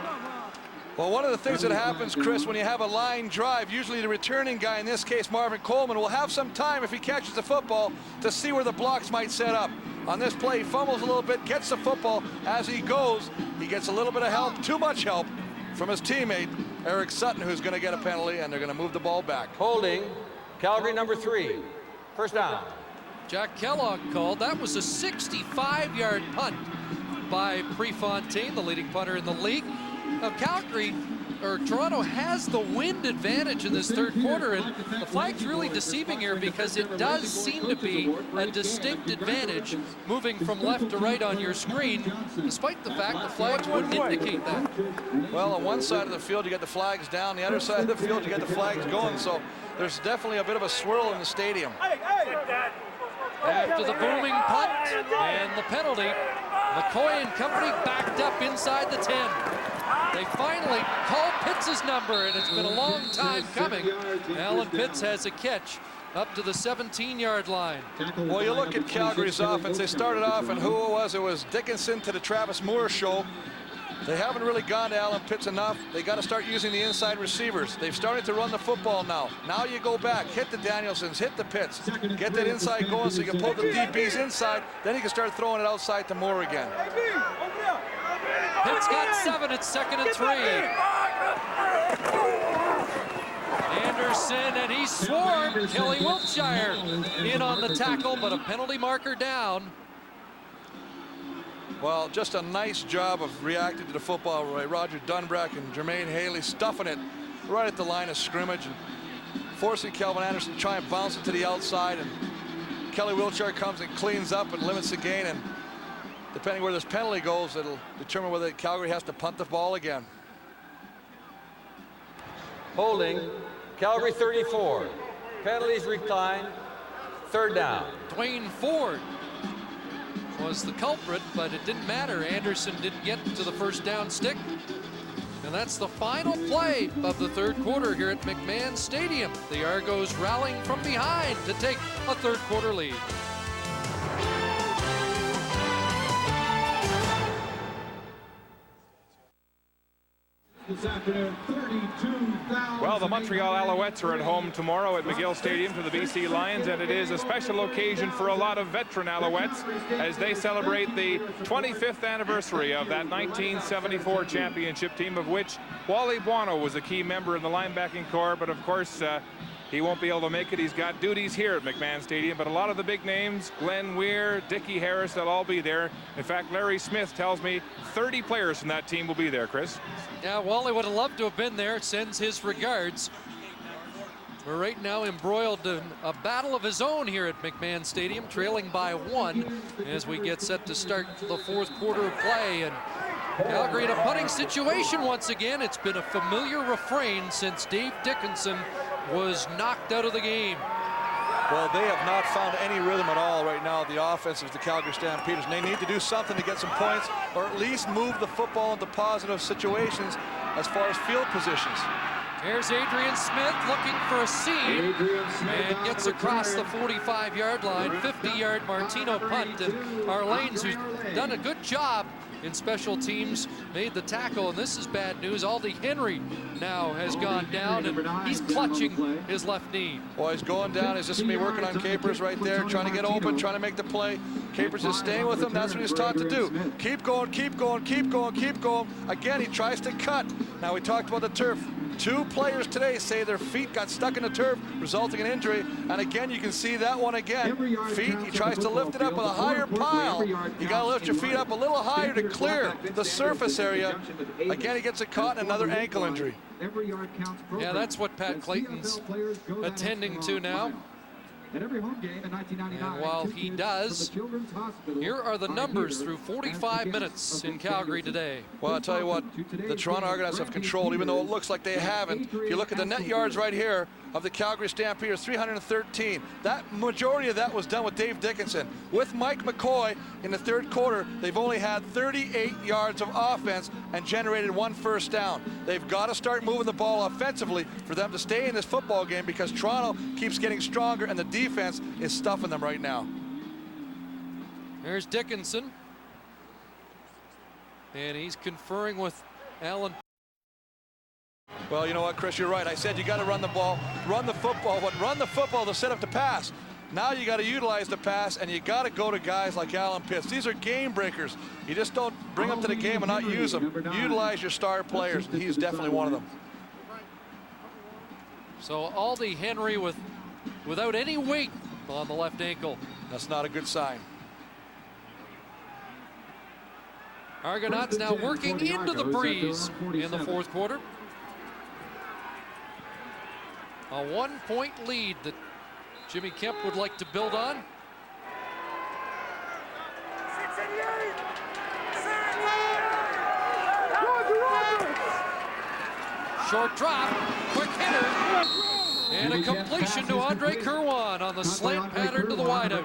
Well, one of the things that happens, Chris, when you have a line drive, usually the returning guy, in this case Marvin Coleman, will have some time if he catches the football to see where the blocks might set up. On this play, he fumbles a little bit, gets the football. As he goes, he gets a little bit of help, too much help, from his teammate, Eric Sutton, who's going to get a penalty, and they're going to move the ball back. Holding, Calgary number 3. First down. Jack Kellogg called. That was a 65-yard punt by Prefontaine, the leading punter in the league. Now Toronto has the wind advantage in this 3rd quarter, and the flag's really deceiving here because it does seem to be a distinct advantage moving from left to right on your screen, despite the fact the flags wouldn't indicate that. Well, on one side of the field you get the flags down, the other side of the field you get the flags going, so there's definitely a bit of a swirl in the stadium. After the booming punt and the penalty, McCoy and company backed up inside the 10. They finally call Pitts' number, and it's been a long time coming. Alan Pitts has a catch up to the 17-yard line. Well, you look at Calgary's offense. They started off, and who it was? It was Dickinson to the Travis Moore show. They haven't really gone to Alan Pitts enough. They got to start using the inside receivers. They've started to run the football now. Now you go back, hit the Danielsons, hit the Pitts, get that inside going so you can pull the DBs inside. Then you can start throwing it outside to Moore again. Pitts got 7. It's 2nd and 3. Anderson, and he swarmed Kelly Wiltshire in on the tackle, but a penalty marker down. Well, just a nice job of reacting to the football. Roger Dunbrack and Jermaine Haley stuffing it right at the line of scrimmage and forcing Kelvin Anderson to try and bounce it to the outside. And Kelly Wiltshire comes and cleans up and limits the gain. And depending where this penalty goes, it'll determine whether Calgary has to punt the ball again. Holding, Calgary 34. Penalties reclined. 3rd down. Dwayne Ford was the culprit, but it didn't matter. Anderson didn't get to the 1st down stick. And that's the final play of the 3rd quarter here at McMahon Stadium. The Argos rallying from behind to take a 3rd quarter lead. Well, the Montreal Alouettes are at home tomorrow at McGill Stadium to the BC Lions, and it is a special occasion for a lot of veteran Alouettes as they celebrate the 25th anniversary of that 1974 championship team, of which Wally Buono was a key member in the linebacking corps, but of course he won't be able to make it. He's got duties here at McMahon Stadium, but a lot of the big names, Glenn Weir, Dickie Harris, they'll all be there. In fact, Larry Smith tells me 30 players from that team will be there, Chris. Yeah, Wally would have loved to have been there, sends his regards. We're right now embroiled in a battle of his own here at McMahon Stadium, trailing by 1 as we get set to start the fourth quarter of play. And Calgary in a punting situation once again. It's been a familiar refrain since Dave Dickinson was knocked out of the game. Well, they have not found any rhythm at all right now, the offense of the Calgary Stampeders. And they need to do something to get some points, or at least move the football into positive situations as far as field positions. Here's Adrian Smith looking for a seam and gets across the 45-yard line. 50-yard Martino punt, and Arlanes, who's done a good job in special teams, made the tackle. And this is bad news. Aldi Henry now has gone down, and he's clutching his left knee. Well, he's going down. He's just going to be working on Capers right there, trying to get open, trying to make the play. Capers is staying with him. That's what he's taught to do. Keep going, keep going, keep going, keep going. Again, he tries to cut. Now, we talked about the turf. 2 players today say their feet got stuck in the turf, resulting in injury. And again, you can see that one again. Feet, he tries to lift it up with a higher pile. You got to lift your feet up a little higher to clear the surface area. Again, he gets a caught and another ankle injury. Yeah, that's what Pat Clayton's attending to now. At every home game in 1999, and while he does, here are the numbers through 45 minutes in Calgary today. Well, I'll tell you what, the Toronto Argonauts have controlled, even though it looks like they haven't. If you look at the net yards right here of the Calgary Stampeders, 313. That majority of that was done with Dave Dickinson. With Mike McCoy in the third quarter, they've only had 38 yards of offense and generated 1 first down. They've got to start moving the ball offensively for them to stay in this football game, because Toronto keeps getting stronger and the defense is stuffing them right now. There's Dickinson, and he's conferring with Alan. Well, you know what, Chris, you're right. I said you got to run the ball, run the football, but run the football to set up the pass. Now you got to utilize the pass, and you got to go to guys like Alan Pitts. These are game breakers. You just don't bring them to the game and not use them. Utilize your star players. He's definitely one of them. So Aldi Henry without any weight on the left ankle. That's not a good sign. Argonauts now working into the breeze in the fourth quarter. A 1-point lead that Jimmy Kemp would like to build on. Short drop, quick hitter, and a completion to Andre Kerwan on the slant pattern to the wideout.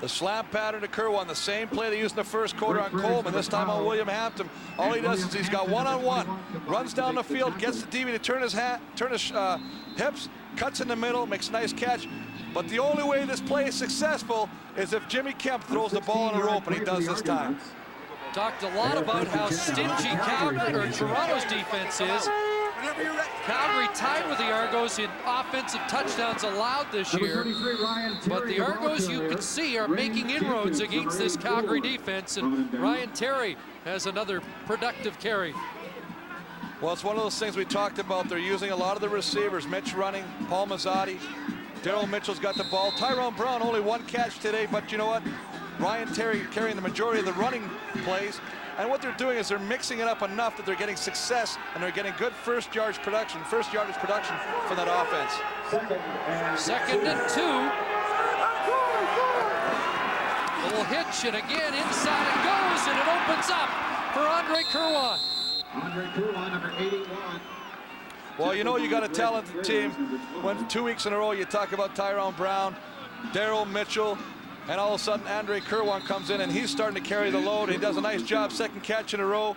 The slant pattern to Kerwan, the same play they used in the first quarter on Coleman, this time on William Hampton. All he does is he's got one-on-one, runs down the field, gets the DB to turn his hips, cuts in the middle, makes a nice catch. But the only way this play is successful is if Jimmy Kemp throws the ball in a rope, and he does this time. Talked a lot about how stingy Toronto's defense is. Calgary tied with the Argos in offensive touchdowns allowed this year, but the Argos, you can see, are making inroads against this Calgary defense, and Ryan Terry has another productive carry. Well, it's one of those things we talked about. They're using a lot of the receivers. Mitch running, Paul Mazzotti, Daryl Mitchell's got the ball. Tyrone Brown only 1 catch today, but you know what? Ryan Terry carrying the majority of the running plays. And what they're doing is they're mixing it up enough that they're getting success, and they're getting good first yardage production from that offense. 2nd and 2. Little hitch, and again inside it goes, and it opens up for Andre Kerwan. Andre Kerwan, number 81. Well, you know you got a talented team when 2 weeks in a row you talk about Tyrone Brown, Daryl Mitchell, and all of a sudden Andre Kerwan comes in and he's starting to carry the load. He does a nice job, 2nd catch in a row.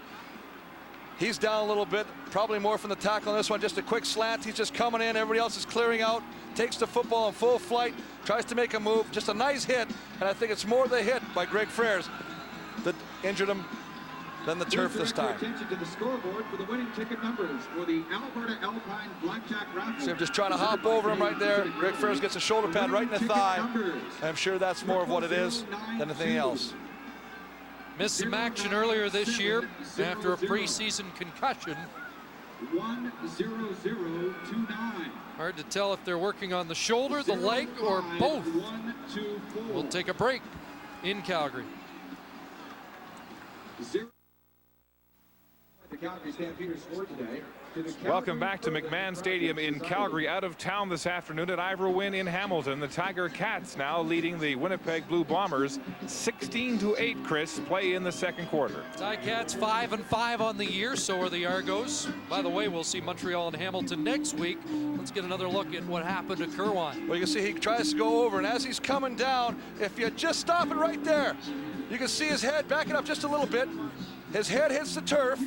He's down a little bit, probably more from the tackle on this one, just a quick slant. He's just coming in, everybody else is clearing out, takes the football in full flight, tries to make a move, just a nice hit, and I think it's more the hit by Greg Frères that injured him than the turf this time. Attention to the scoreboard for the winning ticket numbers for the Alberta Alpine Blackjack Raffle. See him just trying to hop over him right there. Greg Frères gets a shoulder pad right in the thigh. And I'm sure that's more of what it is than anything else. Missed some action earlier this year after a preseason concussion. 1-0-0-2-9. Hard to tell if they're working on the shoulder, the leg, or both. We'll take a break in Calgary. The Calgary Stampeders scored today. Welcome back to McMahon Stadium in Calgary. Out of town this afternoon at Ivor Wynne in Hamilton. The Tiger Cats now leading the Winnipeg Blue Bombers 16-8. Chris, play in the second quarter. Ticats 5-5 on the year, so are the Argos. By the way, we'll see Montreal and Hamilton next week. Let's get another look at what happened to Kerwin. Well, you can see he tries to go over, and as he's coming down, if you just stop it right there, you can see his head, back it up just a little bit. His head hits the turf.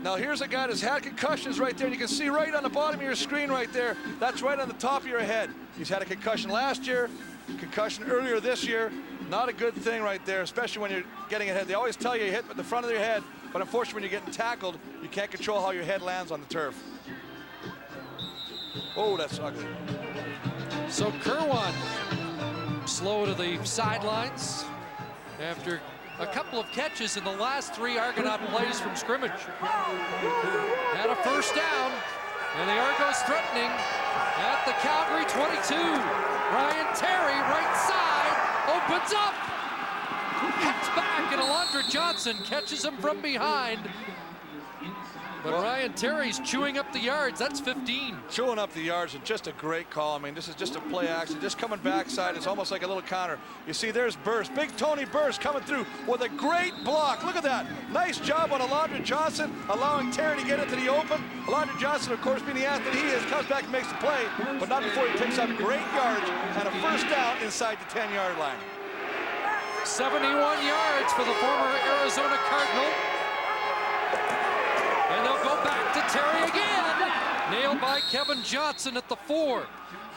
Now here's a guy that's had concussions right there, and you can see right on the bottom of your screen right there, that's right on the top of your head. He's had a concussion last year, concussion earlier this year. Not a good thing right there, especially when you're getting ahead. They always tell you hit at the front of your head, but unfortunately when you're getting tackled, you can't control how your head lands on the turf. Oh, that's ugly. So Kerwin slow to the sidelines after a couple of catches in the last 3 Argonaut plays from scrimmage. Had a first down, and the Argos threatening at the Calgary 22. Ryan Terry, right side, opens up, cuts back, and Alondra Johnson catches him from behind. But Ryan Terry's chewing up the yards. That's 15. Chewing up the yards, and just a great call. I mean, this is just a play action, just coming backside. It's almost like a little counter. You see, there's Burst, big Tony Burst coming through with a great block. Look at that. Nice job on Alondra Johnson, allowing Terry to get into the open. Alondra Johnson, of course, being the athlete he is, comes back and makes the play, but not before he picks up great yards and a first down inside the 10-yard line. 71 yards for the former Arizona Cardinal. And they'll go back to Terry again. Nailed by Kevin Johnson at the 4.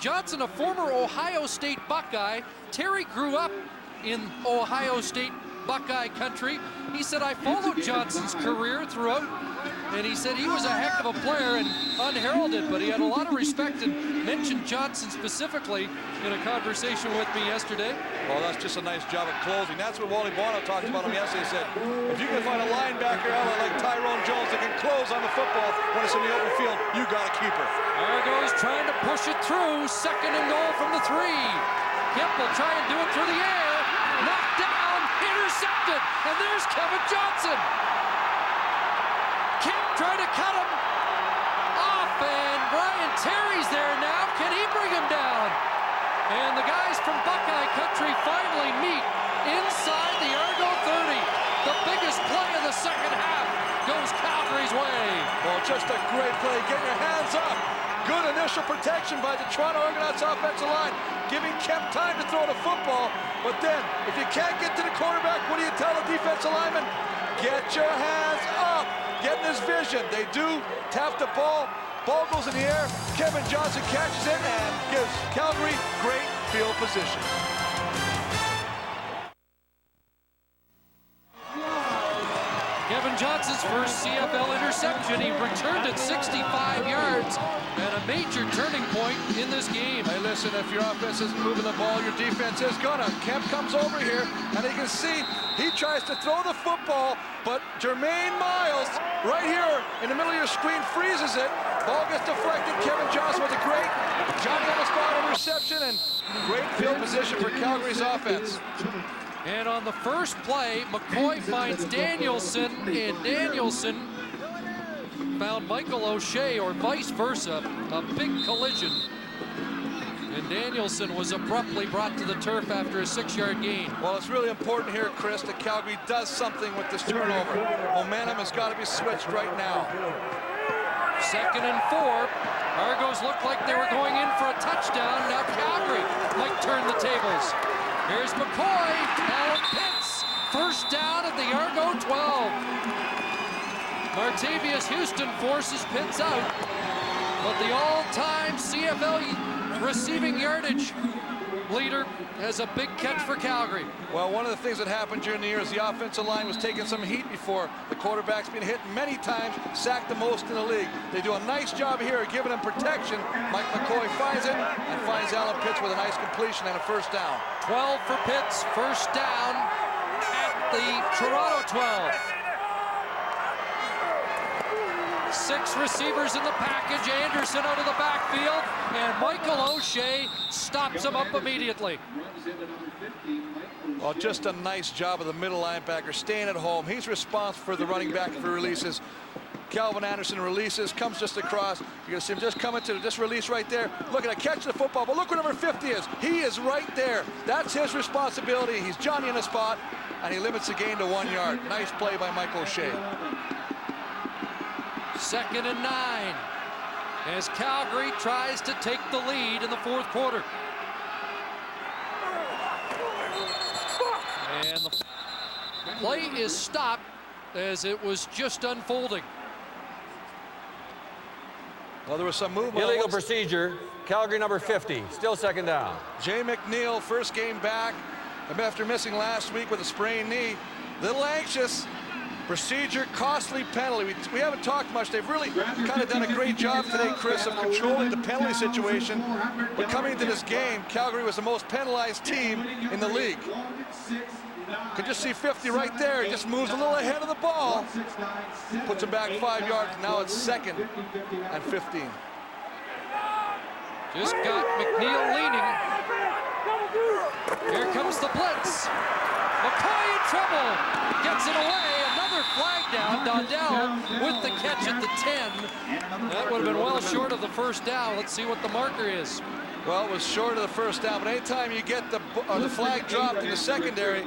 Johnson, a former Ohio State Buckeye. Terry grew up in Ohio State Buckeye country. He said, I followed Johnson's career throughout, and he said he was a heck of a player and unheralded, but he had a lot of respect and mentioned Johnson specifically in a conversation with me yesterday. Well, that's just a nice job of closing. That's what Wally Bono talked about him yesterday. He said, if you can find a linebacker out like Tyrone Jones that can close on the football when it's in the open field, you got a keeper. Argos trying to push it through. 2nd and goal from the 3. Kemp will try and do it through the air. Knocked down, intercepted, and there's Kevin Johnson. Kemp trying to cut him off, and Ryan Terry's there now. Can he bring him down? And the guys from Buckeye country finally meet inside the Argo 30. The biggest play of the second half goes Calgary's way. Well, just a great play. Get your hands up. Good initial protection by the Toronto Argonauts offensive line, giving Kemp time to throw the football. But then, if you can't get to the quarterback, what do you tell a defensive lineman? Get your hands up. Get in his vision. They do tap the ball. Ball goes in the air. Kevin Johnson catches it and gives Calgary great field position. Kevin Johnson's first CFL interception. He returned it 65 yards and a major turning point in this game. Hey, listen, if your offense isn't moving the ball, your defense is gonna. Kemp comes over here, and you can see he tries to throw the football, but Jermaine Miles, right here in the middle of your screen, freezes it. Ball gets deflected. Kevin Johnson with a great Johnny on the spot interception and great field position for Calgary's offense. And on the first play, McCoy finds Danielson, and Danielson found Michael O'Shea, or vice versa, a big collision. And Danielson was abruptly brought to the turf after a 6-yard gain. Well, it's really important here, Chris, that Calgary does something with this turnover. Momentum has got to be switched right now. 2nd and 4. Argos looked like they were going in for a touchdown. Now Calgary might turn the tables. Here's McCoy, Alan Pitts, first down at the Argo 12. Martavius Houston forces Pitts out, but the all-time CFL receiving yardage leader has a big catch for Calgary. Well, one of the things that happened during the year is the offensive line was taking some heat before. The quarterback's been hit many times, sacked the most in the league. They do a nice job here of giving him protection. Mike McCoy finds him and finds Alan Pitts with a nice completion and a first down. 12 for Pitts, first down at the Toronto 12. 6 receivers in the package. Anderson out of the backfield, and Michael O'Shea stops him up immediately. Well, just a nice job of the middle linebacker staying at home. He's responsible for the running back if he releases. Calvin Anderson releases, comes just across. You're going to see him just coming to just release right there. Look at that, catch the football, but look where number 50 is. He is right there. That's his responsibility. He's Johnny in the spot, and he limits the gain to 1 yard. Nice play by Mike O'Shea. 2nd and 9 as Calgary tries to take the lead in the 4th quarter. And the play is stopped as it was just unfolding. Well, there was some movement. Illegal procedure. Calgary number 50, still 2nd down. Jay McNeil, first game back after missing last week with a sprained knee. Little anxious. Procedure, costly penalty. We haven't talked much. They've really kind of done a great job today, Chris, of controlling the penalty situation. But coming into this game, Calgary was the most penalized team in the league. Could just see 50 right there. He just moves a little ahead of the ball. Puts him back 5 yards. Now it's 2nd and 15. Just got McNeil leaning. Here comes the blitz. McCoy in trouble. Gets it away. Another flag down. Dondell with the catch at the 10. That would have been well short of the 1st down. Let's see what the marker is. Well, it was short of the 1st down, but anytime you get the flag dropped in the secondary,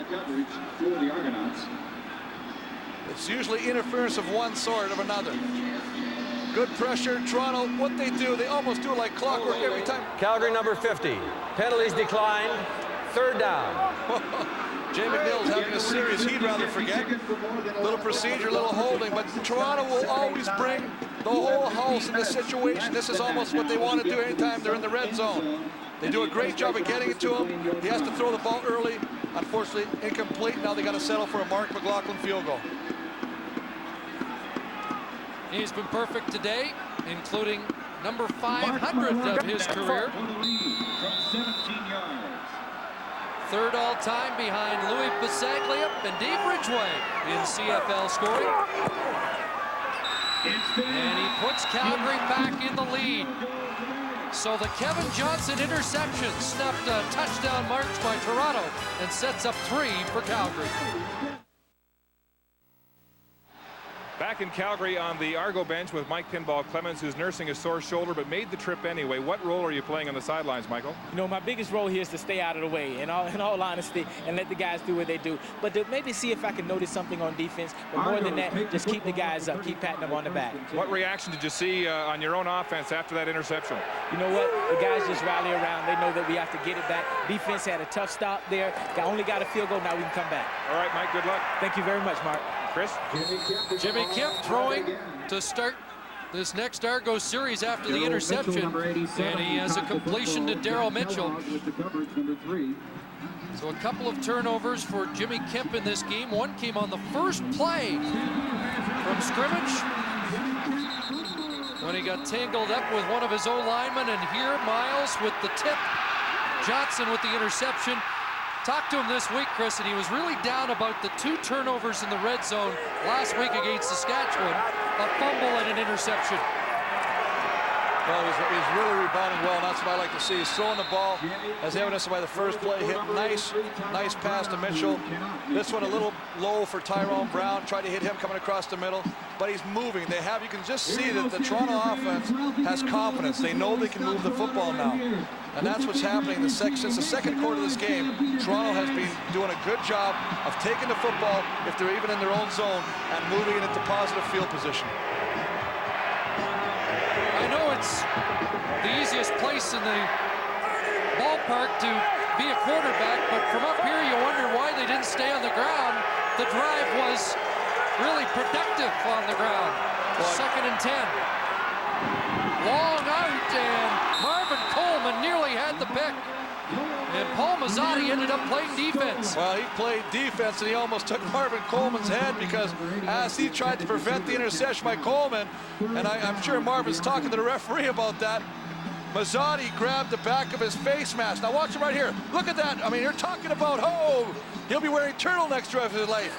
it's usually interference of one sort or another. Good pressure. Toronto, what they do, they almost do it like clockwork every time. Calgary number 50. Penalties declined. 3rd down. Jay McNeil's having a series he'd rather forget. Little procedure, little holding, but Toronto will always bring the whole house in this situation. This is almost what they want to do anytime they're in the red zone. They do a great job of getting it to him. He has to throw the ball early. Unfortunately, incomplete. Now they got to settle for a Mark McLaughlin field goal. He's been perfect today, including number 500 of his career. 3rd all-time behind Louis Bisaglia and Dave Ridgway in CFL scoring. And he puts Calgary back in the lead. So the Kevin Johnson interception snuffed a touchdown march by Toronto and sets up 3 for Calgary. Back in Calgary on the Argo bench with Mike Pinball Clemens, who's nursing a sore shoulder but made the trip anyway. What role are you playing on the sidelines, Michael? You know, my biggest role here is to stay out of the way, in all honesty, and let the guys do what they do. But to maybe see if I can notice something on defense. But more than that, just keep the guys up, keep patting them on the back. What reaction did you see on your own offense after that interception? You know what? The guys just rally around. They know that we have to get it back. Defense had a tough stop there. Only got a field goal. Now we can come back. All right, Mike, good luck. Thank you very much, Mark. Chris? Jimmy Kemp throwing to start this next Argo series after the interception. And he has a completion to Daryl Mitchell. So a couple of turnovers for Jimmy Kemp in this game. One came on the first play from scrimmage when he got tangled up with one of his O-linemen. And here Miles with the tip. Johnson with the interception. Talked to him this week, Chris, and he was really down about the 2 turnovers in the red zone last week against Saskatchewan, a fumble and an interception. Well, he's really rebounding well, and that's what I like to see. He's throwing the ball, as evidenced by the first play hit. Nice pass to Mitchell. This one a little low for Tyrone Brown. Tried to hit him coming across the middle, but he's moving. You can just see that the Toronto offense has confidence. They know they can move the football now. And that's what's happening since the 2nd quarter of this game. Toronto has been doing a good job of taking the football, if they're even in their own zone, and moving it into positive field position. I know it's the easiest place in the ballpark to be a quarterback, but from up here you wonder why they didn't stay on the ground. The drive was really productive on the ground. 2nd and 10. Long out, and Marvin Coleman nearly had the pick. And Paul Mazzotti ended up playing defense. Well, he played defense, and he almost took Marvin Coleman's head, because as he tried to prevent the interception by Coleman, and I'm sure Marvin's talking to the referee about that, Mazzotti grabbed the back of his face mask. Now watch him right here. Look at that. I mean, you're talking about, he'll be wearing turtlenecks the rest of his life.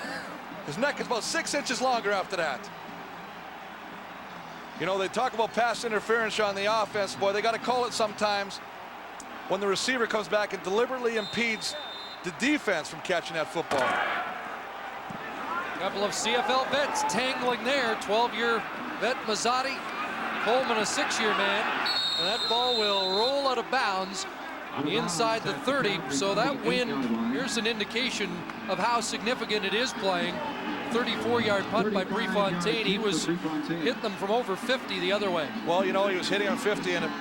His neck is about 6 inches longer after that. You know, they talk about pass interference on the offense. Boy, they got to call it sometimes when the receiver comes back and deliberately impedes the defense from catching that football. A couple of CFL vets tangling there. 12-year Bet Mazzotti, Coleman a 6-year man, and that ball will roll out of bounds inside the 30. So that win, here's an indication of how significant it is playing. 34-yard punt by Prefontaine. He was hitting them from over 50 the other way. Well, you know, he was hitting on 50, and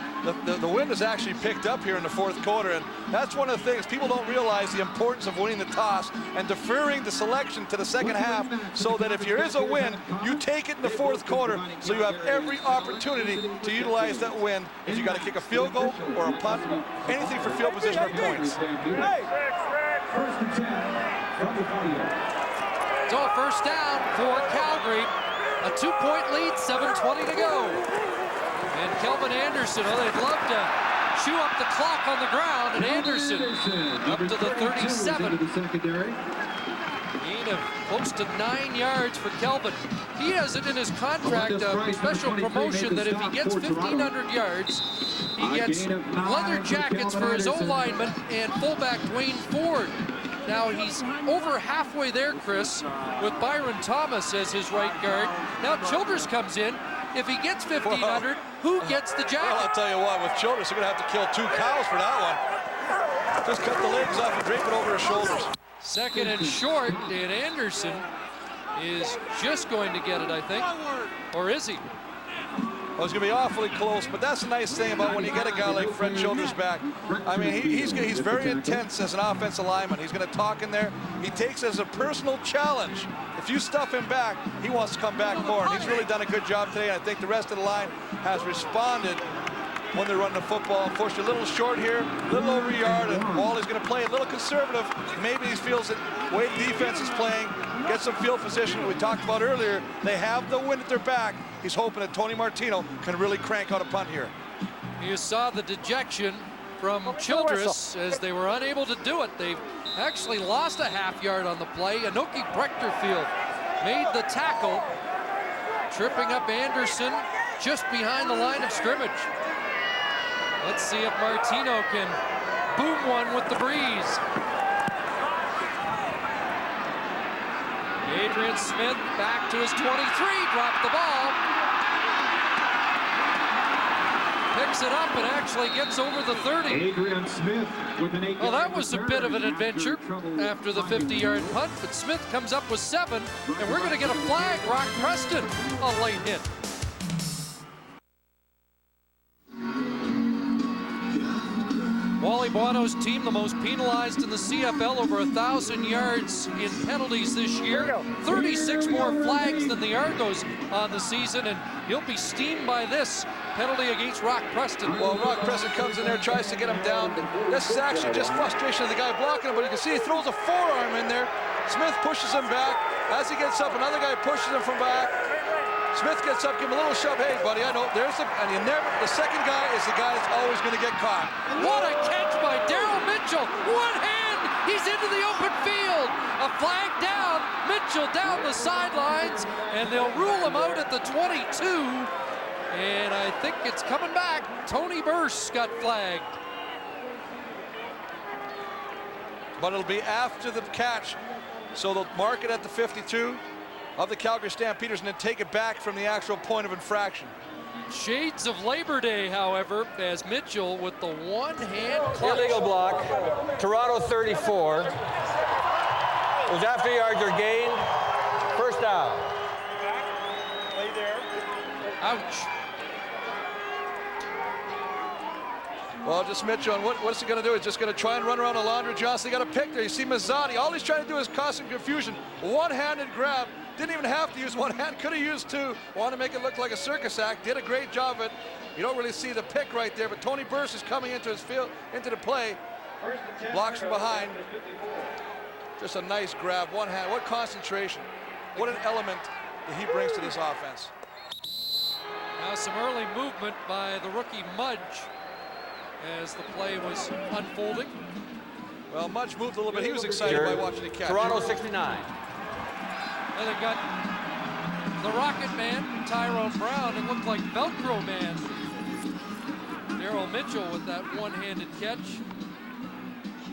the wind is actually picked up here in the fourth quarter, and that's one of the things people don't realize, the importance of winning the toss and deferring the selection to the second half, so that if there is a wind, you take it in the fourth quarter, so you have every opportunity to utilize that wind if you got to kick a field goal or a punt, anything for field position or points. First and 10 from the 40. So a first down for Calgary. A 2-point lead, 7:20 to go. And Kelvin Anderson, oh, they'd love to chew up the clock on the ground, and Anderson up to the 37. Gain of close to 9 yards for Kelvin. He has it in his contract, a special promotion that if he gets 1,500 yards, he gets leather jackets for his O-lineman and fullback Dwayne Ford. Now he's over halfway there, Chris, with Byron Thomas as his right guard. Now Childress comes in. If he gets 1,500, who gets the jacket? Well, I'll tell you what, with Childress, you're going to have to kill 2 cows for that one. Just cut the legs off and drape it over his shoulders. Second and short, and Anderson is just going to get it, I think. Or is he? Well, it's going to be awfully close, but that's the nice thing about when you get a guy like Fred Childress back. I mean, he's very intense as an offensive lineman. He's going to talk in there. He takes it as a personal challenge. If you stuff him back, he wants to come back more. And he's really done a good job today. And I think the rest of the line has responded when they're running the football. Unfortunately, a little short here, a little over a yard, and Wally's going to play a little conservative. Maybe he feels that the way the defense is playing, get some field position. We talked about earlier, they have the wind at their back. He's hoping that Tony Martino can really crank out a punt here. You saw the dejection from Childress as they were unable to do it. They actually lost a half yard on the play. Anoki Brechterfield made the tackle, tripping up Anderson just behind the line of scrimmage. Let's see if Martino can boom one with the breeze. Adrian Smith back to his 23, dropped the ball. Picks it up and actually gets over the 30. Adrian Smith with an 8-yard. Well, that was a bit of an adventure after the 50-yard punt, but Smith comes up with 7, and we're going to get a flag. Rock Preston, a late hit. Wally Buono's team, the most penalized in the CFL, over 1,000 yards in penalties this year. 36 more flags than the Argos on the season, and he'll be steamed by this penalty against Rock Preston. Well, Rock Preston comes in there, tries to get him down. This is actually just frustration of the guy blocking him, but you can see he throws a forearm in there. Smith pushes him back. As he gets up, another guy pushes him from back. Smith gets up, give him a little shove. Hey, buddy, I know. There's the, and you never. The second guy is the guy that's always going to get caught. What a catch by Daryl Mitchell! One hand, he's into the open field. A flag down. Mitchell down the sidelines, and they'll rule him out at the 22. And I think it's coming back. Tony Burse got flagged. But it'll be after the catch, so they'll mark it at the 52. Of the Calgary Stampeders, and then take it back from the actual point of infraction. Shades of Labor Day, however, as Mitchell with the one-hand clutch. Illegal block. Toronto 34. Those after yards are gained. First down. Play there. Ouch. Well, just Mitchell, and what's he going to do? He's just going to try and run around Alondra Johnson. He got a pick there. You see Mazzotti. All he's trying to do is cause some confusion. One-handed grab. Didn't even have to use one hand. Could have used 2. Wanted to make it look like a circus act. Did a great job of it. You don't really see the pick right there, but Tony Burse is coming into his field, into the play. Blocks from behind. Just a nice grab. One hand. What concentration. What an element that he brings to this offense. Now some early movement by the rookie Mudge as the play was unfolding. Well, Mudge moved a little bit. He was excited by watching the catch. Toronto 69. And they've got the Rocket Man, Tyrone Brown. It looked like Velcro Man. Daryl Mitchell with that one-handed catch.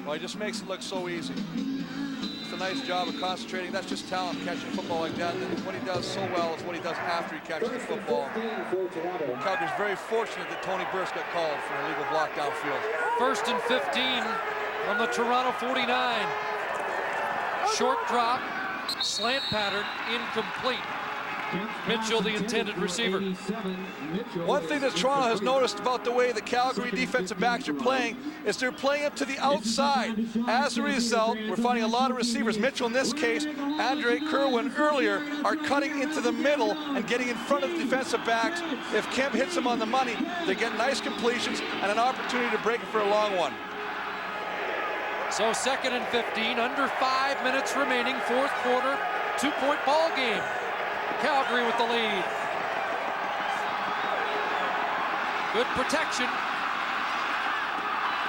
Well, he just makes it look so easy. Just a nice job of concentrating. That's just talent, catching football like that. And what he does so well is what he does after he catches the football. Calgary's very fortunate that Tony Burst got called for an illegal block downfield. 1st and 15 from the Toronto 49. Short drop, slant pattern, incomplete. Mitchell, the intended receiver. One thing that Toronto has noticed about the way the Calgary defensive backs are playing is they're playing up to the outside. As a result, we're finding a lot of receivers, Mitchell in this case, Andre Kerwin earlier, are cutting into the middle and getting in front of the defensive backs. If Kemp hits them on the money, they get nice completions and an opportunity to break it for a long one. So 2nd and 15, under 5 minutes remaining, 4th quarter, 2-point ball game. Calgary with the lead. Good protection.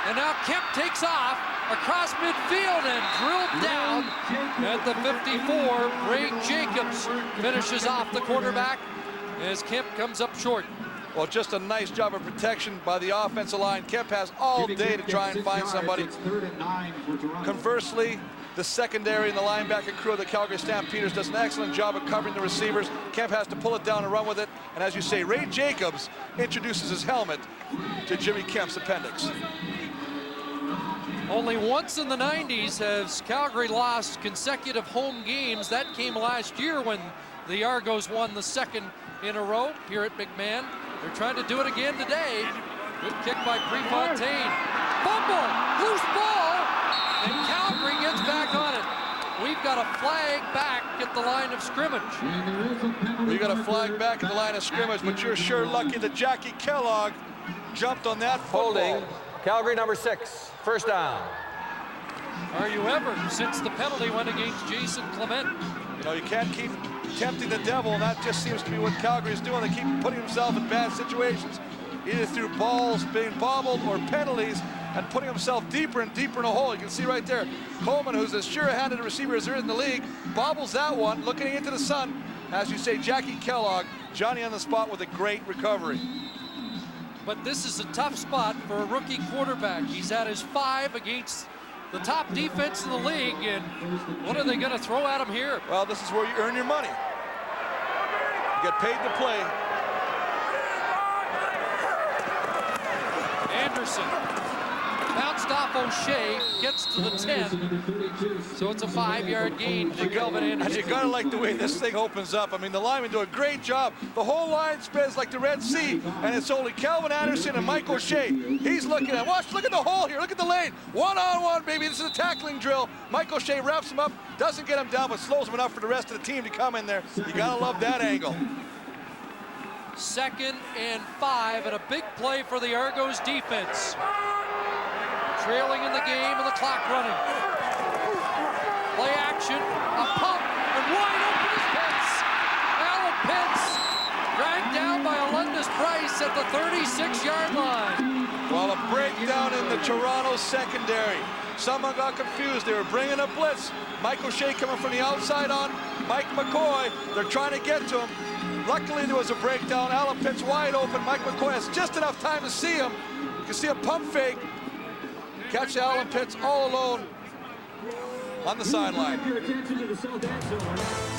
And now Kemp takes off across midfield and drilled down at the 54. Ray Jacobs finishes off the quarterback as Kemp comes up short. Well, just a nice job of protection by the offensive line. Kemp has all day to try and find somebody. Conversely, the secondary and the linebacker crew of the Calgary Stampeders does an excellent job of covering the receivers. Kemp has to pull it down and run with it. And as you say, Ray Jacobs introduces his helmet to Jimmy Kemp's appendix. Only once in the 90s has Calgary lost consecutive home games. That came last year when the Argos won the 2nd in a row here at McMahon. They're trying to do it again today. Good kick by Prefontaine. Fumble, loose ball, and Calgary gets back on it. We've got a flag back at the line of scrimmage. We got a flag back at the line of scrimmage, but you're sure lucky that Jackie Kellogg jumped on that football. Holding. Calgary number 6. 1st down. Are you ever, since the penalty went against Jason Clement? You know, you can't keep tempting the devil, and that just seems to be what Calgary is doing. They keep putting themselves in bad situations, either through balls being bobbled or penalties, and putting himself deeper and deeper in a hole. You can see right there, Coleman, who's as sure-handed a receiver as there is in the league, bobbles that one, looking into the sun. As you say, Jackie Kellogg, Johnny on the spot with a great recovery. But this is a tough spot for a rookie quarterback. He's at his 5 against the top defense in the league, and what are they going to throw at him here? Well, this is where you earn your money. You get paid to play. Anderson bounced off O'Shea, gets to the 10. So it's a 5-yard gain for Kelvin Anderson. And you gotta like the way this thing opens up. I mean, the linemen do a great job. The whole line spreads like the Red Sea, and it's only Kelvin Anderson and Mike O'Shea. He's looking at, watch, look at the hole here, look at the lane. One-on-one, baby, this is a tackling drill. Mike O'Shea wraps him up, doesn't get him down, but slows him enough for the rest of the team to come in there. You gotta love that angle. 2nd and 5, and a big play for the Argos defense. Trailing in the game and the clock running. Play action, a pump, and wide open is Pitts. Alan Pitts dragged down by Alundis Price at the 36-yard line. Well, a breakdown in the Toronto secondary. Someone got confused. They were bringing a blitz. Mike O'Shea coming from the outside on Mike McCoy. They're trying to get to him. Luckily, there was a breakdown. Alan Pitts wide open. Mike McCoy has just enough time to see him. You can see a pump fake. Catch Alan Pitts all alone on the sideline.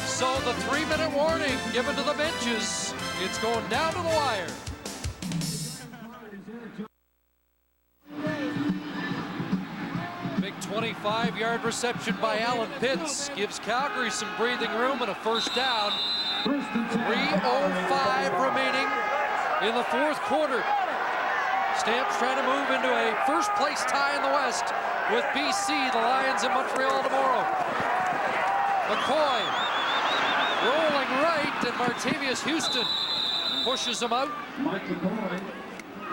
So the 3-minute warning given to the benches. It's going down to the wire. Big 25-yard reception by Alan Pitts gives Calgary some breathing room and a 1st down. 3:05 remaining in the 4th quarter. Stamps trying to move into a 1st-place tie in the West with BC, the Lions in Montreal tomorrow. McCoy rolling right, and Martavius Houston pushes him out.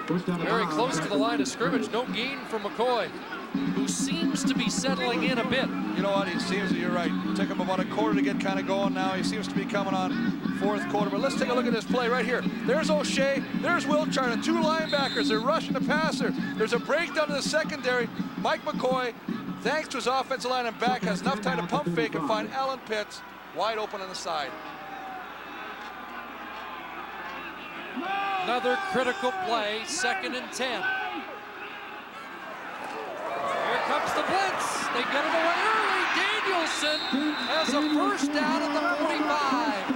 Very close to the line of scrimmage. No gain for McCoy, who seems to be settling in a bit. You know what? He seems, you're right. It took him about a quarter to get kind of going now. He seems to be coming on 4th quarter. But let's take a look at this play right here. There's O'Shea. There's Wilchard, and 2 linebackers. They're rushing the passer. There's a breakdown in the secondary. Mike McCoy, thanks to his offensive line and back, has enough time to pump fake and find Alan Pitts wide open on the side. Another critical play, 2nd and 10. Here comes the blitz. They get it away early. Daniels Anderson has a first down at the 45.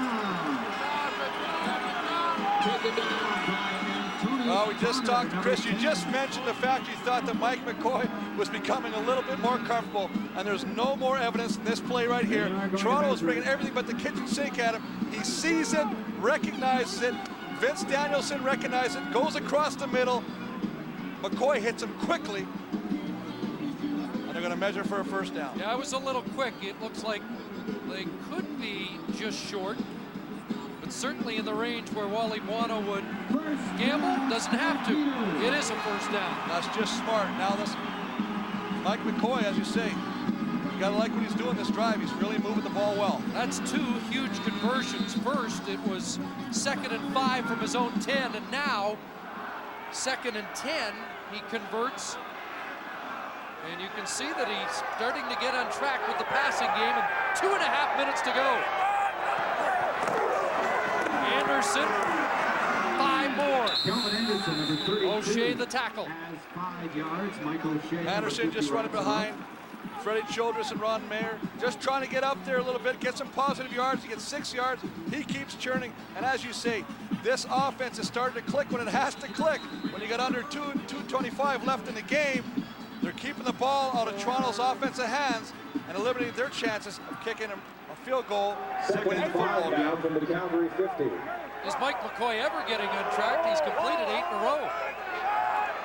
Well, we just talked to Chris. You just mentioned the fact you thought that Mike McCoy was becoming a little bit more comfortable, and there's no more evidence in this play right here. Toronto is bringing everything but the kitchen sink at him. He sees it, recognizes it. Vince Danielson recognizes it, goes across the middle. McCoy hits him quickly, and they're going to measure for a first down. Yeah, it was a little quick. It looks like they could be just short, but certainly in the range where Wally Buono would gamble. Doesn't have to. It is a first down. That's just smart. Now this, Mike McCoy, as you say, you got to like what he's doing this drive. He's really moving the ball well. That's two huge conversions. First, it was 2nd and 5 from his own 10, and now 2nd and 10, he converts. And you can see that he's starting to get on track with the passing game, and 2.5 minutes to go. Anderson, 5 more. O'Shea the tackle. 5 yards. Mike O'Shea. Anderson just running behind Freddie Childress and Ron Mayer, just trying to get up there a little bit, get some positive yards. He gets 6 yards. He keeps churning. And as you say, this offense is starting to click when it has to click. When you got under 2:25 left in the game, they're keeping the ball out of Toronto's offensive hands and eliminating their chances of kicking a field goal. Second football game. From the Calgary 50. Is Mike McCoy ever getting on track? He's completed 8 in a row.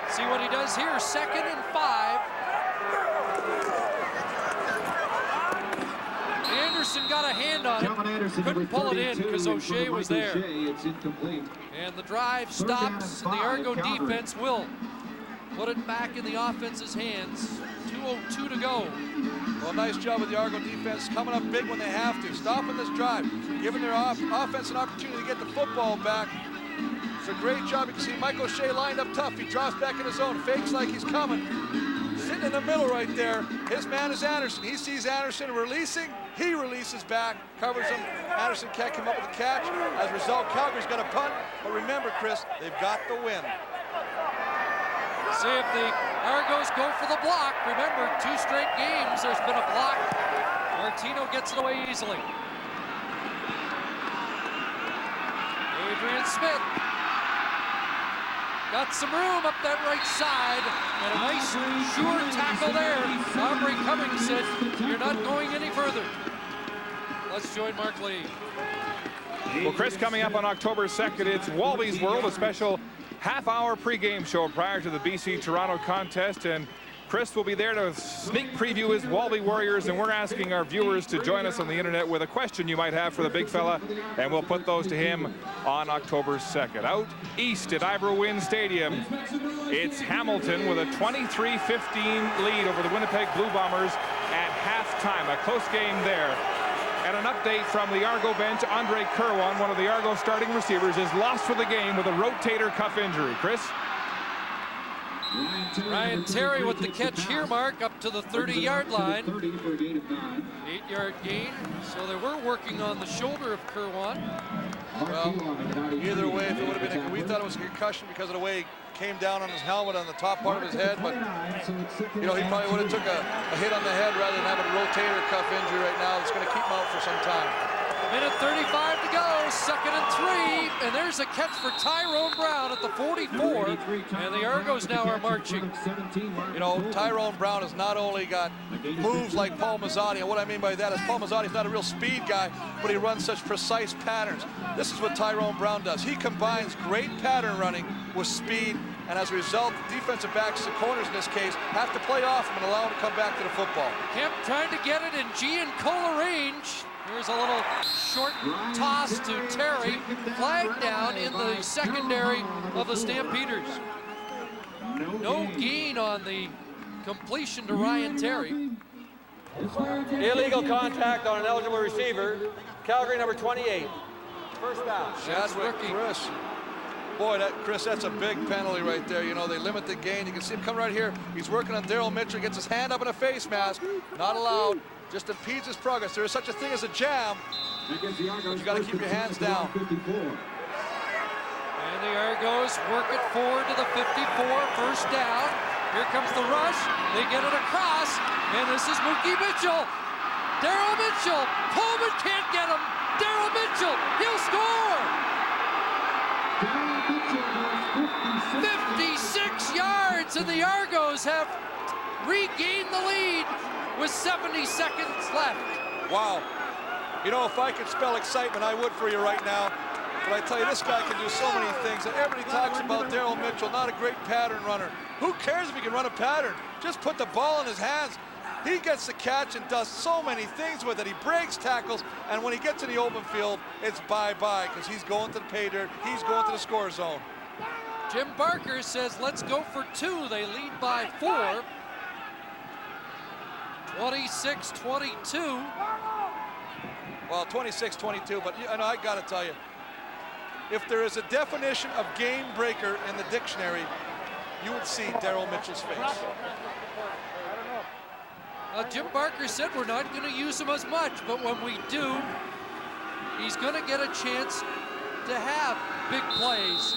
See what he does here. 2nd and 5. Anderson got a hand on it. Couldn't pull it in because O'Shea was there. It's incomplete. And the drive stops, and the Argo defense will put it back in the offense's hands. 2:02 to go. Well, nice job with the Argo defense, coming up big when they have to, stopping this drive, giving their offense an opportunity to get the football back. It's a great job. You can see Mike O'Shea lined up tough. He drops back in his zone, fakes like he's coming. Sitting in the middle right there, his man is Anderson. He sees Anderson releasing, he releases back, covers him. Anderson can't come up with a catch. As a result, Calgary's got a punt. But remember, Chris, they've got the win. See if the Argos go for the block. Remember, 2 straight games, there's been a block. Martino gets it away easily. Adrian Smith got some room up that right side, and a nice, sure tackle there. Aubrey Cummings said, "You're not going any further." Let's join Mark Lee. Well, Chris, coming up on October 2nd, it's Walby's World, a special half-hour pregame show prior to the BC-Toronto contest, and Chris will be there to sneak preview his Walby Warriors, and we're asking our viewers to join us on the internet with a question you might have for the big fella, and we'll put those to him on October 2nd. Out east at Ivor Wynne Stadium, it's Hamilton with a 23-15 lead over the Winnipeg Blue Bombers at halftime. A close game there. And an update from the Argo bench, Andre Kerwan, one of the Argo starting receivers, is lost for the game with a rotator cuff injury. Chris? Ryan Terry with the catch here, Mark, up to the 30-yard line. 8-yard gain. So they were working on the shoulder of Kerwan. Well, either way, if it would have been, we thought it was a concussion because of the way he came down on his helmet on the top part of his head, but you know, he probably would have took a hit on the head rather than having a rotator cuff injury right now. It's going to keep him out for some time. Minute 35 to go, 2nd and 3, and there's a catch for Tyrone Brown at the 44, and the Argos now are marching. You know, Tyrone Brown has not only got moves like Paul Mazzotti, and what I mean by that is Paul Mazzotti's not a real speed guy, but he runs such precise patterns. This is what Tyrone Brown does. He combines great pattern running with speed, and as a result, the defensive backs, the corners in this case, have to play off him and allow him to come back to the football. Kemp trying to get it in Giancola range. Here's a little short toss to Terry. Flag down in the secondary of the Stampeders. No gain on the completion to Ryan Terry. Illegal contact on an eligible receiver. Calgary number 28. First down. Chadwick, Chris. Boy, Chris, that's a big penalty right there. You know, they limit the gain. You can see him come right here. He's working on Daryl Mitchell, gets his hand up in a face mask. Not allowed. Just impedes his progress. There is such a thing as a jam, but you got to keep your hands down. And the Argos work it forward to the 54, first down. Here comes the rush. They get it across, and this is Mookie Mitchell. Daryl Mitchell. Coleman can't get him. Daryl Mitchell, he'll score. 56 yards, and the Argos have regained the lead with 70 seconds left. Wow. You know, if I could spell excitement, I would for you right now. But I tell you, this guy can do so many things. And everybody talks about Daryl Mitchell, not a great pattern runner. Who cares if he can run a pattern? Just put the ball in his hands. He gets the catch and does so many things with it. He breaks tackles, and when he gets in the open field, it's bye-bye, because he's going to the pay dirt. He's going to the score zone. Jim Barker says, let's go for 2. They lead by 4. 26-22. Well, 26-22, but you know, I got to tell you, if there is a definition of game breaker in the dictionary, you would see Daryl Mitchell's face. Jim Barker said we're not going to use him as much, but when we do, he's going to get a chance to have big plays.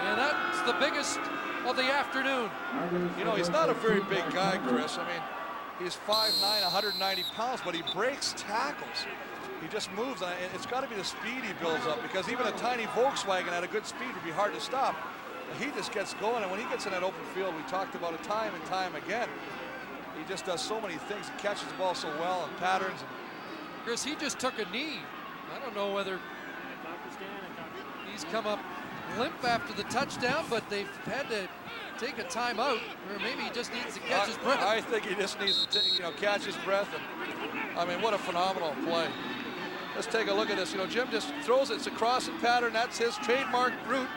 And that's the biggest of the afternoon. You know, he's not a very big guy, Chris. I mean, he's 5'9", 190 pounds, but he breaks tackles. He just moves, and it's got to be the speed he builds up, because even a tiny Volkswagen at a good speed would be hard to stop. But he just gets going, and when he gets in that open field, we talked about it time and time again. He just does so many things. He catches the ball so well and patterns. Chris, he just took a knee. I don't know whether he's come up limp after the touchdown, but they've had to take a timeout, or maybe he just needs to catch his breath. I think he just needs to, catch his breath. And I mean, what a phenomenal play. Let's take a look at this. You know, Jim just throws it. It's a crossing pattern. That's his trademark route.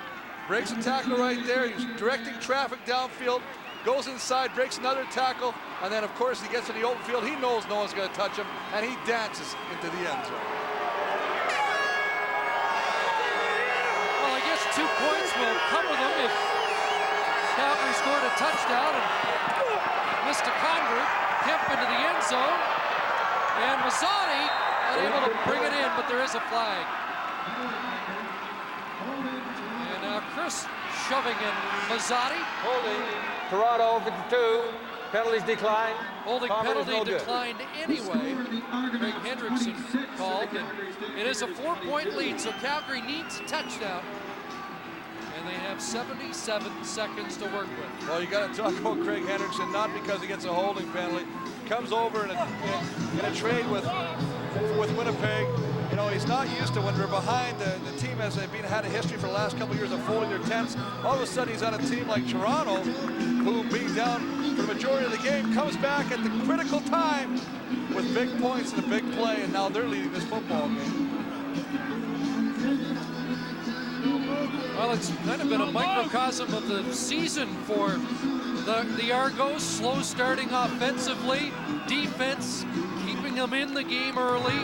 Breaks a tackle right there. He's directing traffic downfield. Goes inside, breaks another tackle, and then, of course, he gets in the open field. He knows no one's going to touch him, and he dances into the end zone. Well, I guess 2 points will cover them if Calgary scored a touchdown and missed a convert. Kemp into the end zone, and Mazzani unable to bring it in, but there is a flag. And now Chris shoving in Mazzani. Holding. Toronto 52. Penalties declined. Holding Converter's penalty no declined anyway. Greg Hendrickson called, and it is a 4-point lead, so Calgary needs a touchdown. And they have 77 seconds to work with. Well, you got to talk about Craig Hendrickson, not because he gets a holding penalty. Comes over in a trade with Winnipeg. You know, he's not used to when we're behind. The team has had a history for the last couple of years of folding their tents. All of a sudden, he's on a team like Toronto, who being down for the majority of the game, comes back at the critical time with big points and a big play, and now they're leading this football game. Well, it's kind of been a microcosm of the season for the Argos. Slow starting offensively, defense keeping them in the game early,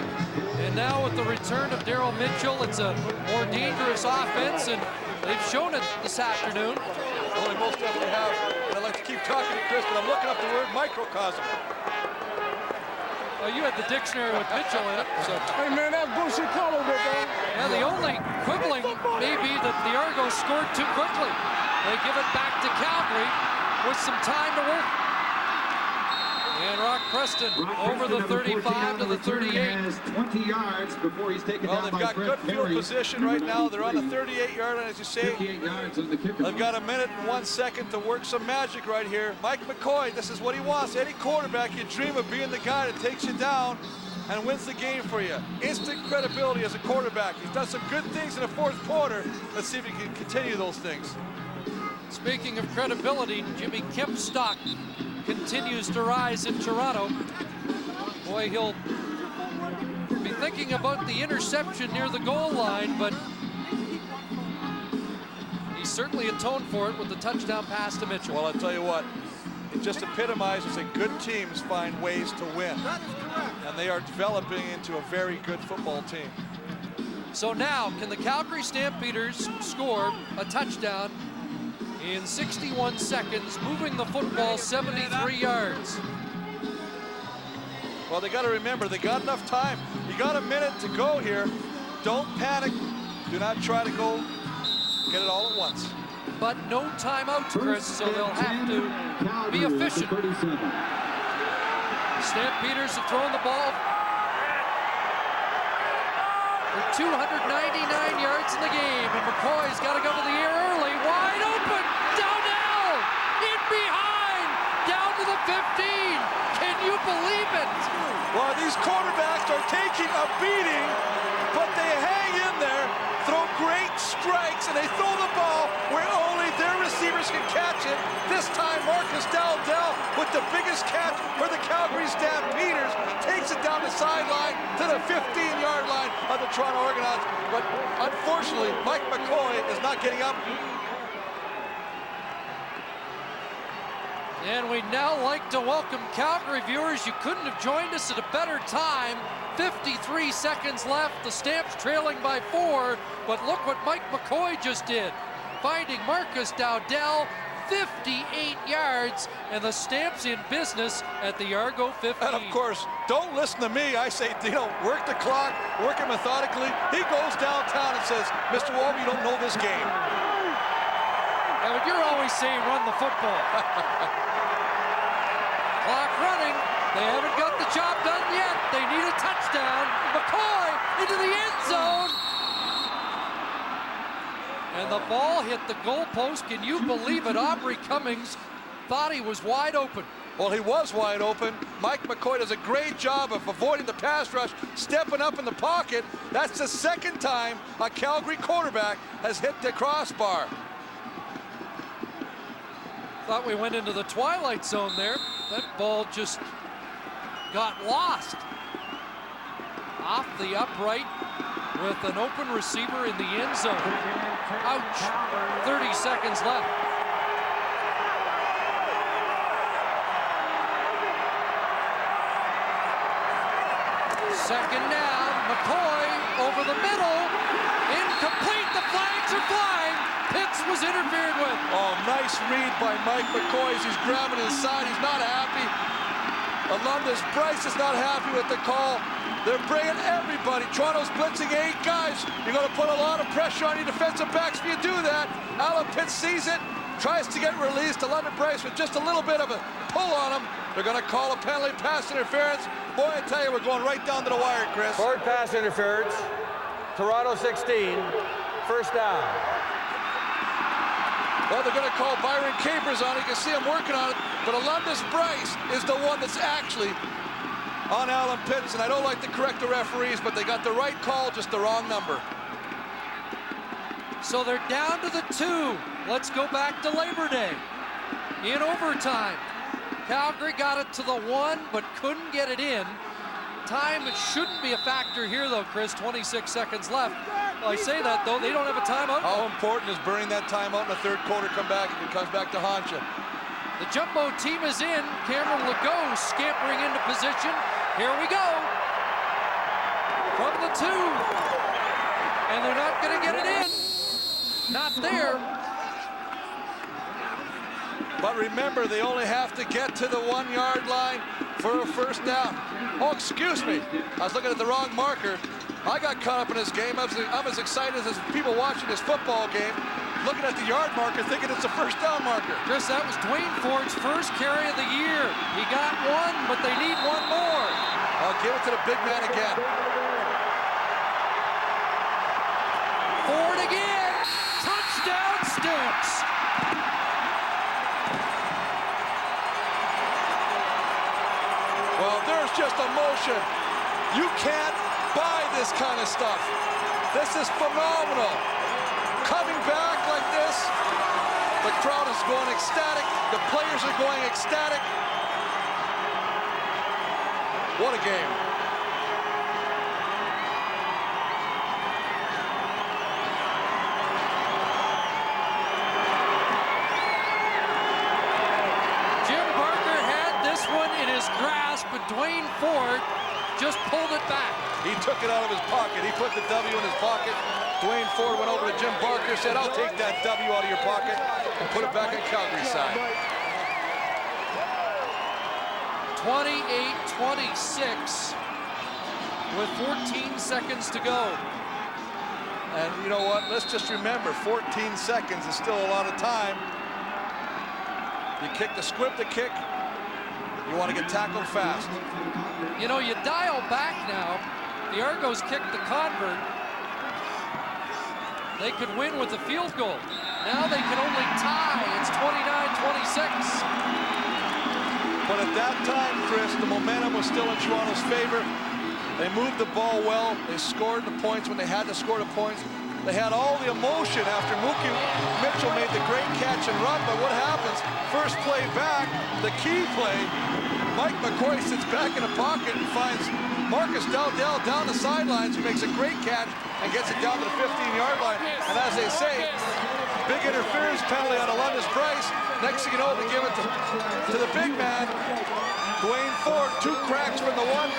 and now with the return of Daryl Mitchell, it's a more dangerous offense, and they've shown it this afternoon. Well, they most definitely have, and I'd like to keep talking to Chris, but I'm looking up the word microcosm. Well, you had the dictionary with Mitchell in it, so. Hey, man, that bullshit color, man. Yeah, the only quibbling may be that the Argos scored too quickly. They give it back to Calgary with some time to work. And Rock Preston over the 35 to the 38. 20 yards before he's taken Well, down they've got by good Fred field Perry. position right now. They're on the 38-yard line, as you say. 58 yards on the kicker. They've got a minute and 1 second to work some magic right here. Mike McCoy, this is what he wants. Any quarterback, you dream of being the guy that takes you down and wins the game for you. Instant credibility as a quarterback. He's done some good things in the fourth quarter. Let's see if he can continue those things. Speaking of credibility, Jimmy Kemp's stock continues to rise in Toronto. Boy, he'll be thinking about the interception near the goal line, but he certainly atoned for it with the touchdown pass to Mitchell. Well, I'll tell you what, it just epitomizes that good teams find ways to win. And they are developing into a very good football team. So now, can the Calgary Stampeders score a touchdown in 61 seconds, moving the football 73 yards? Well, they got to remember, they got enough time. You got a minute to go here. Don't panic. Do not try to go get it all at once. But no timeouts, Chris, so they'll have to be efficient. Stampeders have thrown the ball for 299 yards in the game, and McCoy's got to go to the air early. Wide open, Dowdell, in behind, down to the 15. Can you believe it? Well, these quarterbacks are taking a beating, but they hang in there, throw great strikes, and they throw the ball where only their receivers can catch it. This time, Marcus Dowdell, with the biggest catch for the Calgary Stampeders, takes it down the sideline to the 15-yard line of the Toronto Argonauts. But unfortunately, Mike McCoy is not getting up. And we'd now like to welcome Calgary viewers. You couldn't have joined us at a better time. 53 seconds left. The Stamps trailing by 4. But look what Mike McCoy just did. Finding Marcus Dowdell, 58 yards, and the Stamps in business at the Argo 15. And of course, don't listen to me. I say, work the clock, work it methodically. He goes downtown and says, Mr. Wolf, you don't know this game. Yeah, but you're always saying run the football. Clock running. They haven't got the job done yet. They need a touchdown. McCoy into the end zone. And the ball hit the goalpost. Can you believe it? Aubrey Cummings thought he was wide open. Well, he was wide open. Mike McCoy does a great job of avoiding the pass rush, stepping up in the pocket. That's the second time a Calgary quarterback has hit the crossbar. Thought we went into the twilight zone there. That ball just got lost off the upright with an open receiver in the end zone. Ouch. 30 seconds left. Second down. McCoy over the middle. Incomplete. The flags are flying. Pitts was interfered with. Oh, nice read by Mike McCoy as he's grabbing his side. He's not happy. Alundis Bryce is not happy with the call. They're bringing everybody. Toronto's blitzing 8 guys. You're going to put a lot of pressure on your defensive backs if you do that. Alan Pitts sees it, tries to get released. Alundis Bryce with just a little bit of a pull on him. They're going to call a penalty, pass interference. Boy, I tell you, we're going right down to the wire, Chris. Forward pass interference. Toronto 16. First down. Well, they're going to call Byron Capers on it. You can see him working on it. But Alundis Bryce is the one that's actually on Alan Pitts. And I don't like to correct the referees, but they got the right call, just the wrong number. So they're down to the 2. Let's go back to Labor Day. In overtime, Calgary got it to the 1, but couldn't get it in. Time, it shouldn't be a factor here, though, Chris. 26 seconds left. Well, I say that, though, they don't have a timeout. How important is burning that timeout in the third quarter? Come back if it comes back to haunt you. The jumbo team is in. Cameron Legault scampering into position. Here we go. From the 2. And they're not going to get it in. Not there. But remember, they only have to get to the 1-yard line for a first down. Oh, excuse me. I was looking at the wrong marker. I got caught up in this game. I'm as excited as people watching this football game, looking at the yard marker, thinking it's a first down marker. Chris, that was Dwayne Ford's first carry of the year. He got 1, but they need 1 more. I'll give it to the big man again. Ford again. Touchdown, Stamps. Well, there's just emotion. You can't buy this kind of stuff. This is phenomenal. Coming back like this, the crowd is going ecstatic. The players are going ecstatic. What a game. Jim Barker had this one in his grasp, but Dwayne Ford just pulled it back. He took it out of his pocket. He put the W in his pocket. Dwayne Ford went over to Jim Barker, said, I'll take that W out of your pocket and put it back on Calgary's side. 28-26 with 14 seconds to go. And you know what? Let's just remember, 14 seconds is still a lot of time. You kick the squib the kick. You want to get tackled fast. You know, you dial back now. The Argos kicked the convert. They could win with a field goal. Now they can only tie. It's 29-26. But at that time, Chris, the momentum was still in Toronto's favor. They moved the ball well. They scored the points when they had to score the points. They had all the emotion after Mookie Mitchell made the great catch and run. But what happens? First play back, the key play, Mike McCoy sits back in the pocket and finds Marcus Dowdell down the sidelines, who makes a great catch and gets it down to the 15-yard line. And as they say, big interference penalty on Alundis Price. Next thing you know, they give it to the big man, Dwayne Ford. 2 cracks from the one,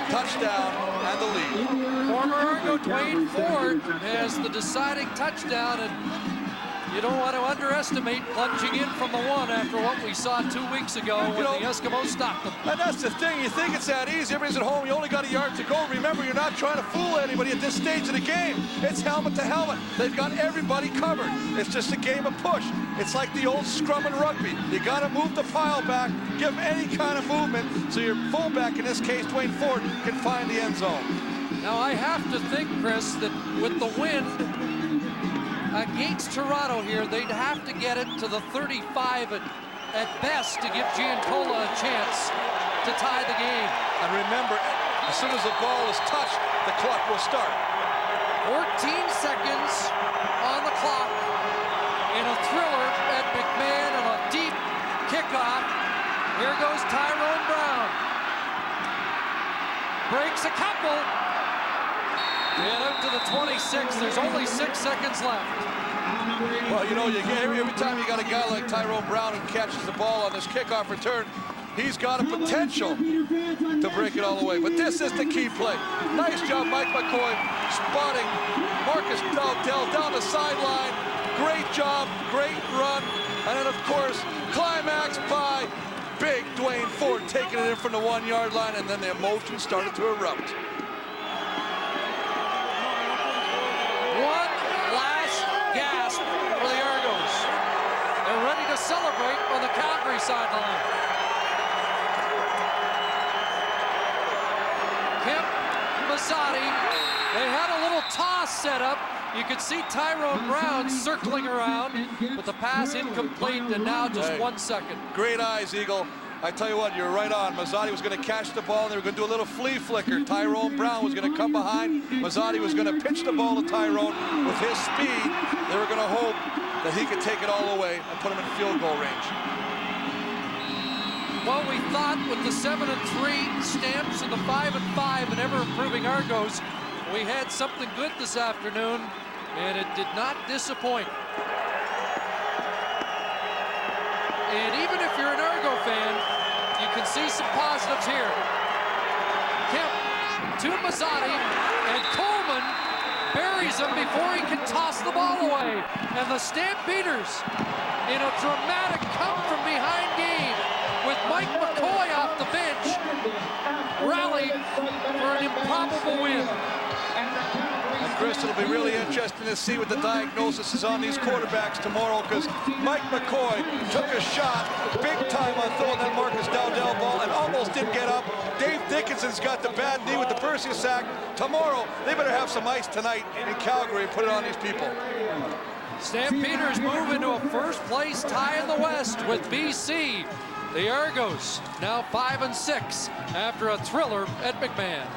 touchdown, and the lead. Former Argo Dwayne Ford has the deciding touchdown, and you don't want to underestimate plunging in from the one after what we saw 2 weeks ago when the Eskimos stopped them. And that's the thing. You think it's that easy. Everybody's at home. You only got a yard to go. Remember, you're not trying to fool anybody at this stage of the game. It's helmet to helmet. They've got everybody covered. It's just a game of push. It's like the old scrum in rugby. You got to move the pile back, give them any kind of movement, so your fullback, in this case, Dwayne Ford, can find the end zone. Now, I have to think, Chris, that with the wind against Toronto here, they'd have to get it to the 35 at best to give Giancola a chance to tie the game. And remember, as soon as the ball is touched, the clock will start. 14 seconds on the clock in a thriller at McMahon and a deep kickoff. Here goes Tyrone Brown. Breaks a couple. And up to the 26. There's only 6 seconds left. Well, you know, every time you got a guy like Tyrone Brown who catches the ball on this kickoff return, he's got a potential to break it all the way. But this is the key play. Nice job, Mike McCoy, spotting Marcus Dowdell down the sideline. Great job, great run. And then, of course, climax by big Dwayne Ford taking it in from the 1-yard line, and then the emotion started to erupt. One last gasp for the Argos. They're ready to celebrate on the Calgary sideline. Kemp, Mazzotti, they had a little toss set up. You could see Tyrone Brown circling around, but the pass incomplete, and now just 1 second. Great eyes, Eagle. I tell you what, you're right on. Mazzotti was going to catch the ball, and they were going to do a little flea flicker. Tyrone Brown was going to come behind. Mazzotti was going to pitch the ball to Tyrone. With his speed, they were going to hope that he could take it all the way and put him in field goal range. Well, we thought with the 7-3 Stamps and the 5-5 and ever-improving Argos, we had something good this afternoon, and it did not disappoint. And even if you're an Argo fan, you can see some positives here. Kemp to Mazzotti, and Coleman buries him before he can toss the ball away. And the Stampeders, in a dramatic come-from-behind game, with Mike McCoy off the bench, rally for an improbable win. And Chris, it'll be really interesting to see what the diagnosis is on these quarterbacks tomorrow, because Mike McCoy took a shot big time on throwing that Marcus Dowdell ball and almost didn't get up. Dave Dickinson's got the bad knee with the Perseus sack. Tomorrow, they better have some ice tonight in Calgary and put it on these people. Stampeders move into a first-place tie in the West with BC. The Argos now 5-6 after a thriller at McMahon.